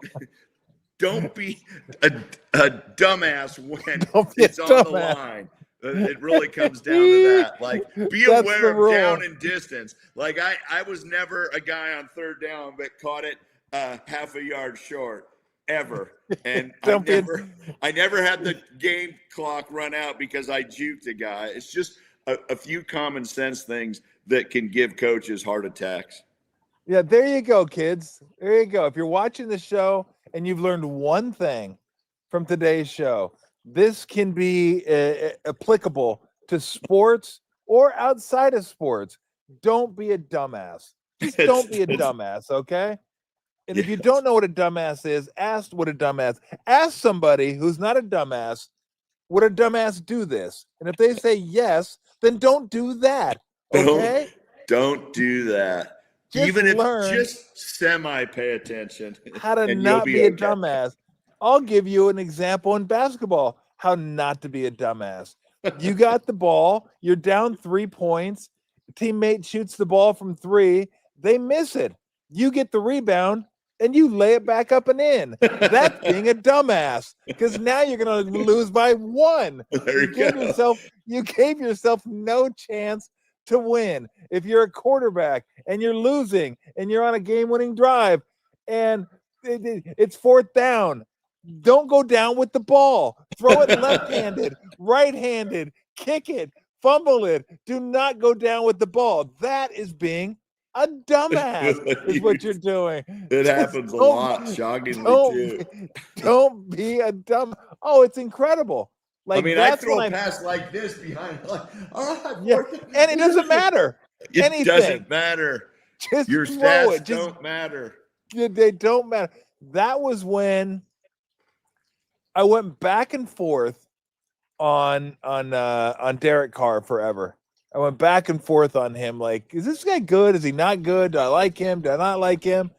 be a dumbass when it's on the line. It really comes down to that. Like, be aware of down and distance. Like I was never a guy on 3rd down that caught it half a yard short. ever. And I Don't be never had the game clock run out because I juked a guy. It's just a few common sense things that can give coaches heart attacks. Yeah, there you go, kids. There you go. If you're watching the show and you've learned one thing from today's show, this can be applicable to sports or outside of sports. Don't be a dumbass. Just don't be a dumbass, okay? And if you don't know what a dumbass is, ask what a dumbass. Ask somebody who's not a dumbass, would a dumbass do this? And if they say yes, then don't do that. Okay? Don't do that. Just Even if learn just semi pay attention. how to not be a dumbass. I'll give you an example in basketball, how not to be a dumbass. You got the ball, you're down 3 points, teammate shoots the ball from 3, they miss it. You get the rebound and you lay it back up and in. That's being a dumbass, because now you're going to lose by 1. You gave yourself no chance to win. If you're a quarterback and you're losing and you're on a game-winning drive and it's 4th down, don't go down with the ball. Throw it left-handed, right-handed, kick it, fumble it. Do not go down with the ball. That is being a dumbass is what you're doing. It happens a lot, shockingly, too. Don't be a dumb. Oh, it's incredible. Like, I throw a pass like this behind. Like, all right, yeah, and it doesn't matter. It doesn't matter. Just your stats don't matter. They don't matter. That was when I went back and forth on Derek Carr forever. I went back and forth on him. Like, is this guy good? Is he not good? Do I like him? Do I not like him?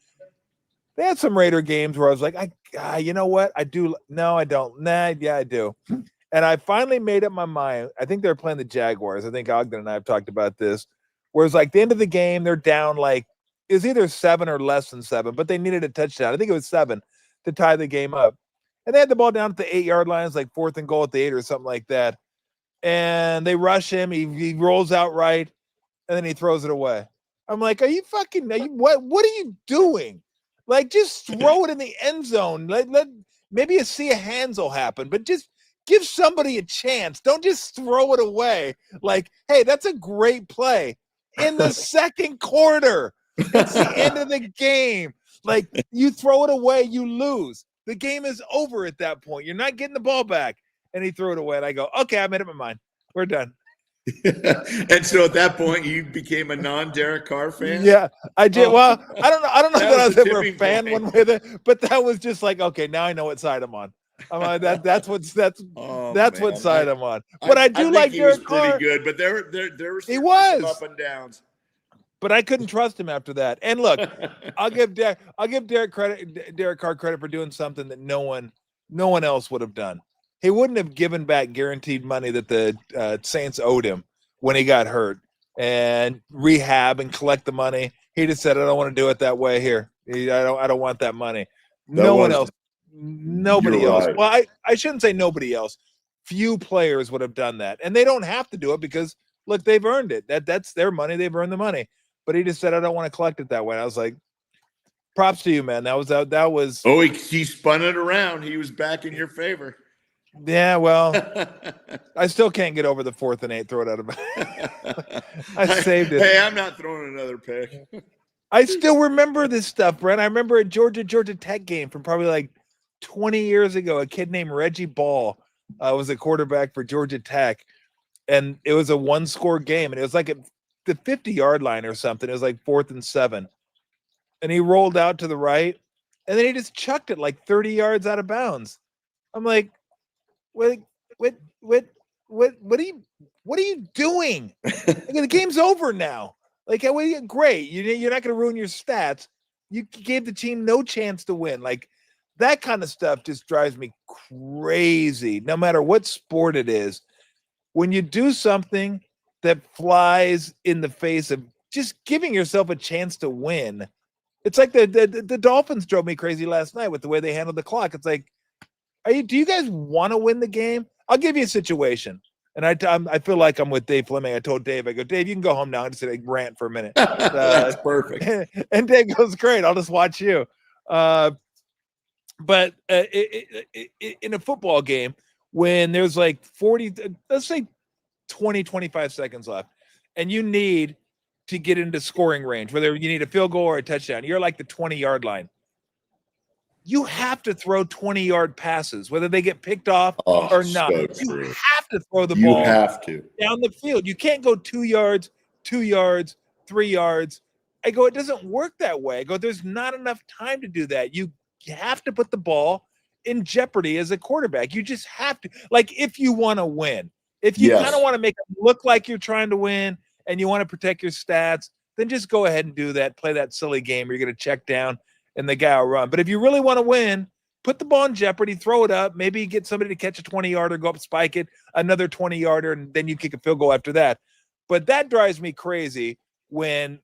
They had some Raider games where I was like, you know what? I do. No, I don't. Nah, yeah, I do. And I finally made up my mind. I think they're playing the Jaguars. I think Ogden and I have talked about this. Where it's like the end of the game, they're down like, it was either 7 or less than 7, but they needed a touchdown. I think it was 7 to tie the game up. And they had the ball down at the 8-yard line. It's like 4th and goal at the 8 or something like that. And they rush him. He rolls out right, and then he throws it away. I'm like, what are you doing? Like, just throw it in the end zone. Let maybe a sea of hands will happen, but just give somebody a chance. Don't just throw it away. Like, hey, that's a great play. In the second quarter, it's the end of the game. Like, you throw it away, you lose. The game is over at that point. You're not getting the ball back. And he threw it away. And I go, okay, I made up my mind. We're done. And so at that point, you became a non-Derek Carr fan? Yeah, I did. Well, I don't know that I was ever a fan point. one way, but that was just like, okay, now I know what side I'm on. I'm like, that's what side I'm on. But I do like Derek Carr. Pretty good, but there were some up and downs. But I couldn't trust him after that. And look, I'll give Derek Carr credit for doing something that no one else would have done. He wouldn't have given back guaranteed money that the Saints owed him when he got hurt and rehab and collect the money. He just said, I don't want to do it that way here. I don't want that money. Nobody else. Right. Well, I shouldn't say nobody else. Few players would have done that. And they don't have to do it because, look, they've earned it. That's their money. They've earned the money. But he just said, I don't want to collect it that way. I was like, props to you, man. That was. Oh, he spun it around. He was back in your favor. Yeah, well, I still can't get over the 4th and 8. Throw it out of my. I saved it. Hey, I'm not throwing another pick. I still remember this stuff, Brent. I remember a Georgia Tech game from probably like 20 years ago. A kid named Reggie Ball was a quarterback for Georgia Tech, and it was a 1-score game, and it was like at the 50-yard line or something. It was like 4th and 7, and he rolled out to the right, and then he just chucked it like 30 yards out of bounds. I'm like, what are you doing? Like, the game's over now. Like, great. You're not going to ruin your stats. You gave the team no chance to win. Like, that kind of stuff just drives me crazy. No matter what sport it is, when you do something that flies in the face of just giving yourself a chance to win, it's like the Dolphins drove me crazy last night with the way they handled the clock. It's like, do you guys want to win the game? I'll give you a situation. And I feel like I'm with Dave Flemming. I told Dave, I go, Dave, you can go home now. I just said, rant for a minute. That's perfect. And Dave goes, great. I'll just watch you. But in a football game, when there's like 40, let's say 20, 25 seconds left, and you need to get into scoring range, whether you need a field goal or a touchdown, you're like the 20-yard line. You have to throw 20-yard passes, whether they get picked off or not. So you true. have to throw the You ball have to. down the field. You can't go 2 yards, 2 yards, 3 yards. I go, it doesn't work that way. I go, there's not enough time to do that. You have to put the ball in jeopardy as a quarterback. You just have to, like, if you want to win, if you kind of want to make it look like you're trying to win and you want to protect your stats, then just go ahead and do that. Play that silly game where you're going to check down and the guy will run. But if you really want to win, put the ball in jeopardy, throw it up, maybe get somebody to catch a 20-yarder, go up, spike it, another 20-yarder, and then you kick a field goal after that. But that drives me crazy when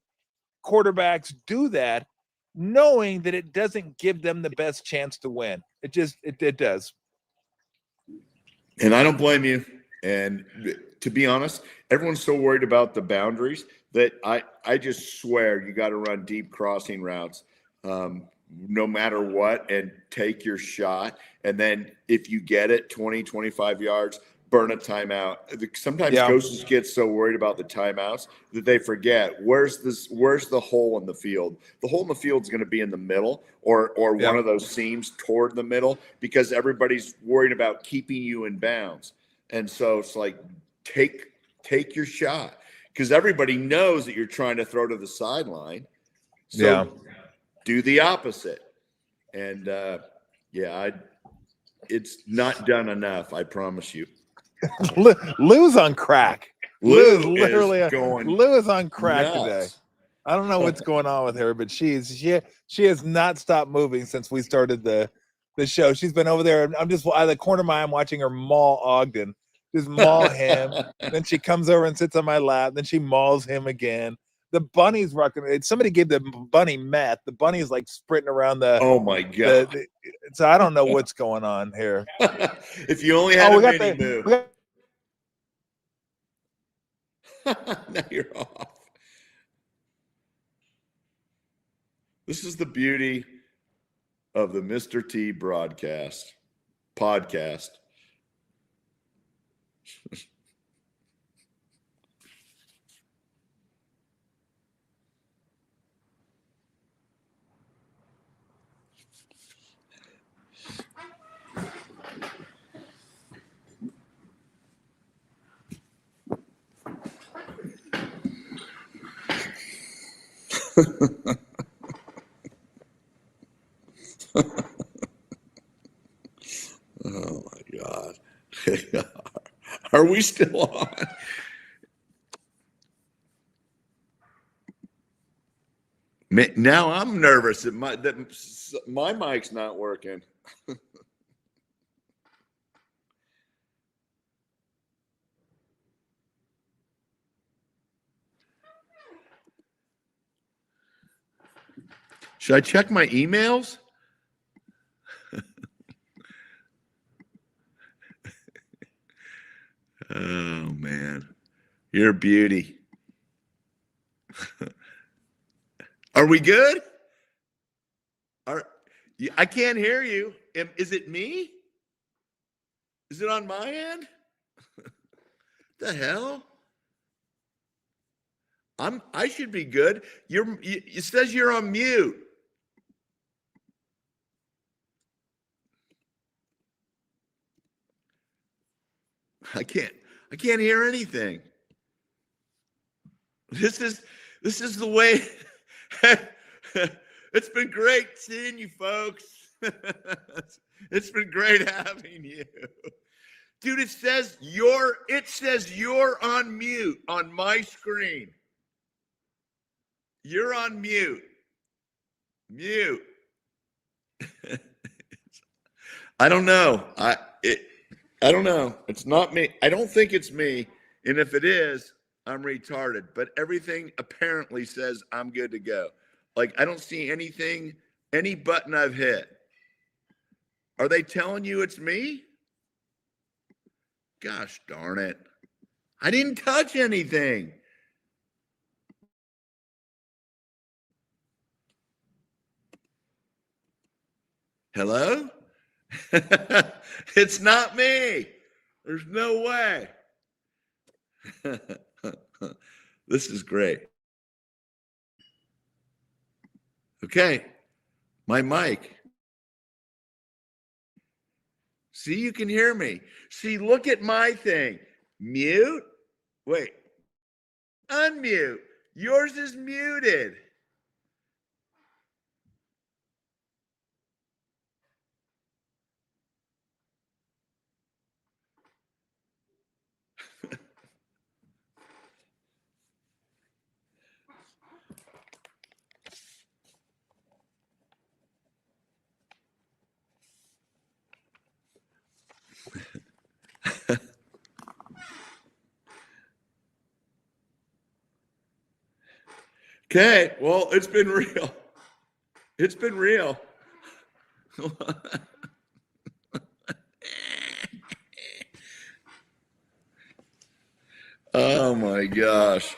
quarterbacks do that, knowing that it doesn't give them the best chance to win. It just it does. And I don't blame you. And to be honest, everyone's so worried about the boundaries that I just swear you got to run deep crossing routes no matter what and take your shot. And then if you get it 20, 25 yards, burn a timeout. Sometimes coaches get so worried about the timeouts that they forget where's the hole in the field. The hole in the field is going to be in the middle or one of those seams toward the middle because everybody's worried about keeping you in bounds. And so it's like take your shot because everybody knows that you're trying to throw to the sideline. So do the opposite. And it's not done enough, I promise you. Lou's on crack. Lou's literally Lou is on crack nuts today. I don't know what's going on with her, but she has not stopped moving since we started the show. She's been over there. I'm just out of the corner of my eye, I'm watching her maul Ogden, just maul him. Then she comes over and sits on my lap. Then she mauls him again. The bunny's rocking. Somebody gave the bunny meth. The bunny's like sprinting around the. Oh my god! So I don't know what's going on here. If you only had a mini move. Now you're off. This is the beauty of the Mr. T podcast. Oh my God. Are we still on? Now I'm nervous that my mic's not working. Should I check my emails? Oh, man. You're a beauty. Are we good? I can't hear you. Is it me? Is it on my end? The hell? I should be good. It says you're on mute. I can't hear anything. This is the way. It's been great seeing you folks. It's been great having you. Dude, it says you're on mute on my screen. You're on mute. Mute. I don't know. I don't know. It's not me. I don't think it's me. And if it is, I'm retarded. But everything apparently says I'm good to go. Like, I don't see anything, any button I've hit. Are they telling you it's me? Gosh darn it. I didn't touch anything. Hello? It's not me. There's no way. This is great. Okay. My mic. See, you can hear me. See, look at my thing. Mute. Wait. Unmute. Yours is muted. Okay, well, it's been real. It's been real. Oh my gosh.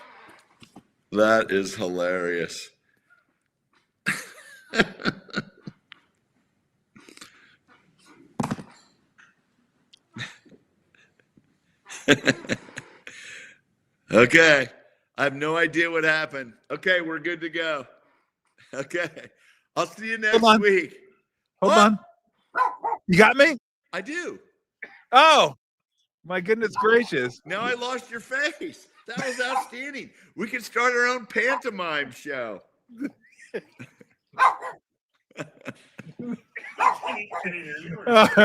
That is hilarious. Okay. I have no idea what happened. Okay, we're good to go. Okay. I'll see you next week. Hold on. You got me? I do. Oh, my goodness gracious. Now I lost your face. That was outstanding. We could start our own pantomime show.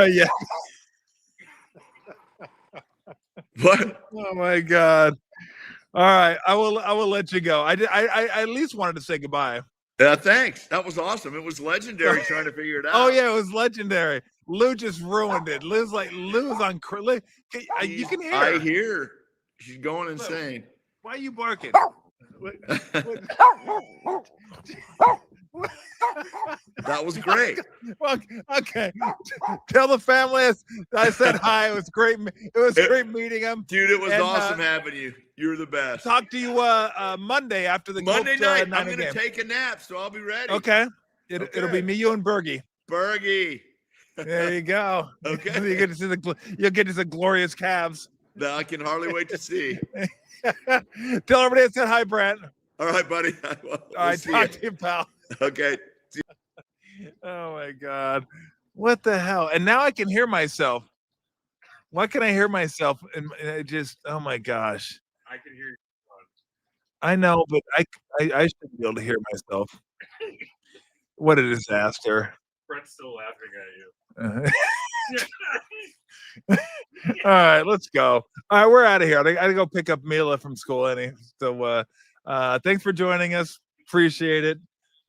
Yeah. What? Oh my God. All right. I will let you go. I at least wanted to say goodbye. Thanks. That was awesome. It was legendary trying to figure it out. Oh yeah, it was legendary. Lou just ruined it. Lou's on. You can hear. I hear. She's going insane. Why are you barking? That was great. Well, okay. Tell the family I said hi. It was great. It was great meeting them, dude. It was awesome having you. You're the best. Talk to you Monday after the Monday night. I'm going to take a nap, so I'll be ready. Okay. It'll be me, you, and Bergie. There you go. Okay. You'll get to see the glorious calves. No, I can hardly wait to see. Tell everybody I said hi, Brent. All right, buddy. All right, talk to you, pal. Okay. Oh my God. What the hell? And now I can hear myself. Why can I hear myself? And it just, oh my gosh. I can hear you. I know, but I should be able to hear myself. What a disaster. Brent's still laughing at you. All right, let's go. All right, we're out of here. I gotta go pick up Mila from school. So thanks for joining us. Appreciate it.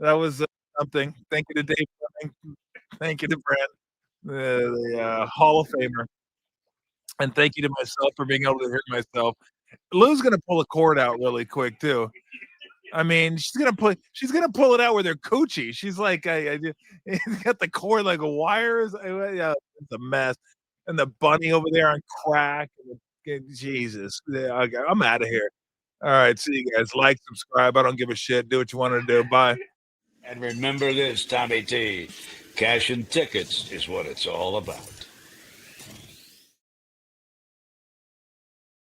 That was something. Thank you to Dave Flemming. Thank you to Brent, the Hall of Famer. And thank you to myself for being able to hear myself. Lou's gonna pull a cord out really quick too. I mean, she's gonna pull it out with her coochie. She's like, it's got the cord like a wires. Yeah, it's a mess. And the bunny over there on crack. Jesus, okay, I'm out of here. All right, see you guys. Like, subscribe. I don't give a shit. Do what you want to do. Bye. And remember this, Tommy T. Cash and tickets is what it's all about.